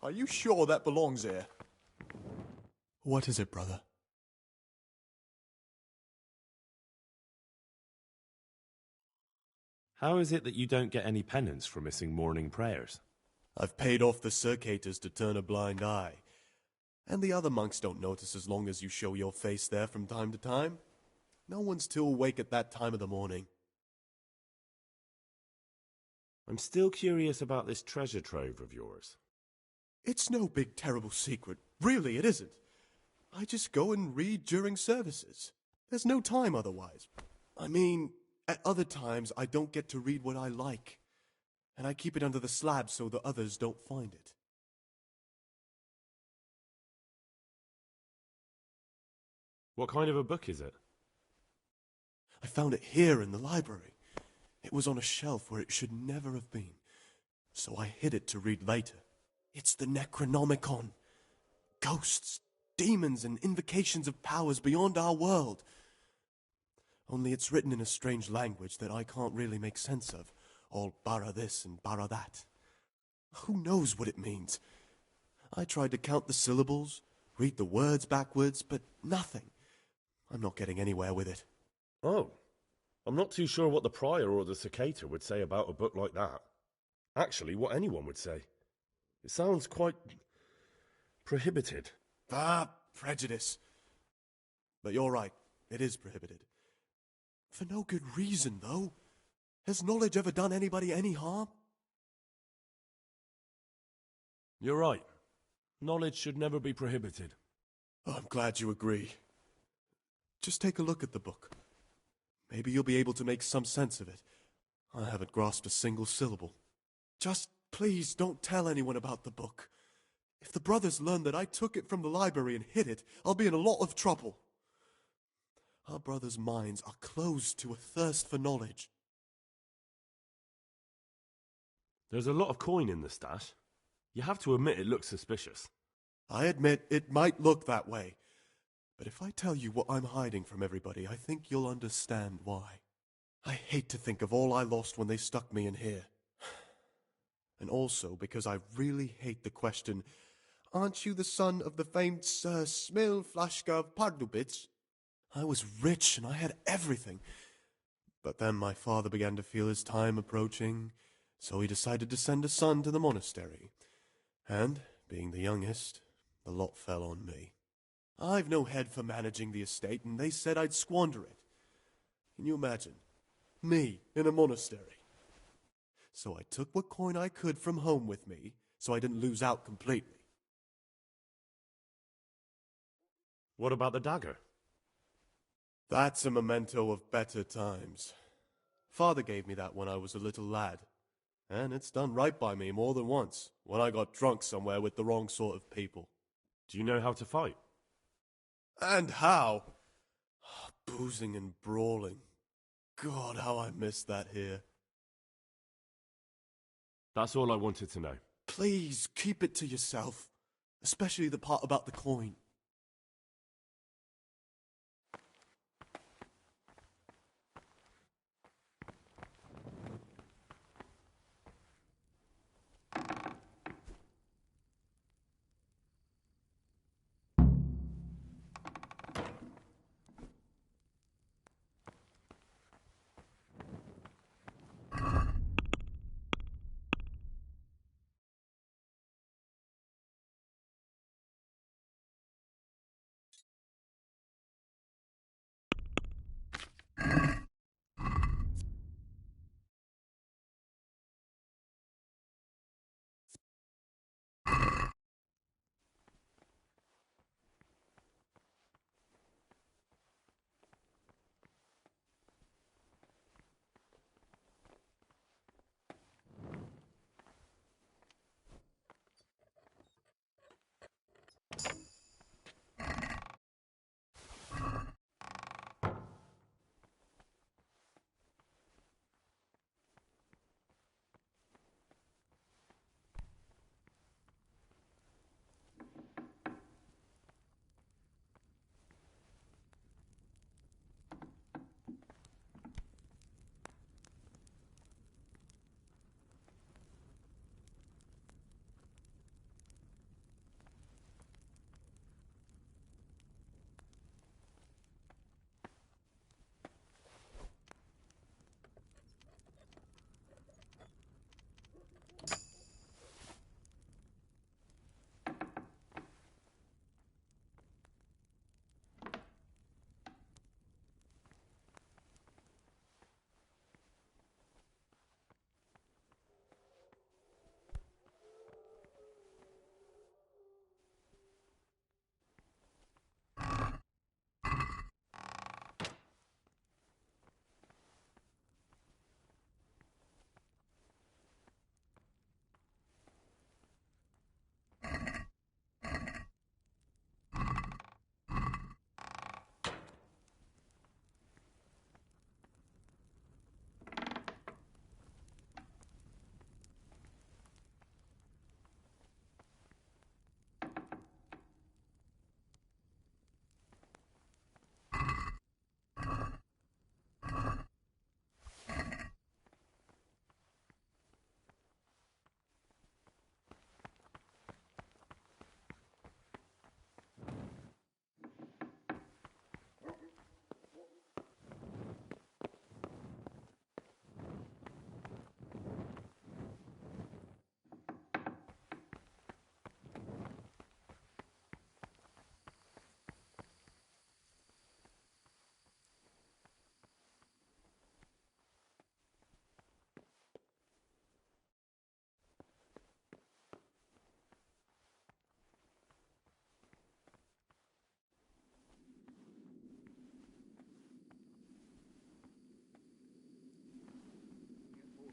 Are you sure that belongs here? What is it, brother?
How is it that you don't get any penance for missing morning prayers?
I've paid off the circators to turn a blind eye. And the other monks don't notice as long as you show your face there from time to time. No one's too awake at that time of the morning.
I'm still curious about this treasure trove of yours.
It's no big terrible secret. Really, it isn't. I just go and read during services. There's no time otherwise. I mean, at other times I don't get to read what I like. And I keep it under the slab so the others don't find it.
What kind of a book is it?
I found it here in the library. It was on a shelf where it should never have been. So I hid it to read later. It's the Necronomicon. Ghosts, demons, and invocations of powers beyond our world. Only it's written in a strange language that I can't really make sense of. All bara this and bara that. Who knows what it means? I tried to count the syllables, read the words backwards, but nothing. I'm not getting anywhere with it.
Oh, I'm not too sure what the prior or the cicada would say about a book like that. Actually, what anyone would say. It sounds quite prohibited.
Ah, prejudice. But you're right, it is prohibited. For no good reason, though. Has knowledge ever done anybody any harm?
You're right. Knowledge should never be prohibited.
Oh, I'm glad you agree. Just take a look at the book. Maybe you'll be able to make some sense of it. I haven't grasped a single syllable. Just please don't tell anyone about the book. If the brothers learn that I took it from the library and hid it, I'll be in a lot of trouble. Our brothers' minds are closed to a thirst for knowledge.
There's a lot of coin in the stash. You have to admit it looks suspicious.
I admit it might look that way. But if I tell you what I'm hiding from everybody, I think you'll understand why. I hate to think of all I lost when they stuck me in here. And also because I really hate the question, aren't you the son of the famed Sir Smil Flashka of Pardubitz? I was rich and I had everything. But then my father began to feel his time approaching, so he decided to send a son to the monastery. And, being the youngest, the lot fell on me. I've no head for managing the estate, and they said I'd squander it. Can you imagine? Me, in a monastery. So I took what coin I could from home with me, so I didn't lose out completely.
What about the dagger?
That's a memento of better times. Father gave me that when I was a little lad. And it's done right by me more than once, when I got drunk somewhere with the wrong sort of people.
Do you know how to fight?
And how? Boozing and brawling. God, how I miss that here.
That's all I wanted to know.
Please, keep it to yourself. Especially the part about the coin.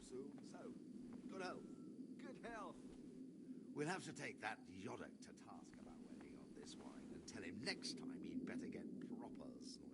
soon. So, good health. Good health. We'll have to take that Yodok to task about wedding on this wine and tell him next time he'd better get proper Snoimo.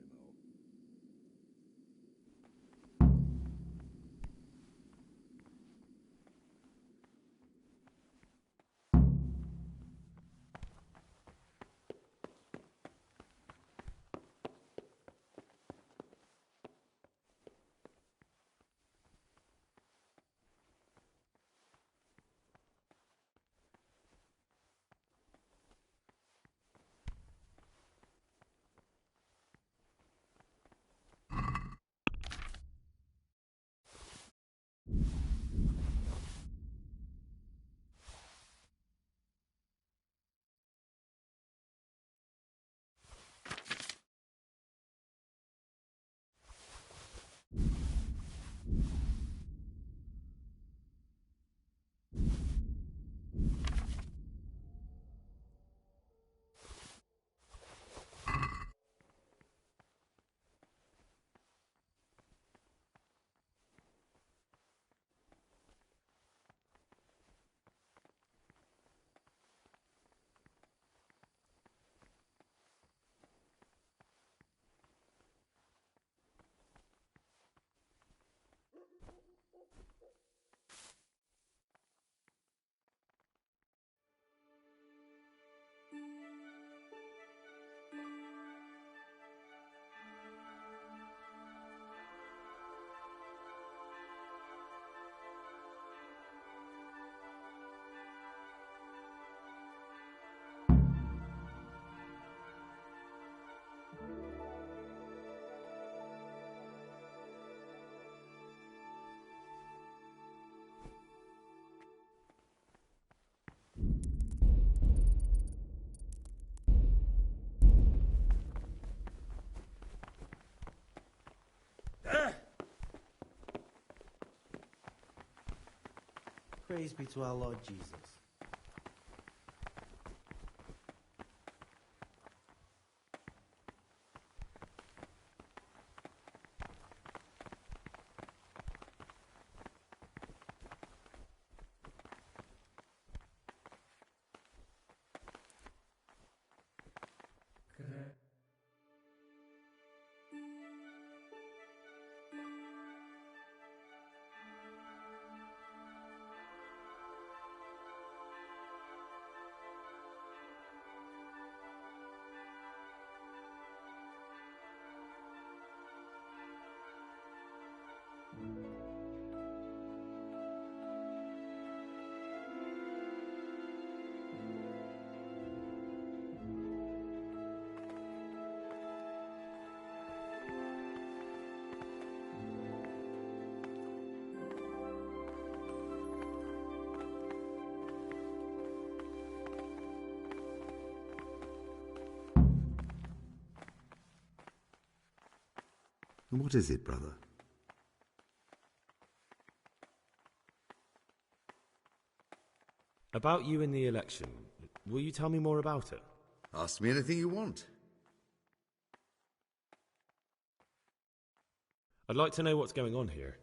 Praise be to our Lord Jesus.
What is it, brother?
About you in the election. Will you tell me more about it?
Ask me anything you want.
I'd like to know what's going on here.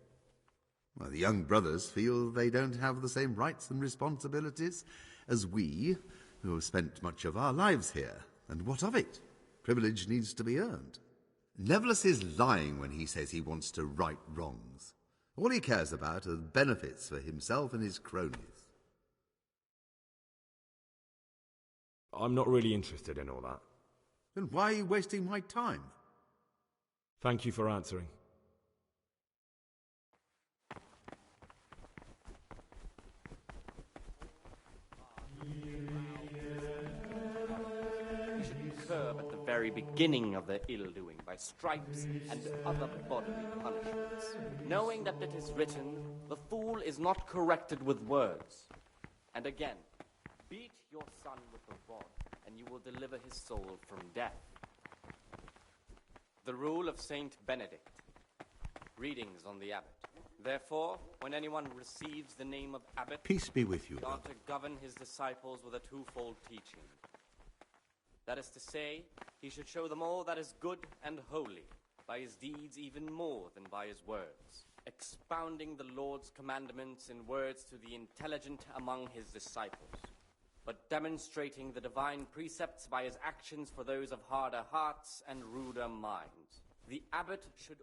Well, the young brothers feel they don't have the same rights and responsibilities as we, who have spent much of our lives here. And what of it? Privilege needs to be earned. Neverlas is lying when he says he wants to right wrongs. All he cares about are the benefits for himself and his cronies.
I'm not really interested in all that.
Then why are you wasting my time?
Thank you for answering.
We should curb at the very beginning of their ill-doing by stripes and other bodily punishments, knowing that it is written, "The fool is not corrected with words." And again, beat your son with the rod, and you will deliver his soul from death. The rule of Saint Benedict. Readings on the abbot. Therefore, when anyone receives the name of abbot,
Peace be with you,
he ought to govern his disciples with a twofold teaching. That is to say, he should show them all that is good and holy, by his deeds even more than by his words, expounding the Lord's commandments in words to the intelligent among his disciples, but demonstrating the divine precepts by his actions for those of harder hearts and ruder minds. The abbot should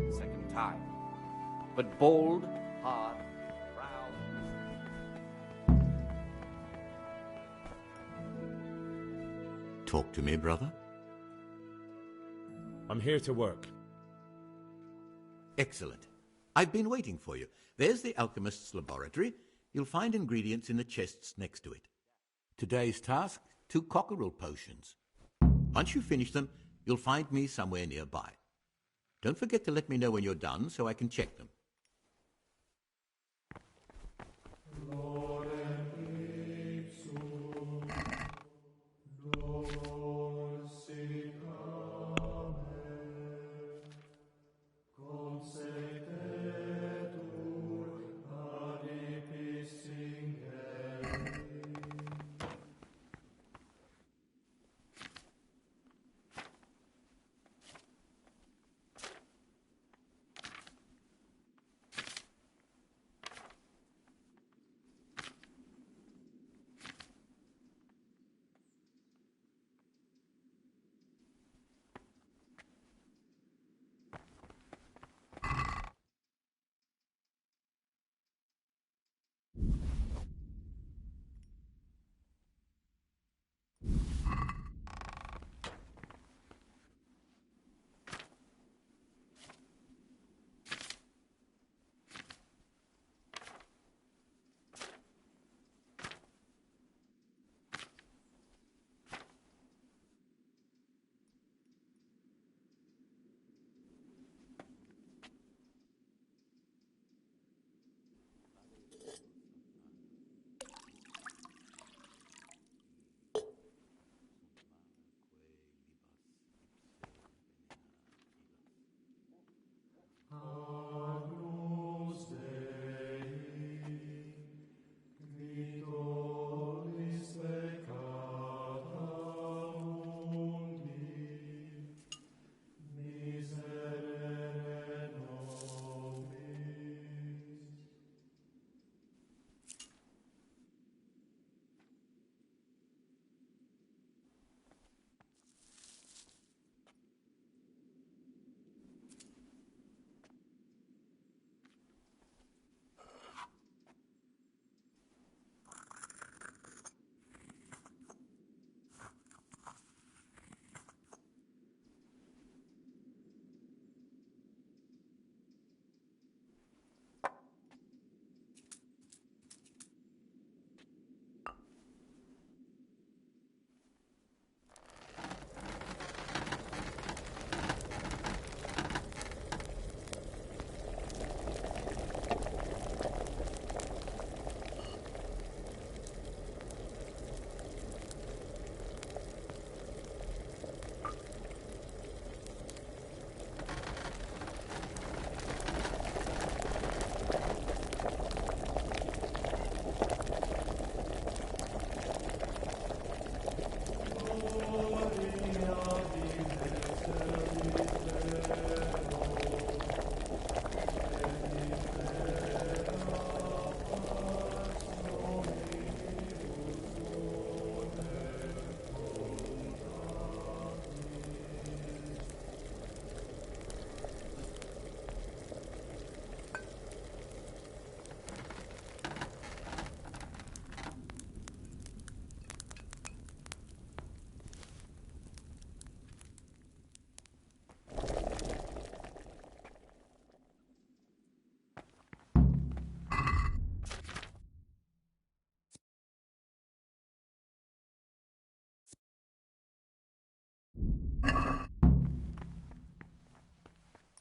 second time, but bold, hard, proud.
Talk to me, brother.
I'm here to work.
Excellent. I've been waiting for you. There's the alchemist's laboratory. You'll find ingredients in the chests next to it. Today's task, 2 cockerel potions. Once you finish them, you'll find me somewhere nearby. Don't forget to let me know when you're done so I can check them.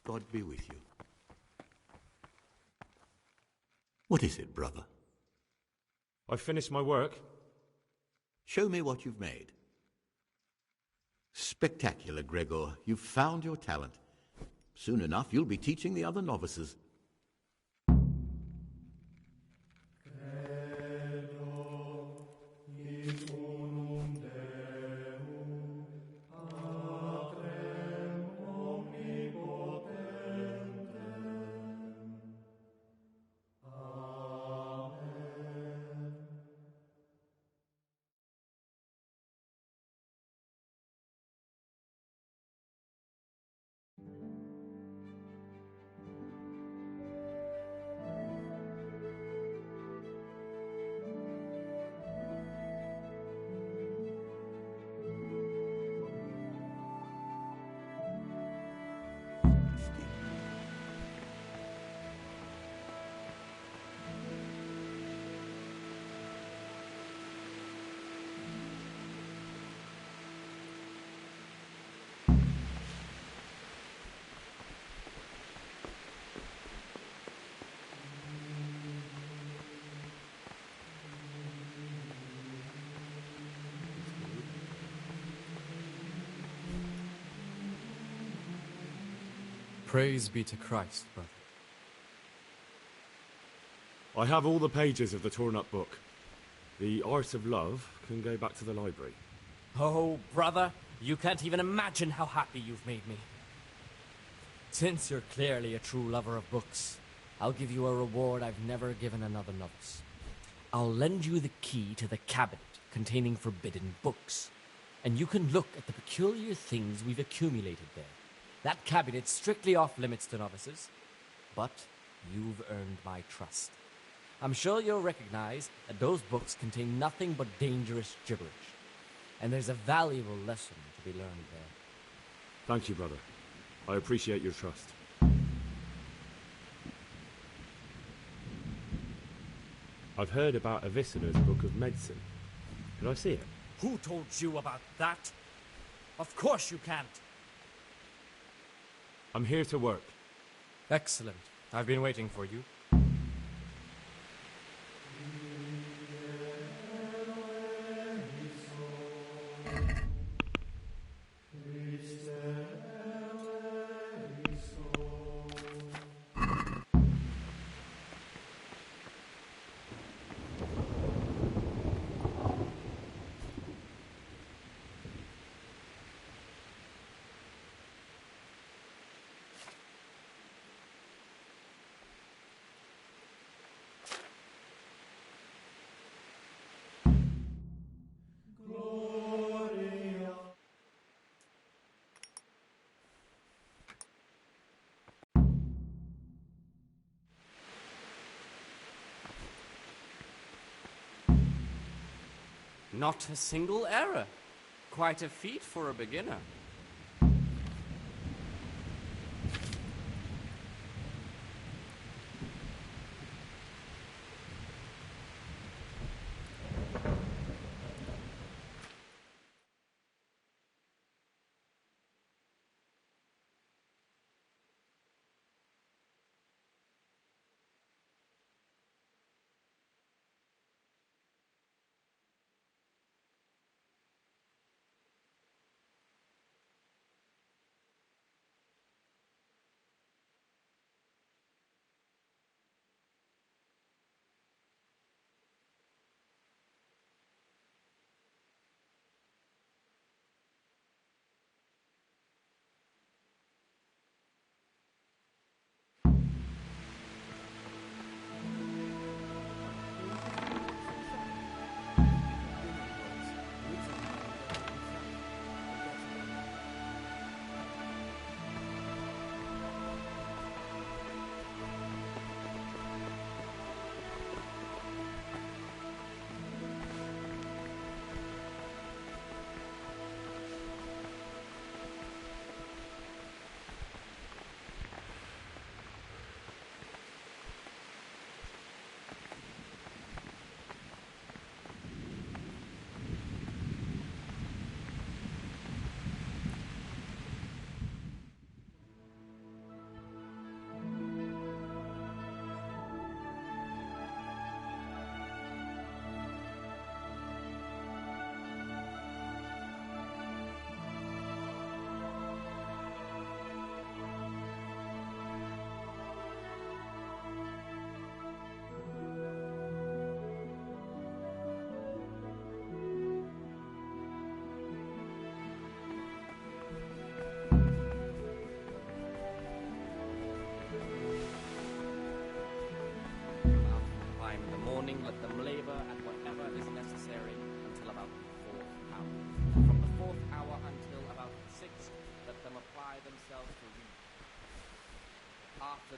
God be with you. What is it, brother?
I've finished my work.
Show me what you've made. Spectacular, Gregor. You've found your talent. Soon enough, you'll be teaching the other novices.
Praise be to Christ, brother.
I have all the pages of the torn-up book. The Art of Love can go back to the library.
Oh, brother, you can't even imagine how happy you've made me. Since you're clearly a true lover of books, I'll give you a reward I've never given another novice. I'll lend you the key to the cabinet containing forbidden books, and you can look at the peculiar things we've accumulated there. That cabinet's strictly off-limits to novices, but you've earned my trust. I'm sure you'll recognize that those books contain nothing but dangerous gibberish, and there's a valuable lesson to be learned there.
Thank you, brother. I appreciate your trust. I've heard about Avicenna's Book of Medicine. Can I see it?
Who told you about that? Of course you can't.
I'm here to work.
Excellent. I've been waiting for you. Not a single error. Quite a feat for a beginner.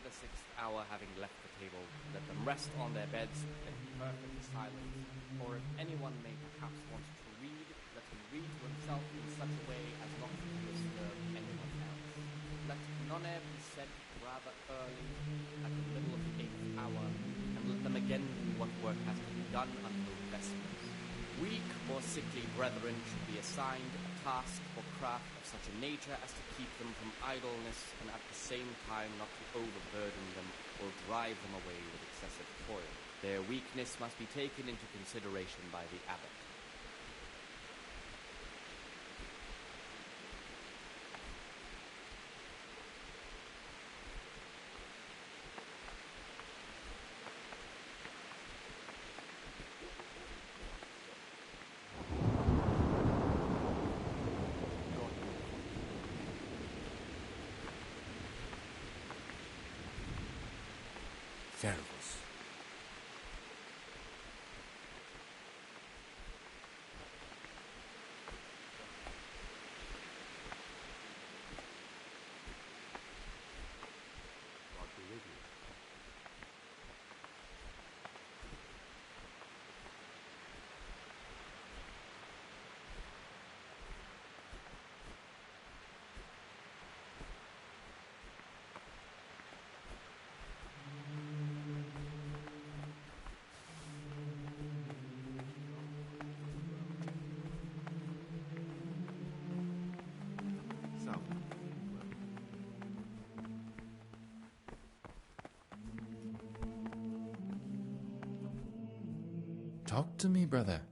the 6th hour having left the table, let them rest on their beds in perfect silence, or if anyone may perhaps want to read, let him read to himself in such a way as not to disturb anyone else. Let none be said rather early, at the middle of the 8th hour, and let them again do what work has to be done until vespers. Weak or sickly brethren should be assigned a task or craft of such a nature as to keep them from idleness, and at the same time not to overburden them or drive them away with excessive toil. Their weakness must be taken into consideration by the abbot.
Fervus.
God be with you.
Talk to me, brother.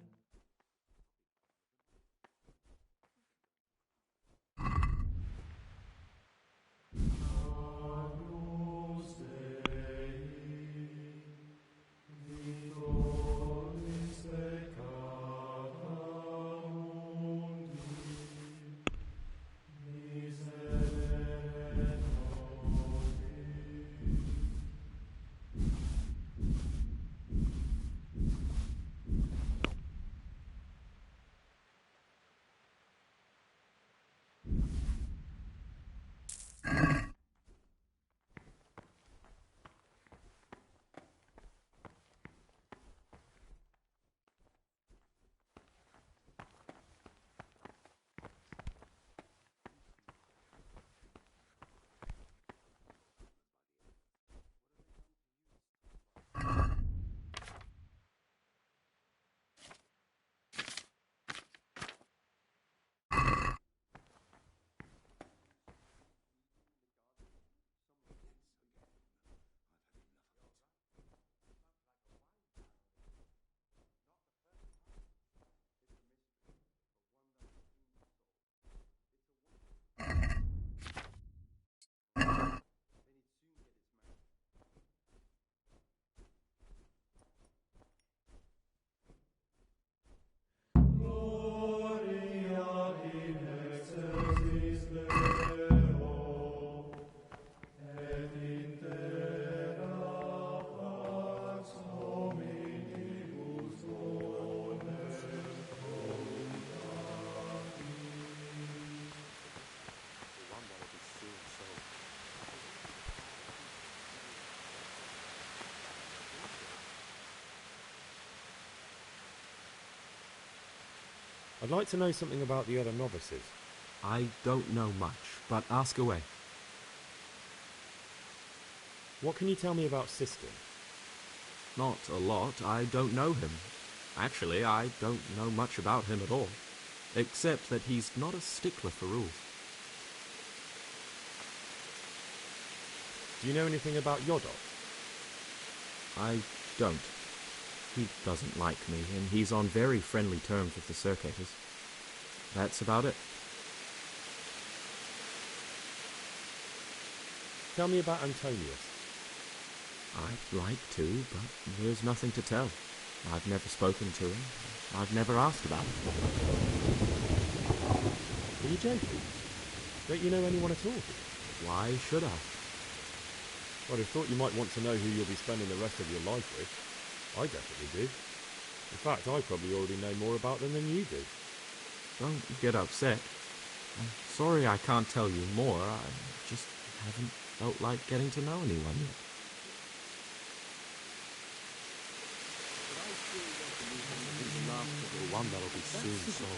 I'd like to know something about the other novices.
I don't know much, but ask away.
What can you tell me about Sistine?
Not a lot. I don't know him. Actually, I don't know much about him at all, except that he's not a stickler for rules.
Do you know anything about Yodok?
I don't. He doesn't like me, and he's on very friendly terms with the Circators. That's about it.
Tell me about Antonius.
I'd like to, but there's nothing to tell. I've never spoken to him. I've never asked about him.
Are you joking? Don't you know anyone at all?
Why should I?
I'd have thought you might want to know who you'll be spending the rest of your life with. I definitely do. In fact, I probably already know more about them than you do.
Don't get upset. I'm sorry I can't tell you more. I just haven't
felt like getting to know anyone yet. The one that'll be soon sold.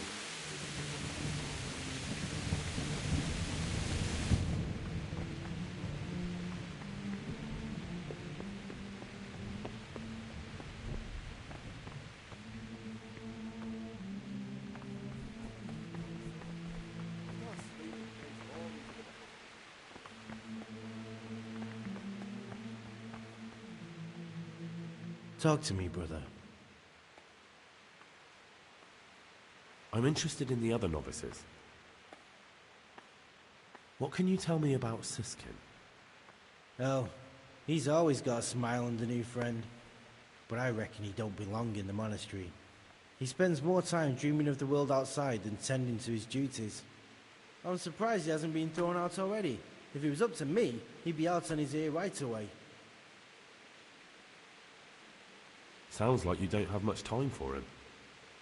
Talk to me, brother.
I'm interested in the other novices. What can you tell me about Siskin?
Oh, he's always got a smile on the new friend. But I reckon he don't belong in the monastery. He spends more time dreaming of the world outside than tending to his duties. I'm surprised he hasn't been thrown out already. If it was up to me, he'd be out on his ear right away.
Sounds like you don't have much time for him.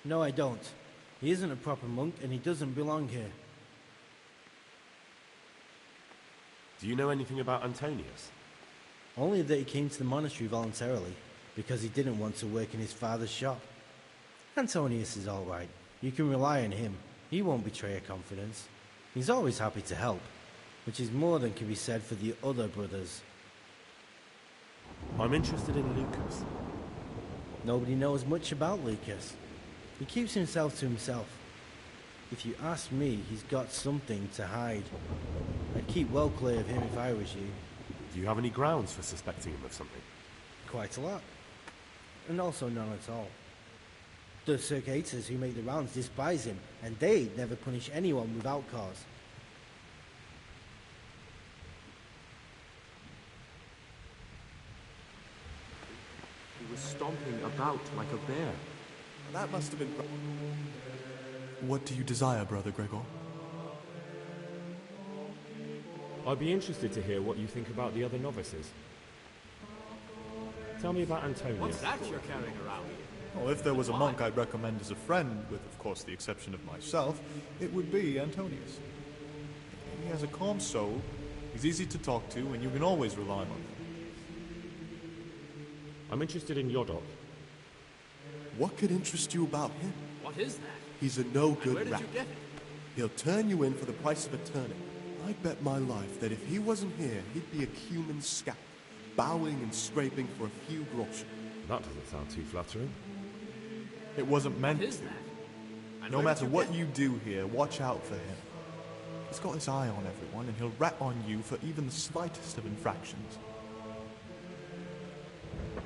No, I don't. He isn't a proper monk, and he doesn't belong here.
Do you know anything about Antonius?
Only that he came to the monastery voluntarily, because he didn't want to work in his father's shop. Antonius is all right. You can rely on him. He won't betray your confidence. He's always happy to help, which is more than can be said for the other brothers.
I'm interested in Lucas.
Nobody knows much about Lucas. He keeps himself to himself. If you ask me, he's got something to hide. I'd keep well clear of him if I was you.
Do you have any grounds for suspecting him of something?
Quite a lot. And also none at all. The circators who make the rounds despise him, and they'd never punish anyone without cause.
He was stomping about like a bear.
That must have been... What do you desire, Brother Gregor?
I'd be interested to hear what you think about the other novices. Tell me about Antonius.
What's that you're carrying around?
Well, if there was a monk I'd recommend as a friend, with of course the exception of myself, it would be Antonius. He has a calm soul, he's easy to talk to, and you can always rely on him.
I'm interested in Yodok.
What could interest you about him?
What is that?
He's a no-good
Where did
rat.
you get it?
He'll turn you in for the price of a turnip. I bet my life that if he wasn't here, he'd be a cumin scap, bowing and scraping for a few groschen.
That doesn't sound too flattering.
It wasn't meant
What is
to.
that? And
No
where
matter
did you
what
get it?
you do here, watch out for him. He's got his eye on everyone, and he'll rat on you for even the slightest of infractions.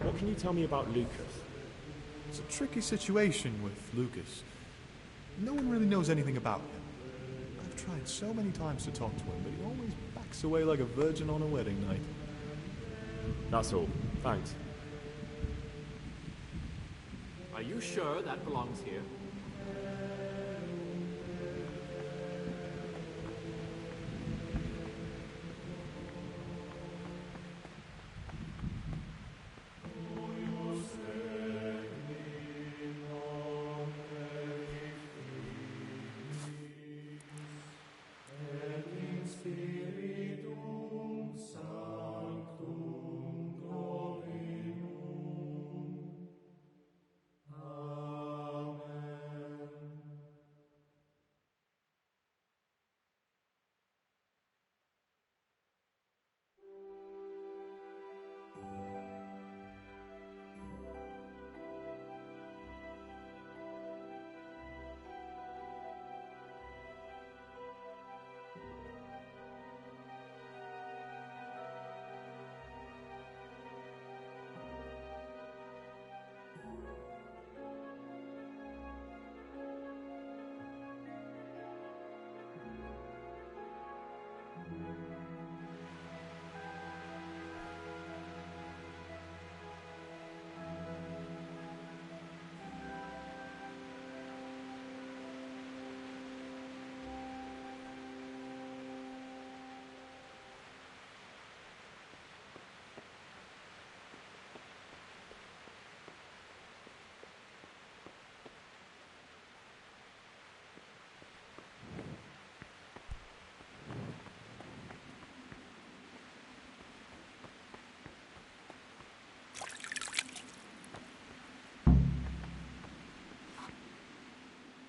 What can you tell me about Lucas?
It's a tricky situation with Lucas. No one really knows anything about him. I've tried so many times to talk to him, but he always backs away like a virgin on a wedding night.
That's all. Thanks.
Are you sure that belongs here?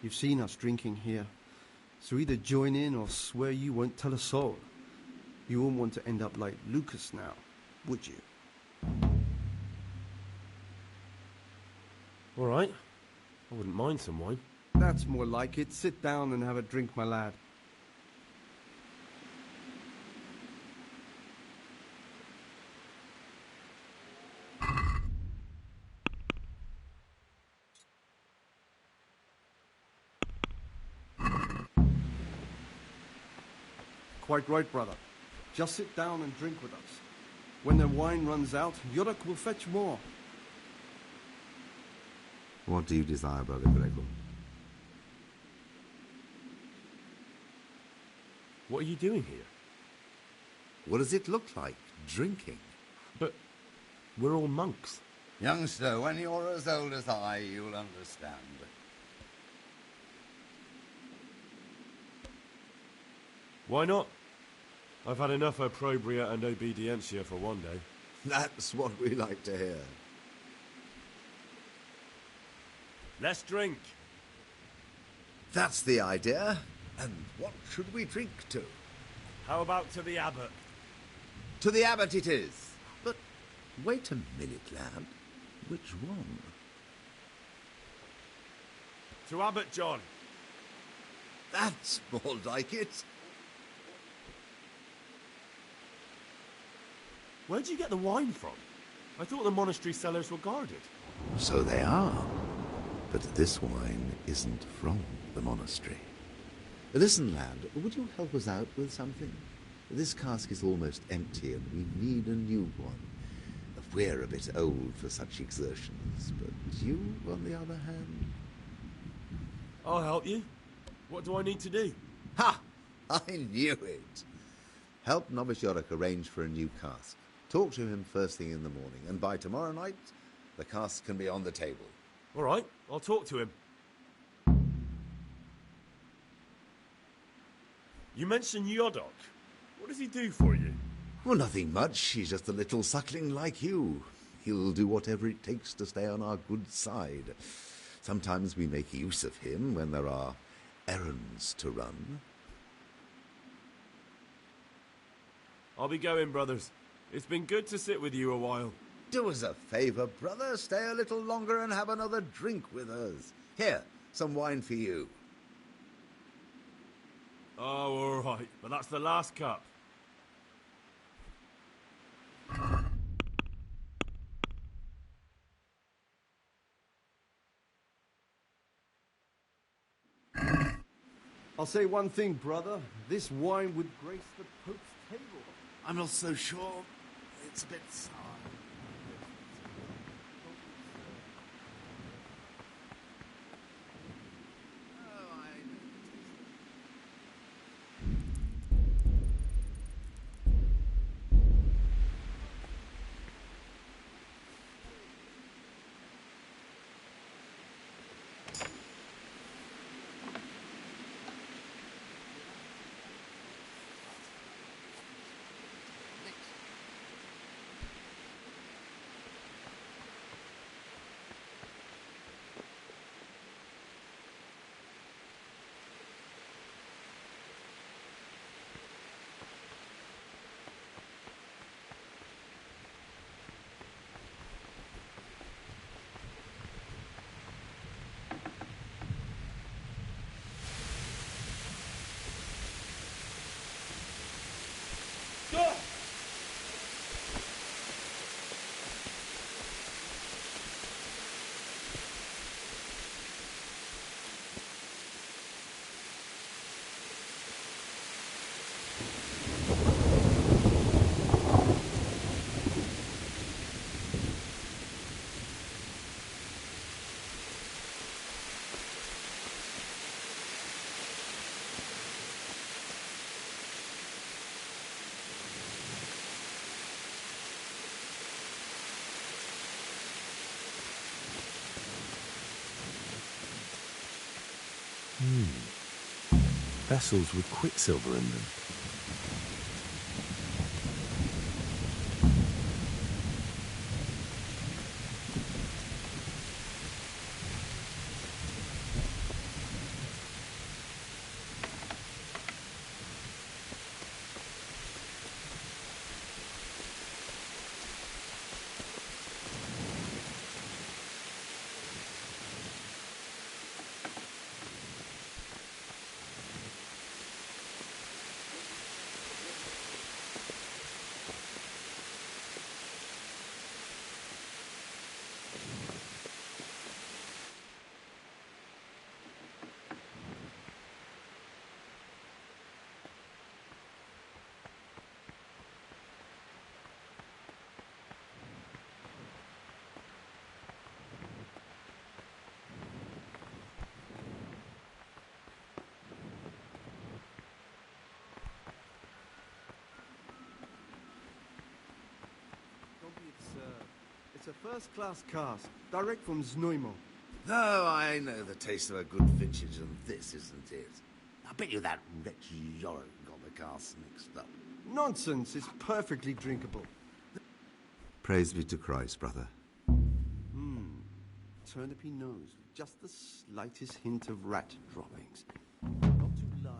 You've seen us drinking here, so either join in or swear you won't tell a soul. You won't want to end up like Lucas now, would you?
All right. I wouldn't mind some wine.
That's more like it. Sit down and have a drink, my lad. Quite right, brother. Just sit down and drink with us. When the wine runs out, Yorick will fetch more.
What do you desire, Brother Gregor?
What are you doing here?
What does it look like? Drinking?
But we're all monks.
Youngster, when you're as old as I, you'll understand.
Why not? I've had enough opprobria and obedientia for one day.
That's what we like to hear.
Let's drink.
That's the idea. And what should we drink to?
How about to the abbot?
To the abbot it is. But wait a minute, lad. Which one?
To Abbot John.
That's more like it.
Where'd you get the wine from? I thought the monastery cellars were guarded.
So they are. But this wine isn't from the monastery. Listen, lad, would you help us out with something? This cask is almost empty and we need a new one. We're a bit old for such exertions, but you, on the other hand...
I'll help you. What do I need to do?
Ha! I knew it. Help Novice Yorick arrange for a new cask. Talk to him first thing in the morning, and by tomorrow night, the cask can be on the table.
All right, I'll talk to him. You mentioned Yodok. What does he do for you?
Well, nothing much. He's just a little suckling like you. He'll do whatever it takes to stay on our good side. Sometimes we make use of him when there are errands to run.
I'll be going, brothers. It's been good to sit with you a while.
Do us a favour, brother. Stay a little longer and have another drink with us. Here, some wine for you.
Oh, all right. But that's the last cup.
I'll say one thing, brother. This wine would grace the Pope's table.
I'm not so sure. It's a bit sour.
Vessels with quicksilver in them.
It's a first-class cask, direct from Znojmo.
Oh, I know the taste of a good vintage, and this isn't it. I bet you that wretch Yorick got the casks mixed up.
Nonsense, it's perfectly drinkable.
Praise be to Christ, brother.
Turnipy nose, with just the slightest hint of rat droppings. Not too light.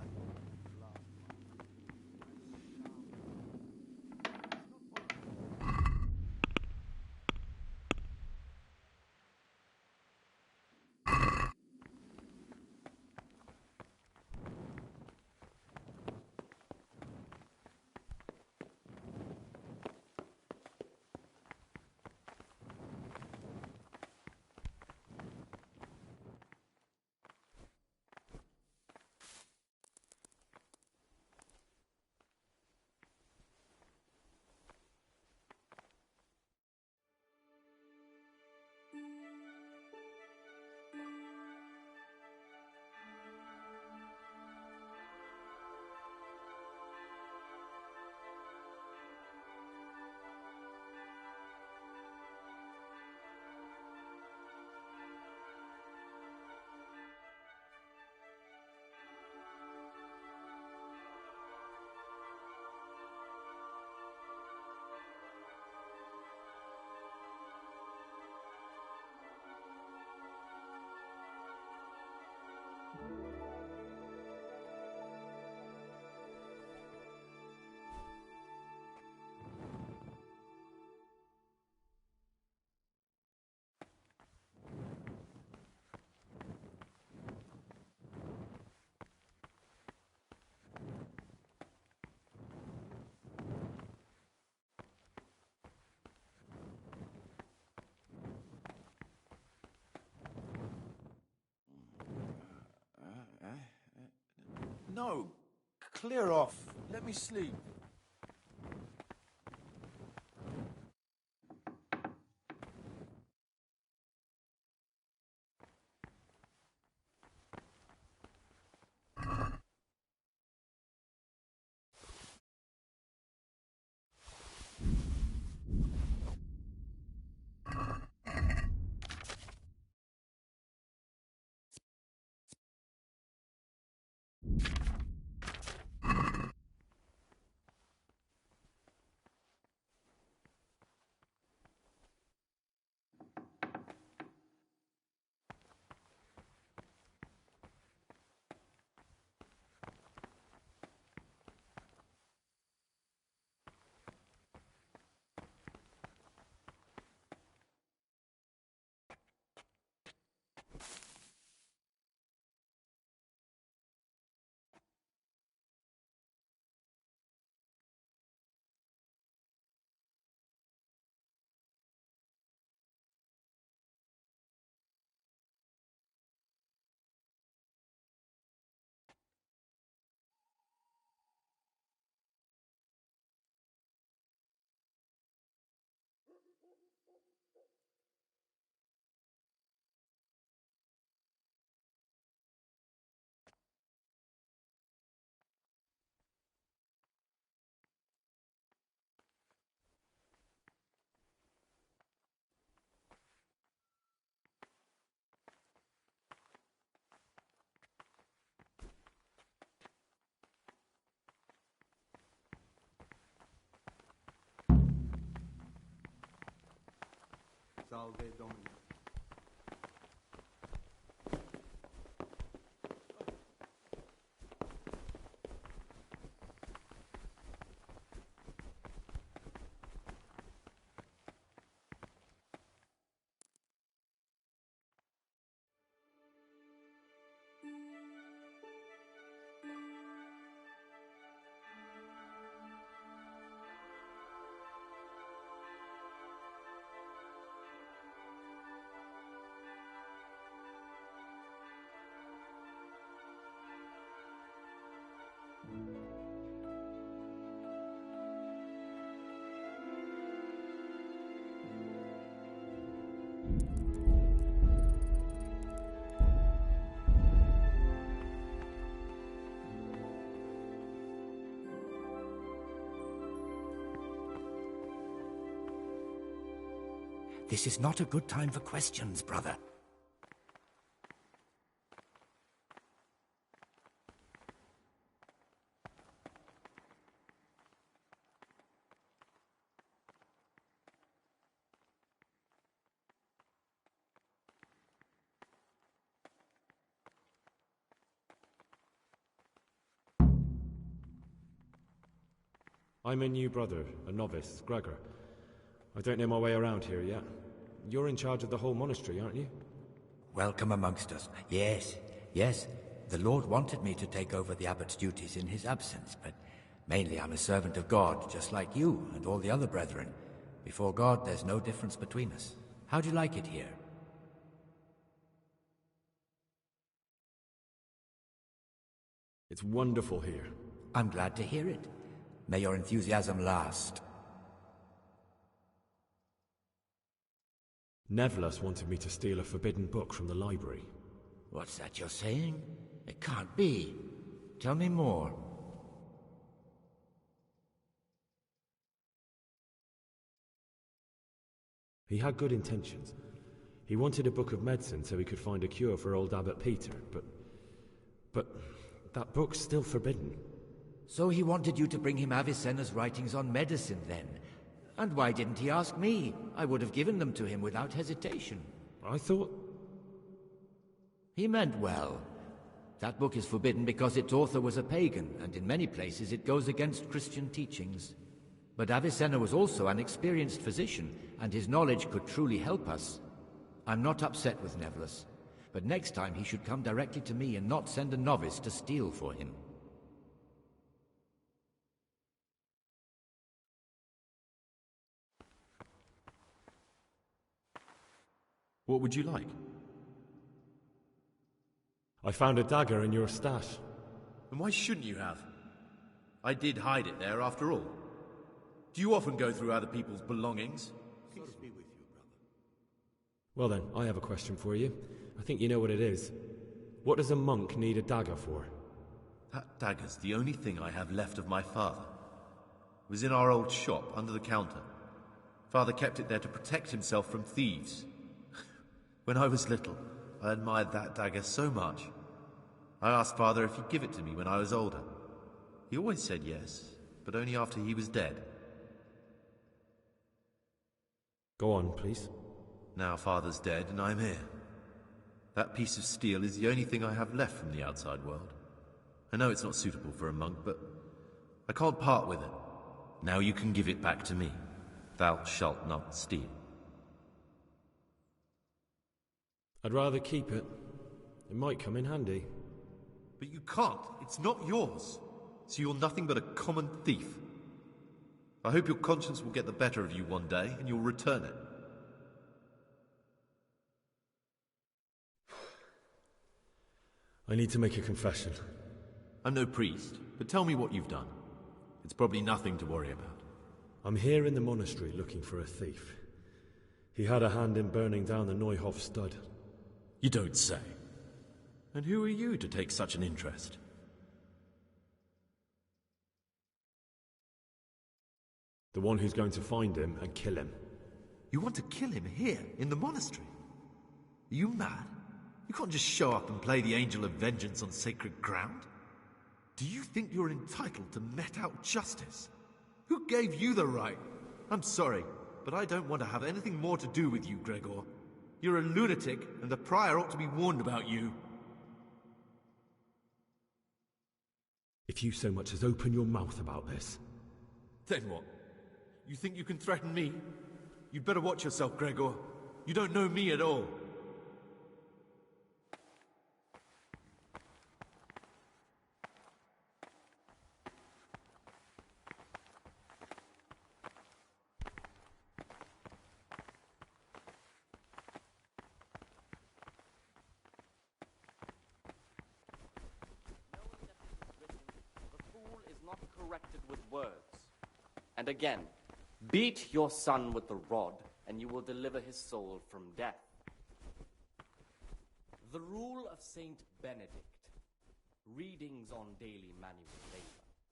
No, clear off. Let me sleep.
Salve Domino.
This is not a good time for questions, brother.
I'm a new brother, a novice, Gregor. I don't know my way around here yet. You're in charge of the whole monastery, aren't you?
Welcome amongst us. Yes, yes. The Lord wanted me to take over the abbot's duties in his absence, but mainly I'm a servant of God, just like you and all the other brethren. Before God, there's no difference between us. How do you like it here?
It's wonderful here.
I'm glad to hear it. May your enthusiasm last.
Nevlas wanted me to steal a forbidden book from the library.
What's that you're saying? It can't be. Tell me more.
He had good intentions. He wanted a book of medicine so he could find a cure for old Abbot Peter, but that book's still forbidden.
So he wanted you to bring him Avicenna's writings on medicine, then? And why didn't he ask me? I would have given them to him without hesitation.
I thought...
He meant well. That book is forbidden because its author was a pagan, and in many places it goes against Christian teachings. But Avicenna was also an experienced physician, and his knowledge could truly help us. I'm not upset with Nevlas, but next time he should come directly to me and not send a novice to steal for him.
What would you like?
I found a dagger in your stash.
And why shouldn't you have? I did hide it there after all. Do you often go through other people's belongings?
Peace be with you, brother.
Well then, I have a question for you. I think you know what it is. What does a monk need a dagger for?
That dagger's the only thing I have left of my father. It was in our old shop, under the counter. Father kept it there to protect himself from thieves. When I was little, I admired that dagger so much. I asked Father if he'd give it to me when I was older. He always said yes, but only after he was dead.
Go on, please.
Now Father's dead and I'm here. That piece of steel is the only thing I have left from the outside world. I know it's not suitable for a monk, but I can't part with it. Now you can give it back to me. Thou shalt not steal.
I'd rather keep it. It might come in handy.
But you can't. It's not yours. So you're nothing but a common thief. I hope your conscience will get the better of you one day and you'll return it.
I need to make a confession.
I'm no priest, but tell me what you've done. It's probably nothing to worry about.
I'm here in the monastery looking for a thief. He had a hand in burning down the Neuhof stud.
You don't say. And who are you to take such an interest?
The one who's going to find him and kill him.
You want to kill him here, in the monastery? Are you mad? You can't just show up and play the angel of vengeance on sacred ground. Do you think you're entitled to met out justice? Who gave you the right? I'm sorry, but I don't want to have anything more to do with you, Gregor. You're a lunatic, and the prior ought to be warned about you.
If you so much as open your mouth about this...
Then what? You think you can threaten me? You'd better watch yourself, Gregor. You don't know me at all.
Corrected with words. And again, beat your son with the rod, and you will deliver his soul from death. The rule of Saint Benedict. Readings on daily manual labor.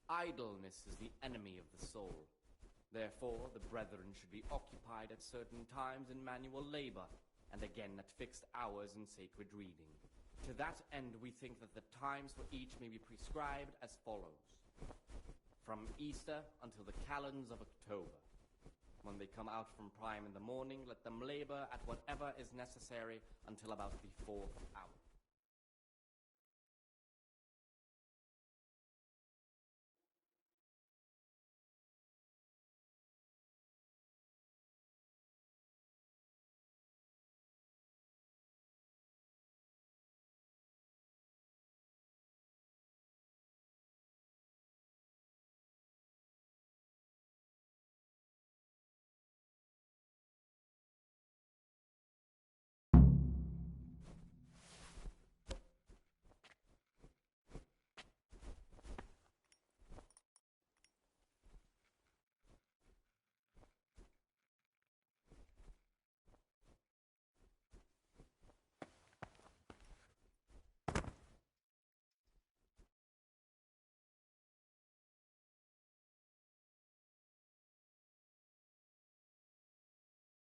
Idleness is the enemy of the soul. Therefore, the brethren should be occupied at certain times in manual labor, and again at fixed hours in sacred reading. To that end, we think that the times for each may be prescribed as follows. From Easter until the calends of October. When they come out from prime in the morning, let them labor at whatever is necessary until about the 4th hour.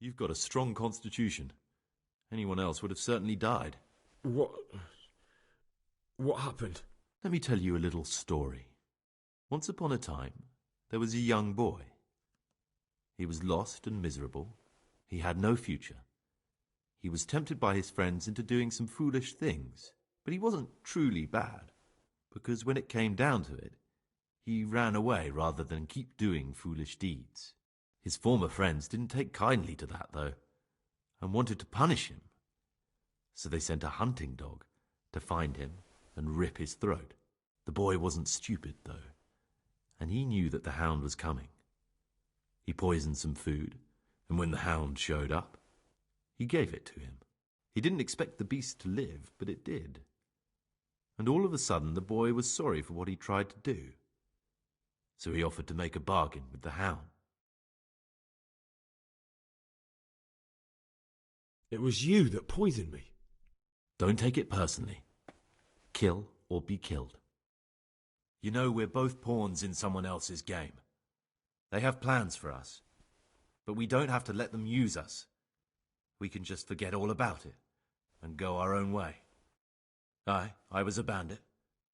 You've got a strong constitution. Anyone else would have certainly died.
What happened?
Let me tell you a little story. Once upon a time, there was a young boy. He was lost and miserable. He had no future. He was tempted by his friends into doing some foolish things, but he wasn't truly bad, because when it came down to it, he ran away rather than keep doing foolish deeds. His former friends didn't take kindly to that, though, and wanted to punish him. So they sent a hunting dog to find him and rip his throat. The boy wasn't stupid, though, and he knew that the hound was coming. He poisoned some food, and when the hound showed up, he gave it to him. He didn't expect the beast to live, but it did. And all of a sudden the boy was sorry for what he tried to do. So he offered to make a bargain with the hound.
It was you that poisoned me.
Don't take it personally. Kill or be killed. You know, we're both pawns in someone else's game. They have plans for us, but we don't have to let them use us. We can just forget all about it and go our own way. I was a bandit,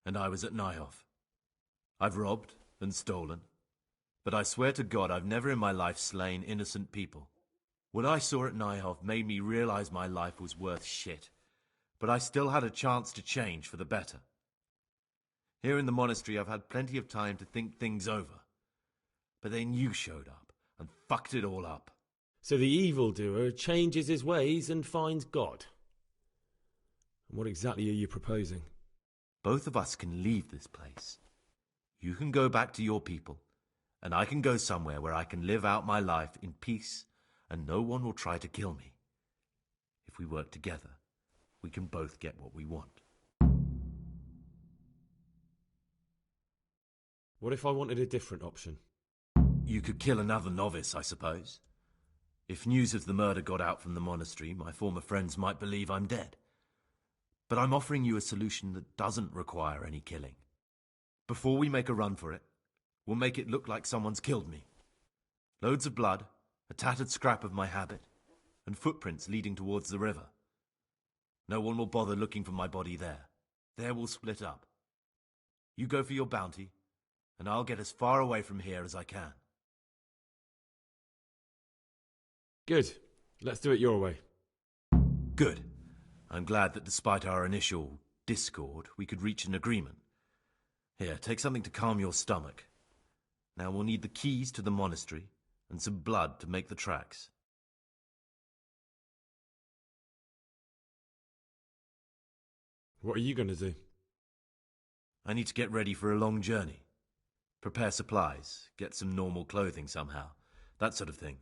and I was at Nyhoff. I've robbed and stolen, but I swear to God I've never in my life slain innocent people. What I saw at Nyhoff made me realize my life was worth shit, but I still had a chance to change for the better. Here in the monastery I've had plenty of time to think things over, but then you showed up and fucked it all up.
So the evildoer changes his ways and finds God. And what exactly are you proposing?
Both of us can leave this place. You can go back to your people, and I can go somewhere where I can live out my life in peace, and no one will try to kill me. If we work together, we can both get what we want.
What if I wanted a different option?
You could kill another novice, I suppose. If news of the murder got out from the monastery, my former friends might believe I'm dead. But I'm offering you a solution that doesn't require any killing. Before we make a run for it, we'll make it look like someone's killed me. Loads of blood, a tattered scrap of my habit, and footprints leading towards the river. No one will bother looking for my body there. There we'll split up. You go for your bounty, and I'll get as far away from here as I can.
Good. Let's do it your way.
Good. I'm glad that despite our initial discord, we could reach an agreement. Here, take something to calm your stomach. Now we'll need the keys to the monastery and some blood to make the tracks.
What are you going to do?
I need to get ready for a long journey. Prepare supplies, get some normal clothing somehow, that sort of thing.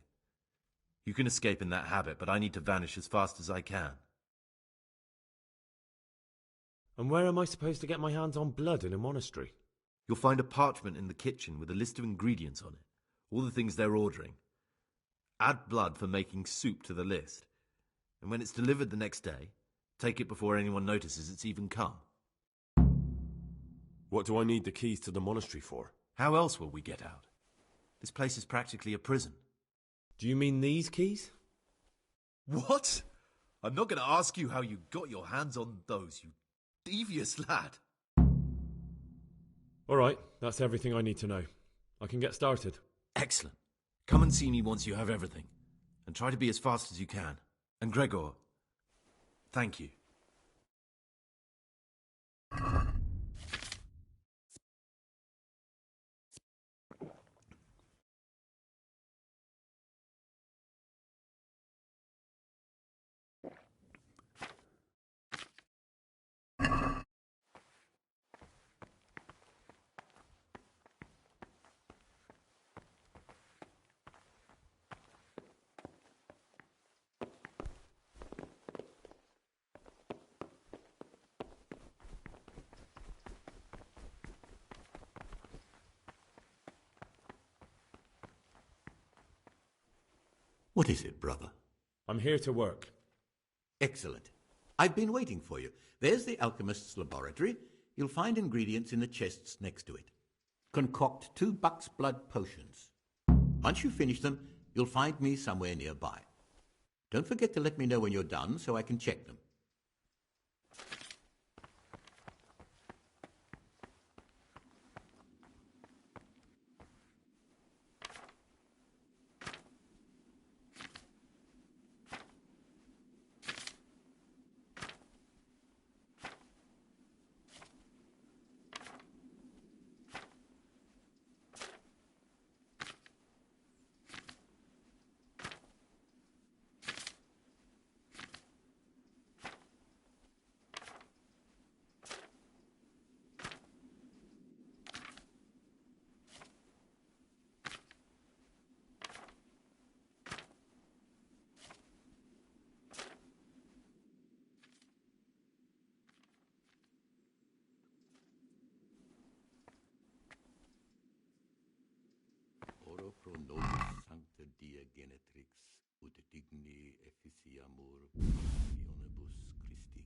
You can escape in that habit, but I need to vanish as fast as I can.
And where am I supposed to get my hands on blood in a monastery?
You'll find a parchment in the kitchen with a list of ingredients on it, all the things they're ordering. Add blood for making soup to the list, and when it's delivered the next day, take it before anyone notices it's even come.
What do I need the keys to the monastery for?
How else will we get out? This place is practically a prison.
Do you mean these keys?
What? I'm not going to ask you how you got your hands on those, you devious lad.
All right, that's everything I need to know. I can get started.
Excellent. Come and see me once you have everything. And try to be as fast as you can. And Gregor, thank you.
What is it, brother?
I'm here to work.
Excellent. I've been waiting for you. There's the alchemist's laboratory. You'll find ingredients in the chests next to it. Concoct 2 buck's blood potions. Once you finish them, you'll find me somewhere nearby. Don't forget to let me know when you're done so I can check them. Oro pro nobis sancta dia genetrix, ut digni efficiamur passionibus Christi.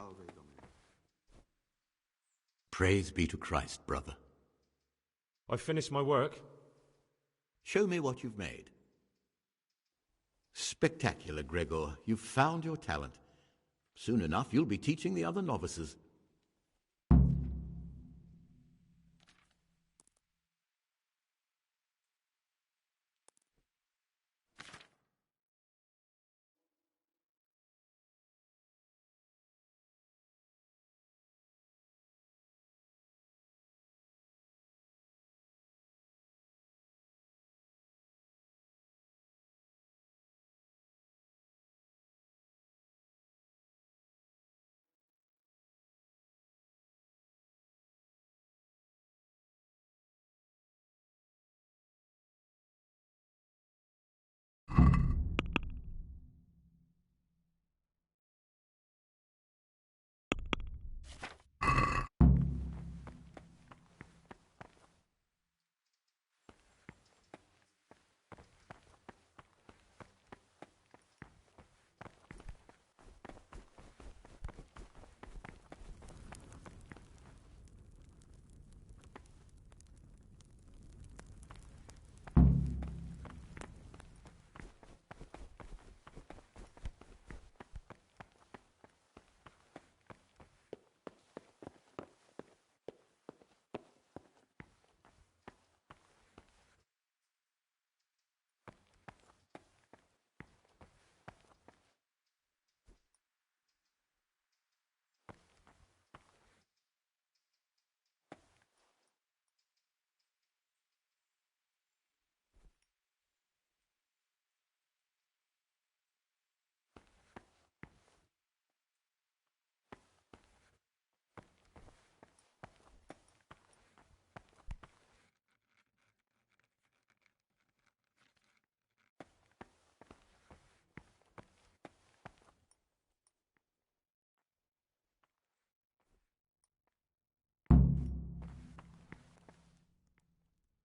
Salve Domine.
Praise be to Christ, brother.
I've finished my work.
Show me what you've made. Spectacular, Gregor. You've found your talent. Soon enough, you'll be teaching the other novices.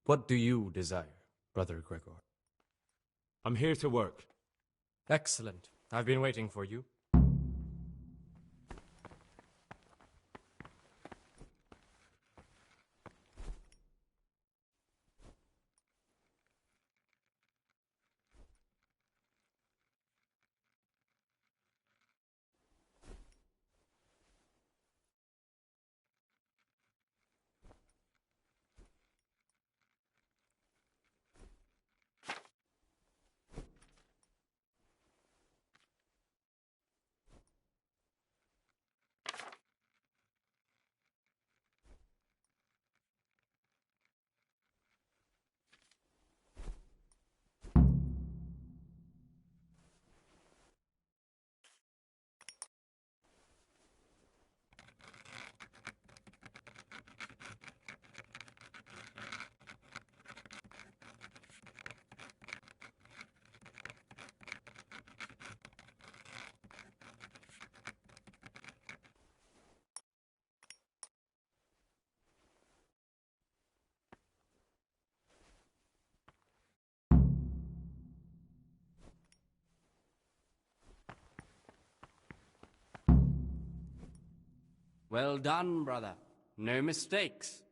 What do you desire, Brother Gregor?
I'm here to work.
Excellent. I've been waiting for you.
Well done, brother. No mistakes.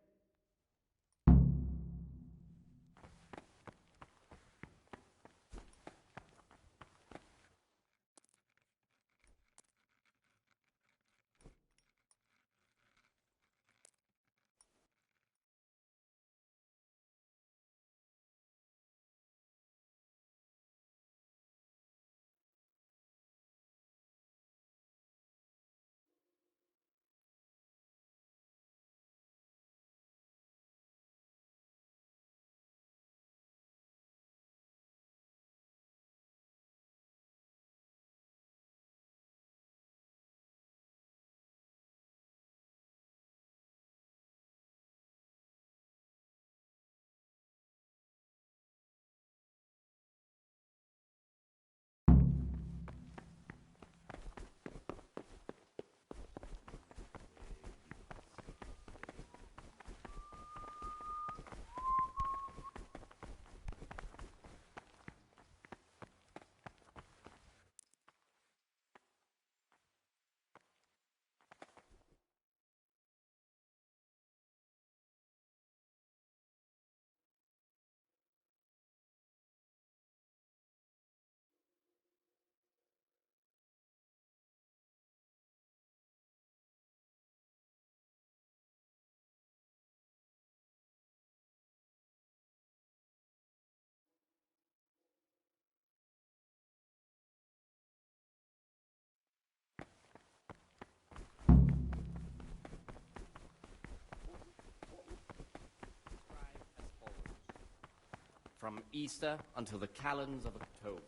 From Easter until the calends of October.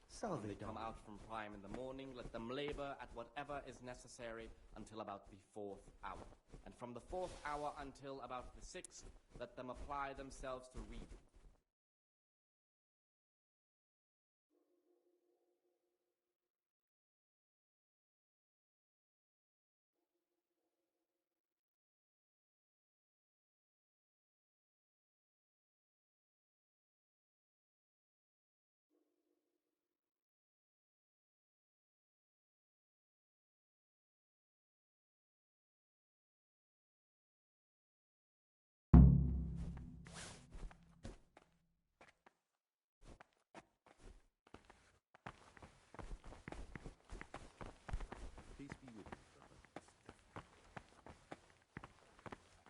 So
When
they
they come
don't.
out from prime in the morning, let them labor at whatever is necessary until about the 4th hour. And from the 4th hour until about the 6th, let them apply themselves to reading.
Peace be with you, brother.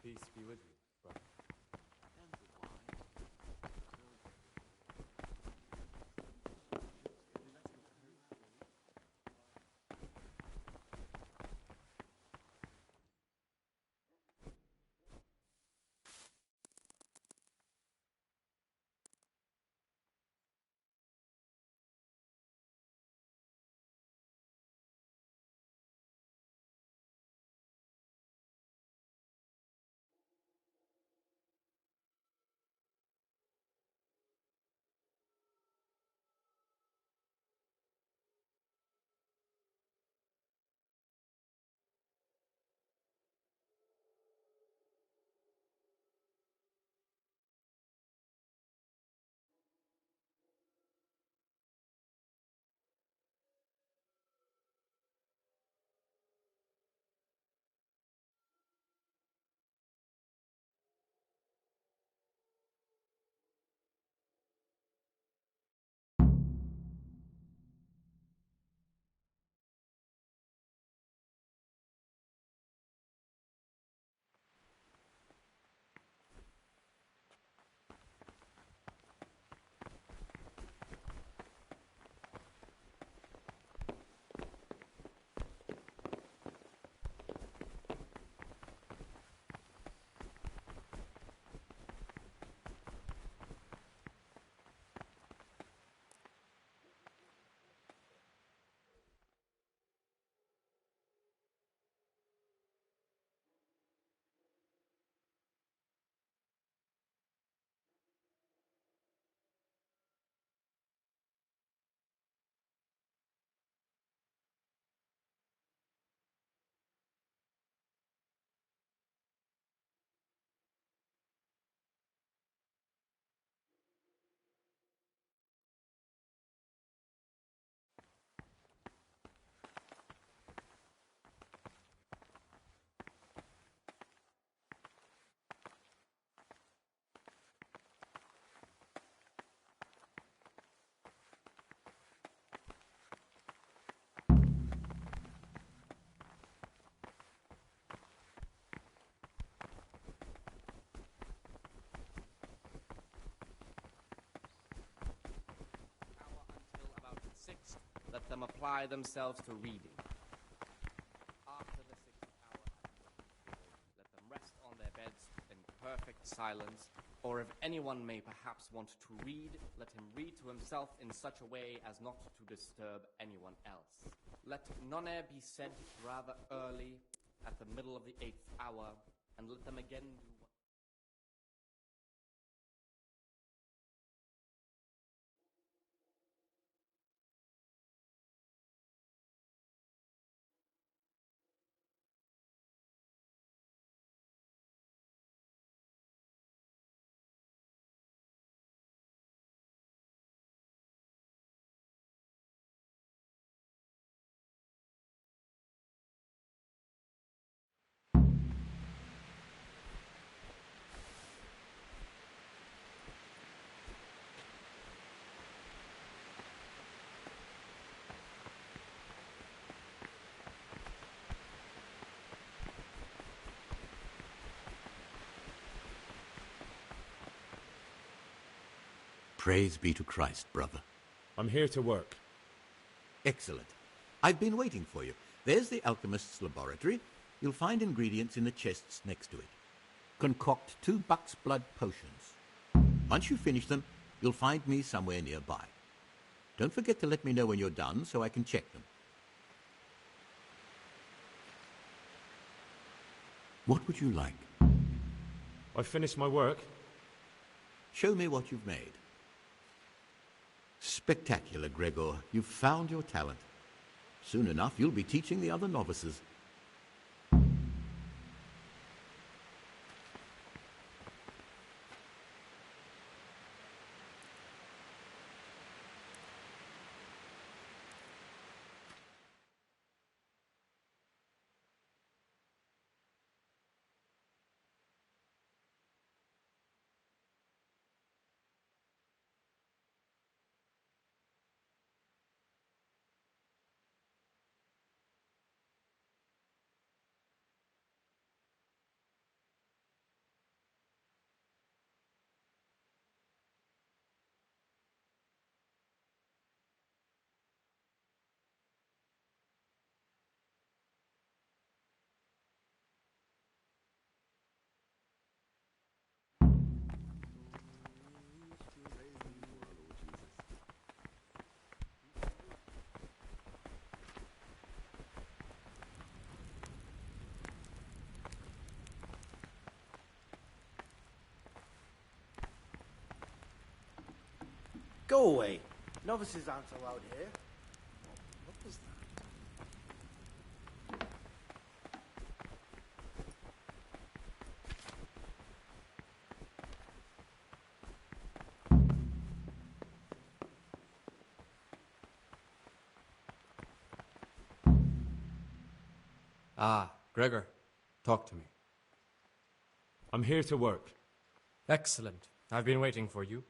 Peace be with you, brother.
Let them apply themselves to reading. After the 6th hour, let them rest on their beds in perfect silence, or if anyone may perhaps want to read, let him read to himself in such a way as not to disturb anyone else. Let none be said rather early, at the middle of the 8th hour, and let them again do what
Praise be to Christ, brother.
I'm here to work.
Excellent. I've been waiting for you. There's the alchemist's laboratory. You'll find ingredients in the chests next to it. Concoct 2 buck's blood potions. Once you finish them, You'll find me somewhere nearby. Don't forget to let me know when you're done so I can check them. What would you like?
I've finished my work.
Show me what you've made. Spectacular, Gregor. You've found your talent. Soon enough, you'll be teaching the other novices.
Go away. Novices aren't allowed here. What was that?
Ah, Gregor, talk to me.
I'm here to work.
Excellent. I've been waiting for you.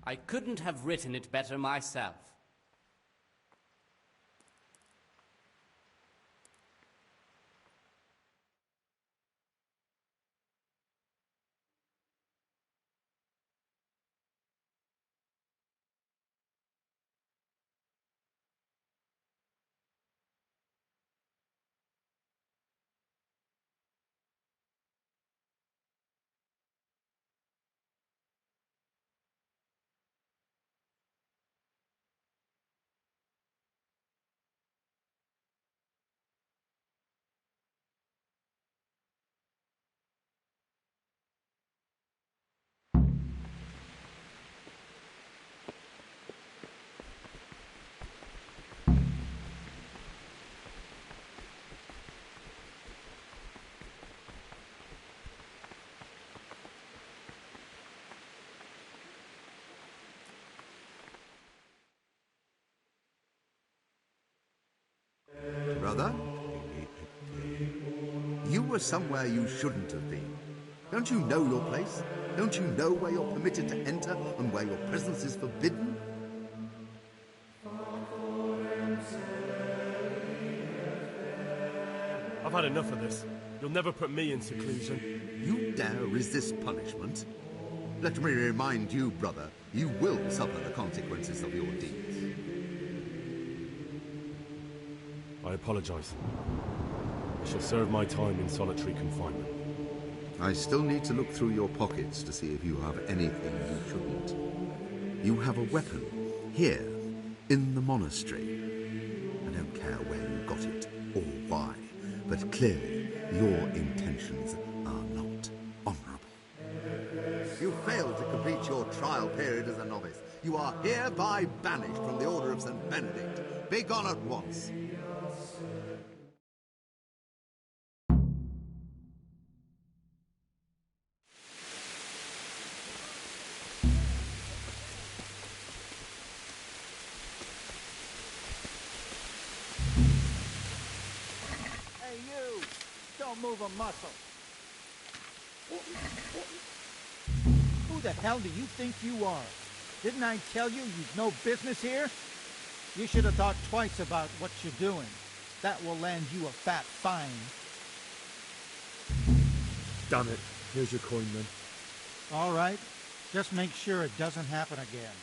I couldn't have written it better myself.
Brother? You were somewhere you shouldn't have been. Don't you know your place? Don't you know where you're permitted to enter and where your presence is forbidden?
I've had enough of this. You'll never put me in seclusion.
You dare resist punishment? Let me remind you, brother, you will suffer the consequences of your deeds.
I apologize. I shall serve my time in solitary confinement.
I still need to look through your pockets to see if you have anything you shouldn't. You have a weapon here, in the monastery. I don't care where you got it or why, but clearly your intentions are not honorable. You failed to complete your trial period as a novice. You are hereby banished from the Order of St. Benedict. Begone at once.
Hey, you! Don't move a muscle. Who the hell do you think you are? Didn't I tell you you've no business here? You should have thought twice about what you're doing. That will land you a fat fine.
Damn it. Here's your coin, then.
All right. Just make sure it doesn't happen again.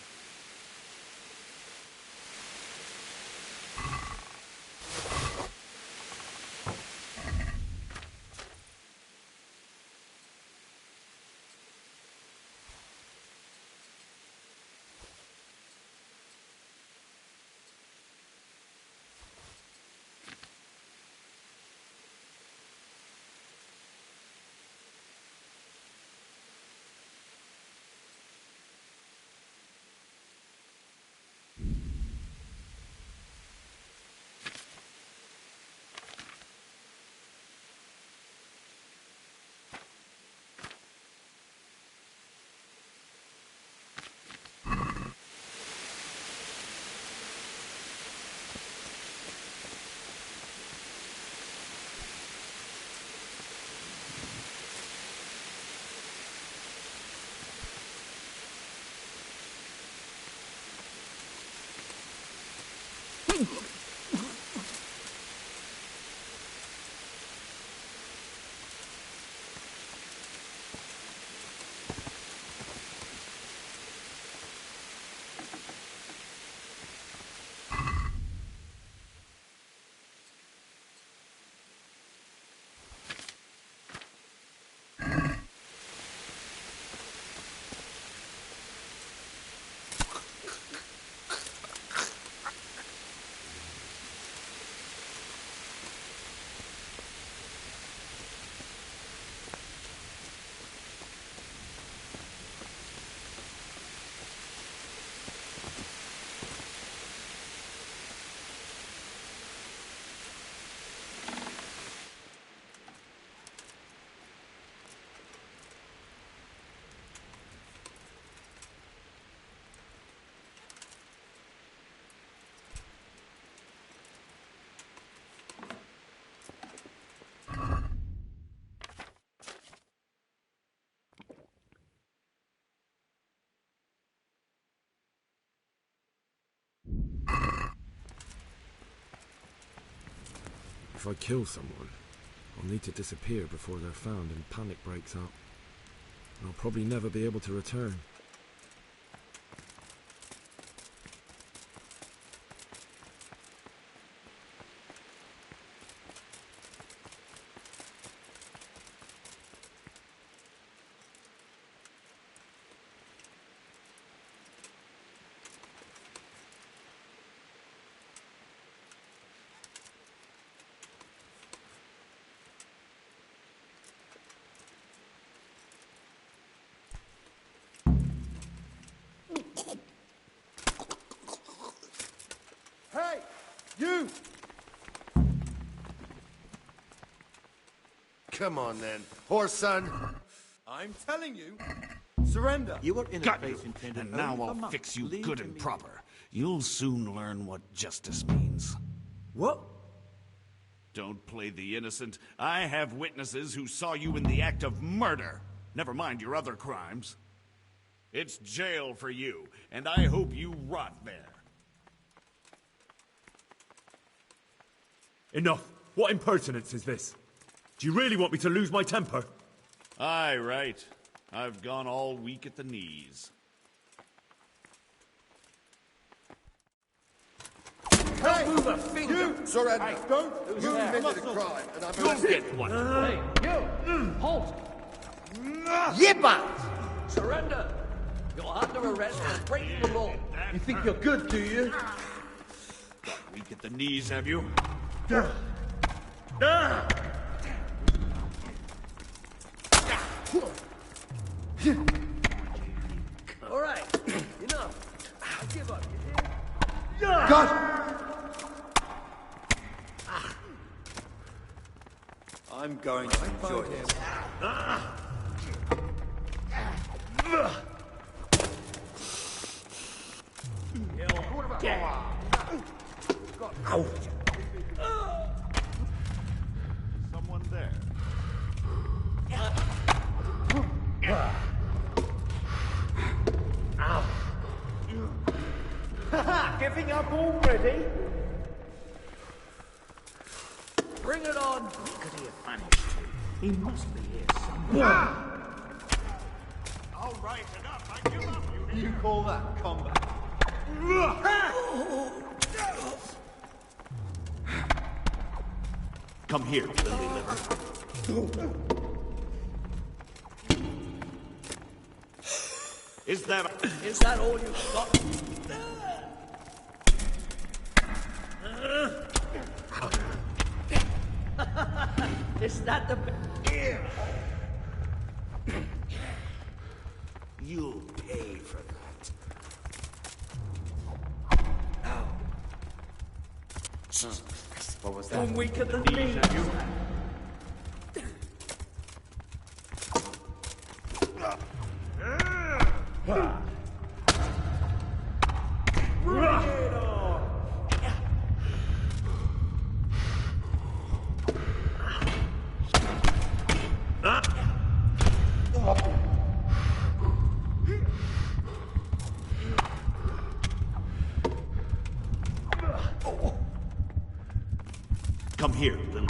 If I kill someone, I'll need to disappear before they're found and panic breaks out. And I'll probably never be able to return.
Hey! You! Come on, then. Horse son. I'm telling you. Surrender.
You were in a
Got
place
you.
intended
And now
only for
I'll
monks.
fix you
Leave
good
to
and
me.
proper. You'll soon learn what justice means.
What?
Don't play the innocent. I have witnesses who saw you in the act of murder. Never mind your other crimes. It's jail for you, and I hope you rot there.
Enough! What impertinence is this? Do you really want me to lose my temper?
Aye, right. I've gone all weak at the knees.
Hey!
Move a finger.
You! Surrender.
Hey,
Don't.
who's
You
there?
committed a crime, and I'm
You'll
arresting
get
you.
one. Hey, you! Halt!
Yippa!
Surrender! You're under arrest for breaking the law. You think you're good, do you?
Got weak at the knees, have you?
I'm going to enjoy this.
Someone there.
Giving up already? Bring it on!
Could he have managed to? He must be here somewhere.
All right, enough. I give up, you
You call that combat?
Come here, lily liver. Is that
all you've got? Is that the... Here!
You'll pay for that.
What was that? Weaker than me.
Come here, Lily.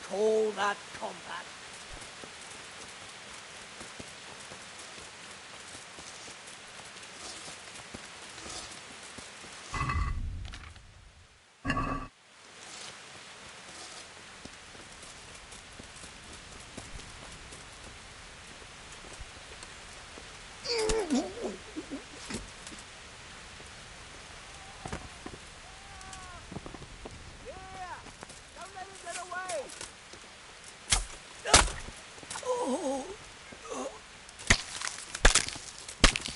Call that combat?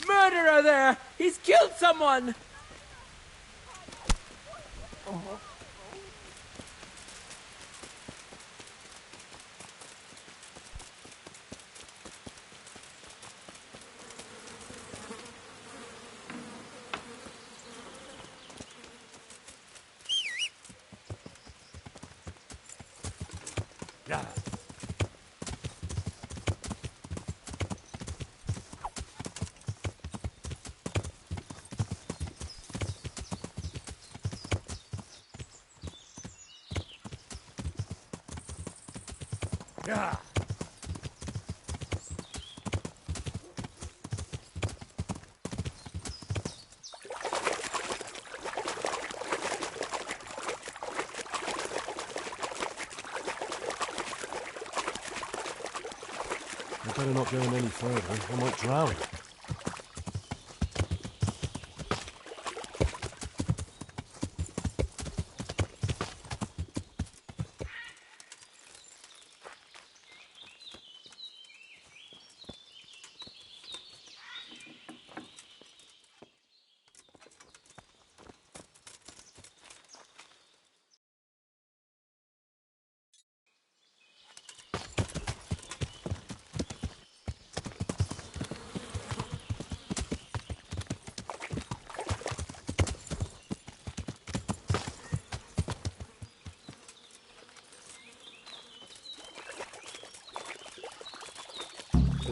Murderer there! He's killed someone!
Yeah.
I better not go any further. I might drown.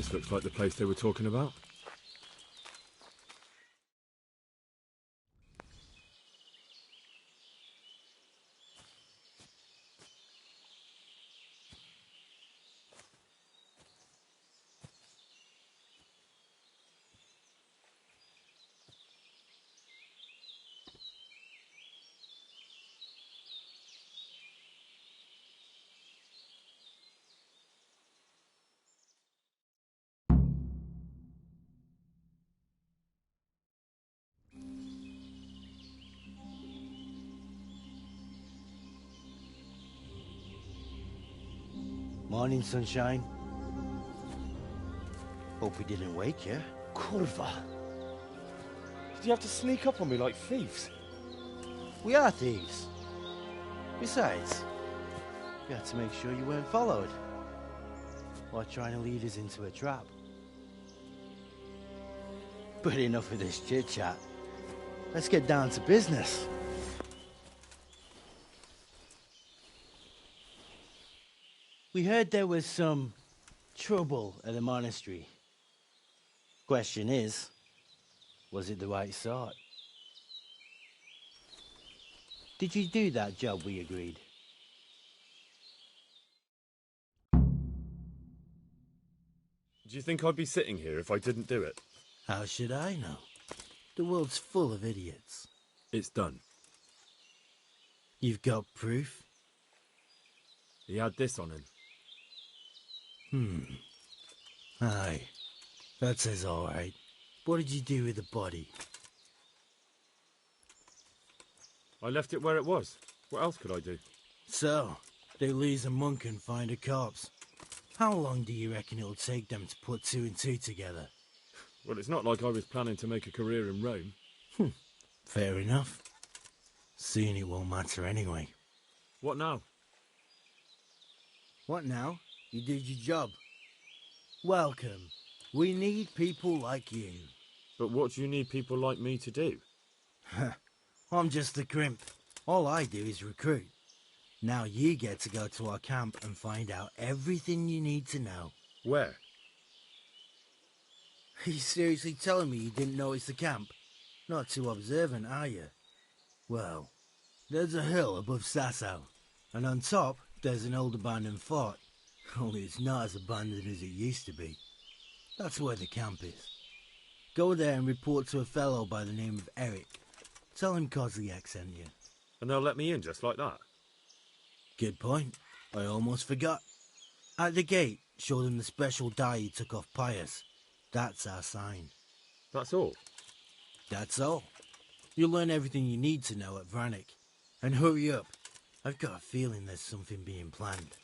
This looks like the place they were talking about.
Morning, sunshine. Hope we didn't wake you.
Kurva! Did you have to sneak up on me like thieves?
We are thieves. Besides, we had to make sure you weren't followed. Or trying to lead us into a trap. But enough of this chit-chat. Let's get down to business. We heard there was some trouble at the monastery. Question is, was it the right sort? Did you do that job we agreed?
Do you think I'd be sitting here if I didn't do it?
How should I know? The world's full of idiots.
It's done.
You've got proof?
He had this on him.
Aye. That says all right. What did you do with the body?
I left it where it was. What else could I do?
So, they lose a monk and find a corpse. How long do you reckon it'll take them to put two and two together?
Well, it's not like I was planning to make a career in Rome.
Fair enough. Soon it won't matter anyway.
What now?
What now? You did your job. Welcome. We need people like you.
But what do you need people like me to do?
I'm just a crimp. All I do is recruit. Now you get to go to our camp and find out everything you need to know.
Where?
Are you seriously telling me you didn't notice the camp? Not too observant, are you? Well, there's a hill above Sasau, and on top there's an old abandoned fort. Only it's not as abandoned as it used to be. That's where the camp is. Go there and report to a fellow by the name of Eric. Tell him Kozliak sent you.
And they'll let me in just like that?
Good point. I almost forgot. At the gate, show them the special dye you took off Pius. That's our sign.
That's all?
That's all. You'll learn everything you need to know at Vranik. And hurry up. I've got a feeling there's something being planned.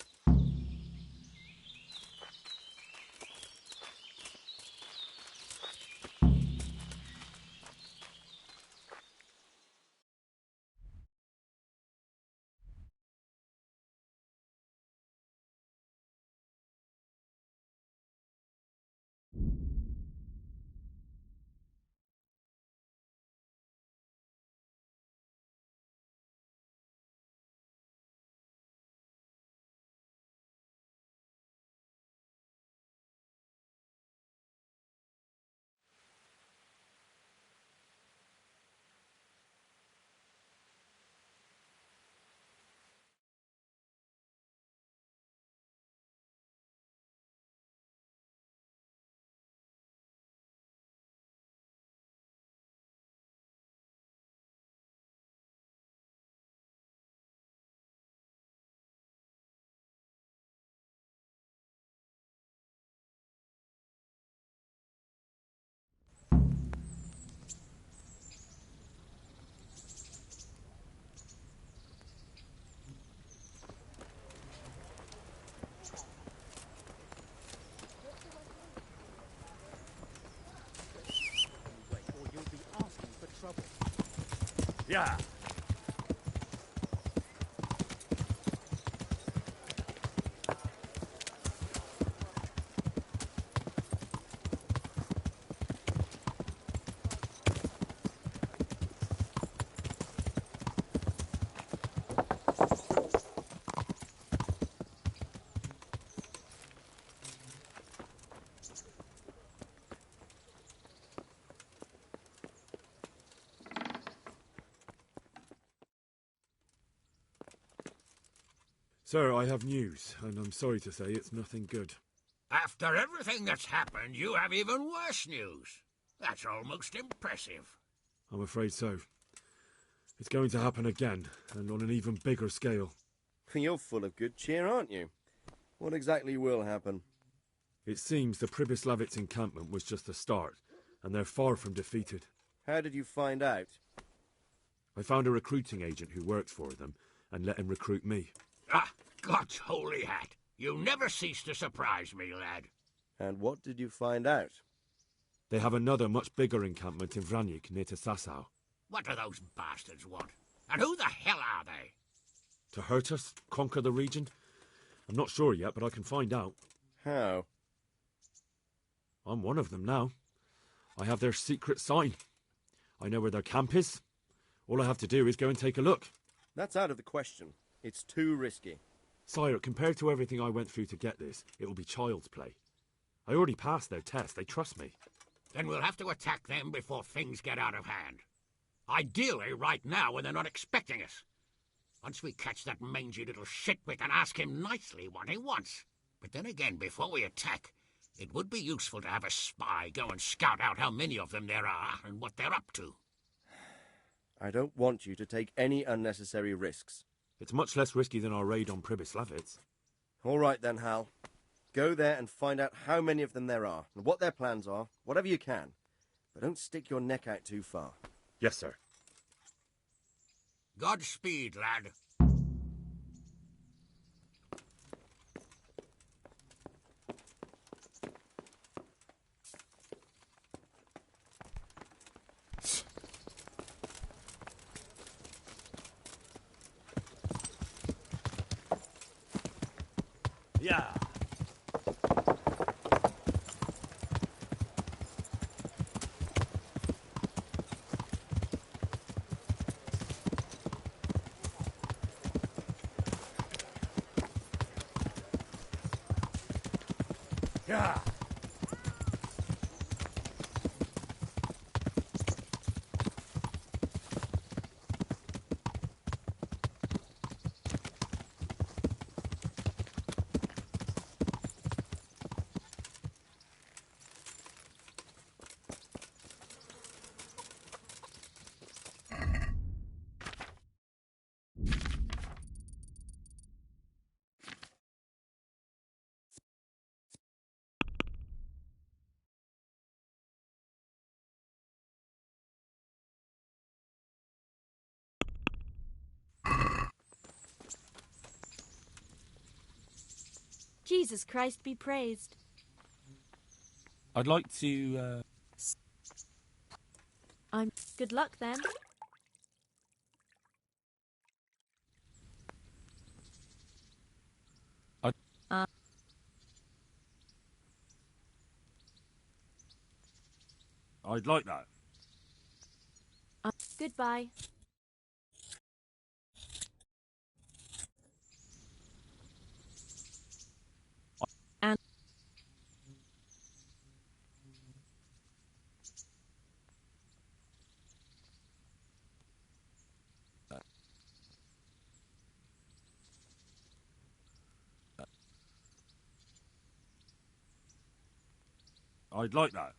Yeah. Sir, I have news, and I'm sorry to say it's nothing good.
After everything that's happened, you have even worse news. That's almost impressive.
I'm afraid so. It's going to happen again, and on an even bigger scale.
You're full of good cheer, aren't you? What exactly will happen?
It seems the Pribyslavitz encampment was just the start, and they're far from defeated.
How did you find out?
I found a recruiting agent who worked for them, and let him recruit me.
Ah, God's holy hat! You never cease to surprise me, lad.
And what did you find out?
They have another much bigger encampment in Vranyk near to Sasau.
What do those bastards want? And who the hell are they?
To hurt us? Conquer the region? I'm not sure yet, but I can find out.
How?
I'm one of them now. I have their secret sign. I know where their camp is. All I have to do is go and take a look.
That's out of the question. It's too risky.
Sire, compared to everything I went through to get this, it will be child's play. I already passed their test. They trust me.
Then we'll have to attack them before things get out of hand. Ideally, right now, when they're not expecting us. Once we catch that mangy little shit, we can ask him nicely what he wants. But then again, before we attack, it would be useful to have a spy go and scout out how many of them there are and what they're up to.
I don't want you to take any unnecessary risks.
It's much less risky than our raid on Pribyslavitz.
All right then, Hal. Go there and find out how many of them there are, and what their plans are, whatever you can. But don't stick your neck out too far.
Yes, sir.
Godspeed, lad.
Yeah. Yeah.
Jesus Christ be praised.
I'd like to,
I'm... Good luck, then.
I'd like that.
Goodbye. And...
I'd like that.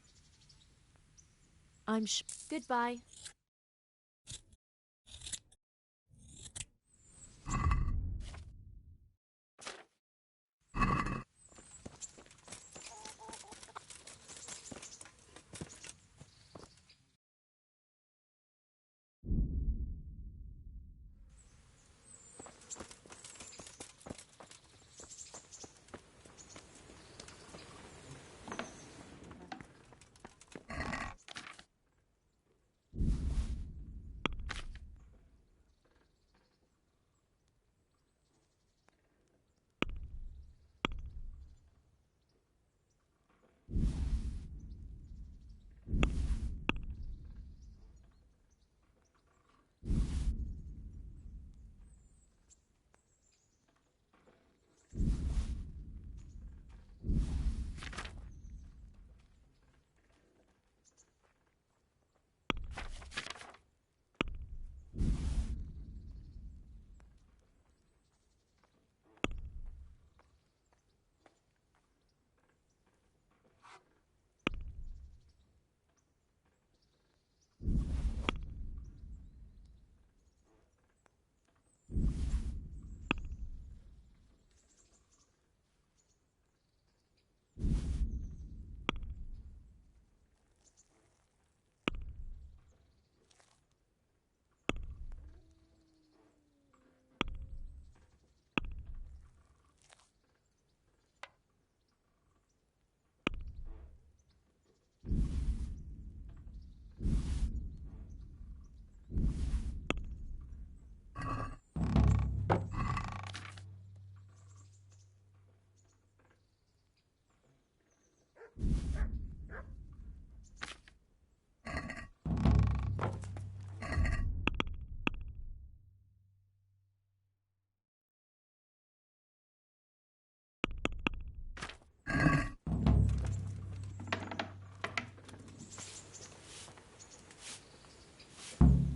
Goodbye.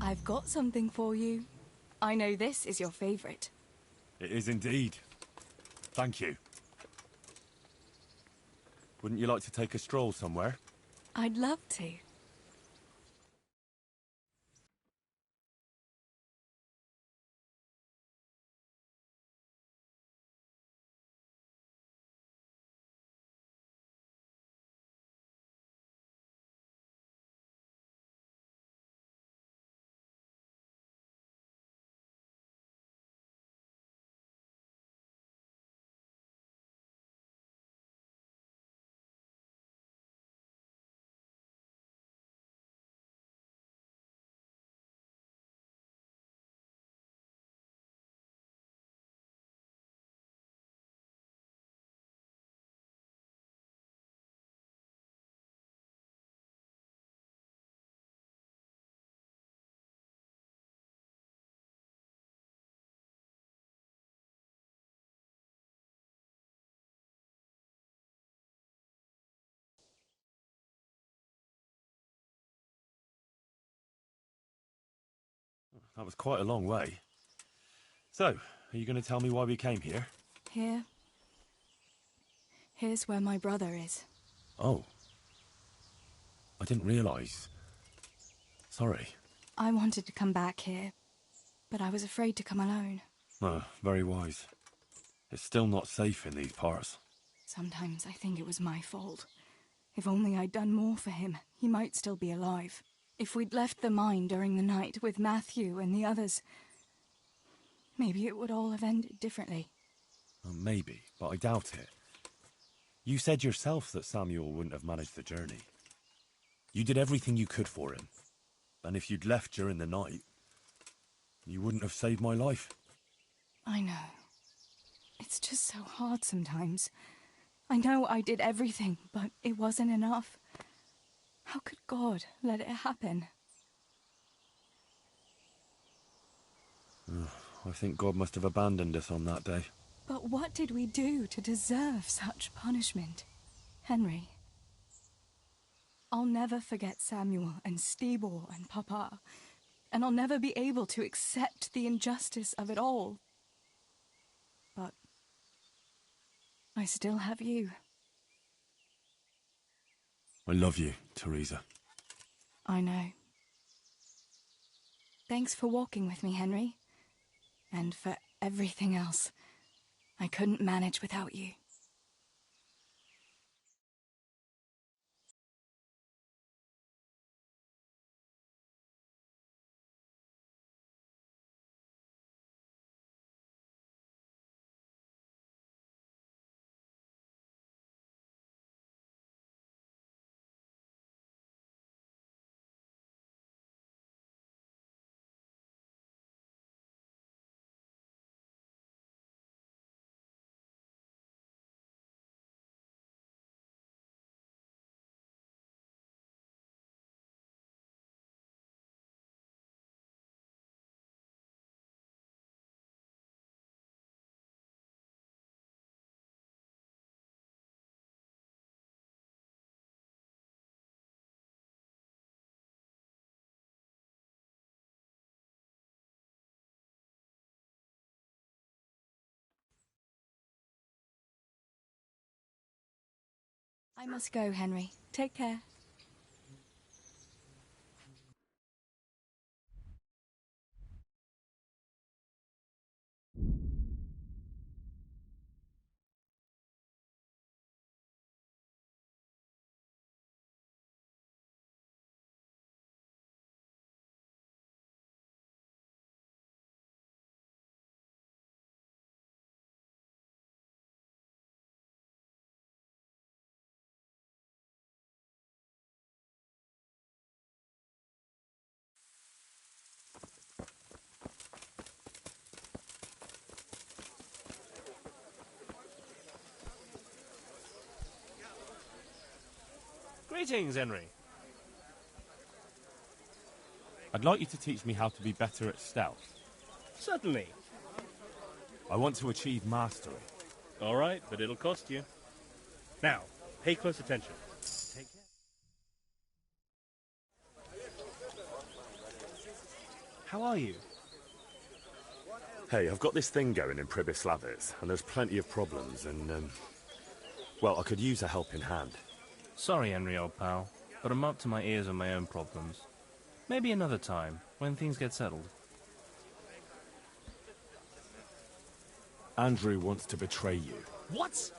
I've got something for you. I know this is your favorite.
It is indeed. Thank you. Wouldn't you like to take a stroll somewhere?
I'd love to.
That was quite a long way. So, are you going to tell me why we came here?
Here's where my brother is.
Oh. I didn't realise. Sorry.
I wanted to come back here, but I was afraid to come alone.
Oh, very wise. It's still not safe in these parts.
Sometimes I think it was my fault. If only I'd done more for him, he might still be alive. If we'd left the mine during the night with Matthew and the others, maybe it would all have ended differently.
Maybe, but I doubt it. You said yourself that Samuel wouldn't have managed the journey. You did everything you could for him. And if you'd left during the night, you wouldn't have saved my life.
I know. It's just so hard sometimes. I know I did everything, but it wasn't enough. How could God let it happen?
I think God must have abandoned us on that day.
But what did we do to deserve such punishment? Henry, I'll never forget Samuel and Stibor and Papa, and I'll never be able to accept the injustice of it all. But I still have you.
I love you, Teresa.
I know. Thanks for walking with me, Henry. And for everything else. I couldn't manage without you. I must go, Henry. Take care.
Greetings, Henry. I'd like you to teach me how to be better at stealth.
Certainly.
I want to achieve mastery.
All right, but it'll cost you. Now, pay close attention. Take care.
How are you?
Hey, I've got this thing going in Pribyslavitz, and there's plenty of problems, and, well, I could use a helping hand.
Sorry, Henry, old pal, but I'm up to my ears on my own problems. Maybe another time, when things get settled.
Andrew wants to betray you.
What?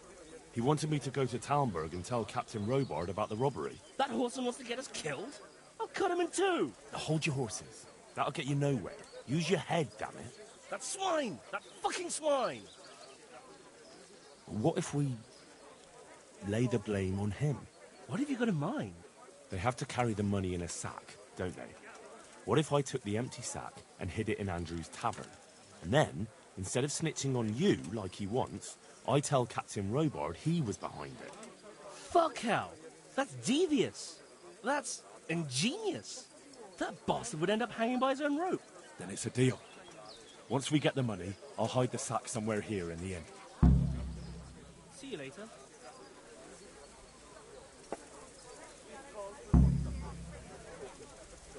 He wanted me to go to Talmberg and tell Captain Robard about the robbery.
That horseman wants to get us killed? I'll cut him in two.
Hold your horses. That'll get you nowhere. Use your head, damn it.
That swine! That fucking swine!
What if we lay the blame on him?
What have you got in mind?
They have to carry the money in a sack, don't they? What if I took the empty sack and hid it in Andrew's tavern? And then, instead of snitching on you like he wants, I tell Captain Robard he was behind it.
Fuck hell! That's devious! That's ingenious! That bastard would end up hanging by his own rope.
Then it's a deal. Once we get the money, I'll hide the sack somewhere here in the inn.
See you later.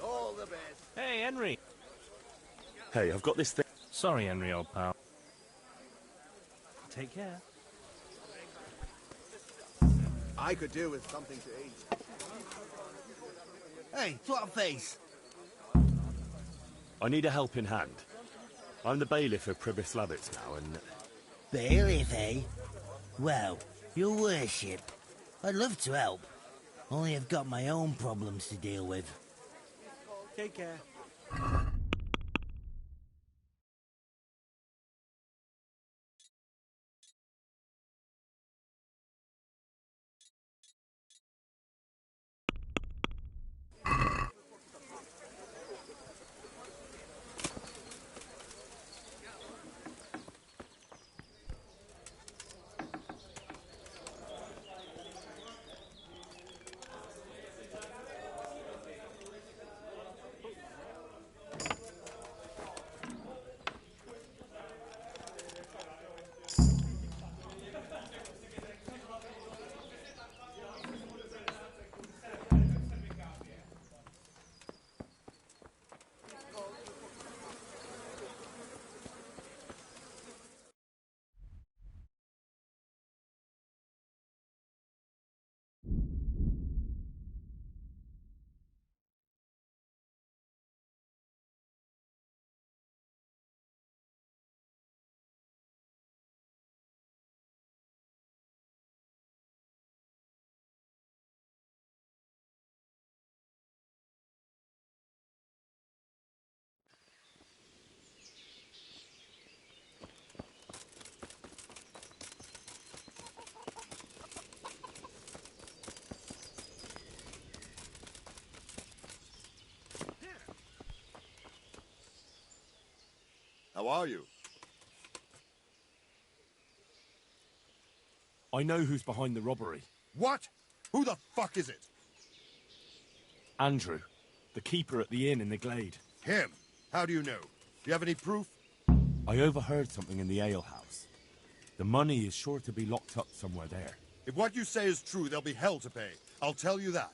All the best.
Hey, Henry!
Hey, I've got this thing...
Sorry, Henry, old pal.
Take care.
I could do with something to eat.
Hey, flat face!
I need a helping hand. I'm the bailiff of Pribyslavitz now, and...
Bailiff, eh? Well, your worship, I'd love to help. Only I've got my own problems to deal with.
Take care.
How are you?
I know who's behind the robbery.
What? Who the fuck is it?
Andrew, the keeper at the inn in the glade.
Him? How do you know? Do you have any proof?
I overheard something in the alehouse. The money is sure to be locked up somewhere there.
If what you say is true, there'll be hell to pay. I'll tell you that.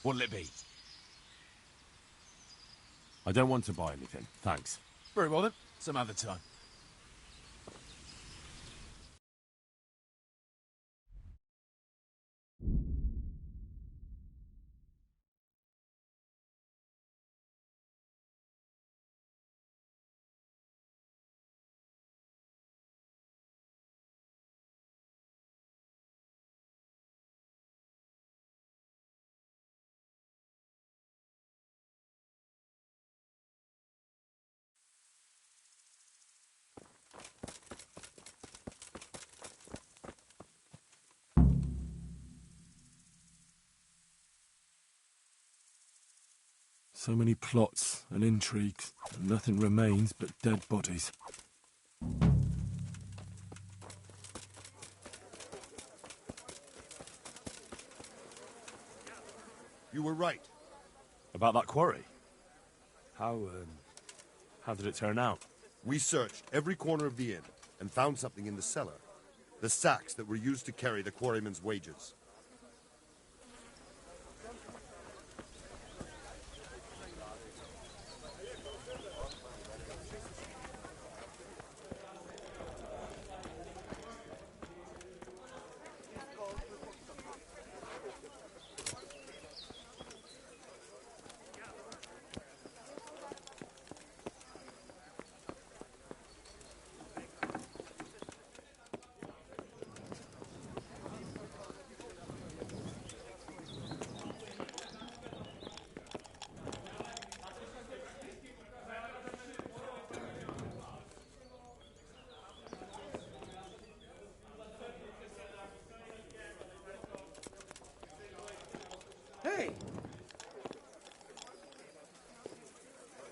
What'll it be? I don't want to buy anything, thanks.
Very well then, some other time.
So many plots and intrigues, and nothing remains but dead bodies.
You were right.
About that quarry? How did it turn out?
We searched every corner of the inn and found something in the cellar. The sacks that were used to carry the quarrymen's wages.
Hey!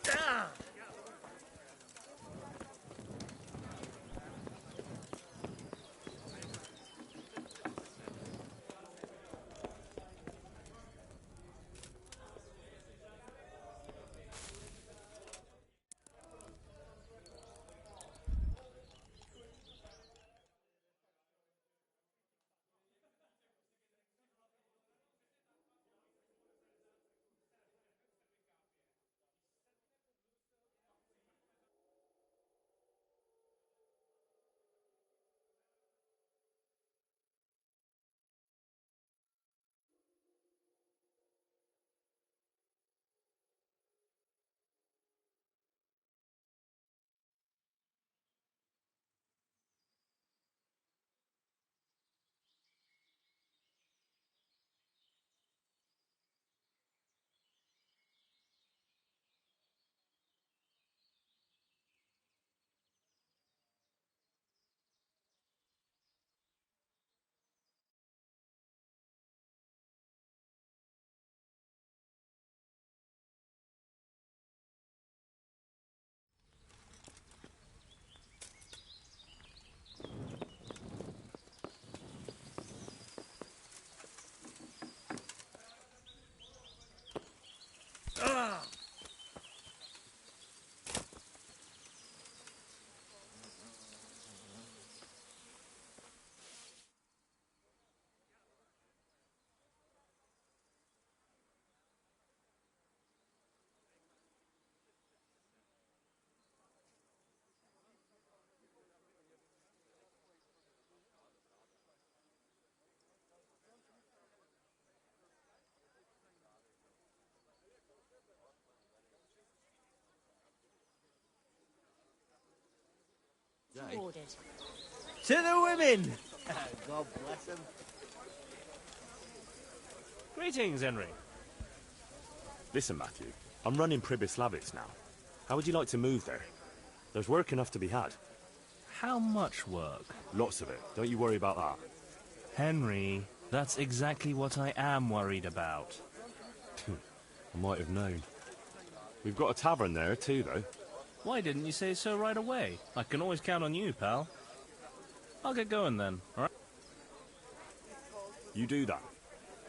Ah!
Ordered.
To the women!
God bless him.
Greetings, Henry.
Listen, Matthew, I'm running Pribyslavitz now. How would you like to move there? There's work enough to be had.
How much work?
Lots of it. Don't you worry about that.
Henry, that's exactly what I am worried about.
I might have known. We've got a tavern there too, though.
Why didn't you say so right away? I can always count on you, pal. I'll get going then, alright?
You do that.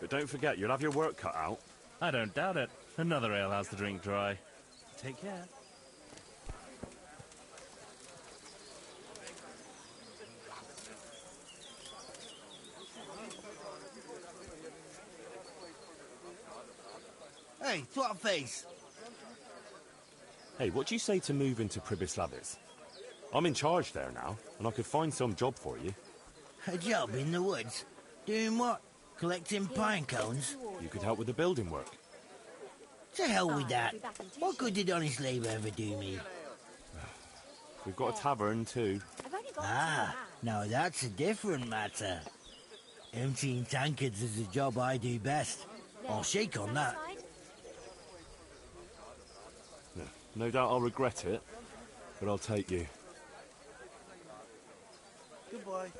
But don't forget, you'll have your work cut out.
I don't doubt it. Another alehouse to drink dry. Take care.
Hey, twat face.
Hey, what do you say to move into Pribyslavitz? I'm in charge there now, and I could find some job for you.
A job in the woods? Doing what? Collecting pine cones?
You could help with the building work.
To hell with that. What good did honest labour ever do me?
We've got a tavern too.
Ah, now that's a different matter. Emptying tankards is a job I do best. I'll shake on that.
No doubt I'll regret it, but I'll take you.
Goodbye.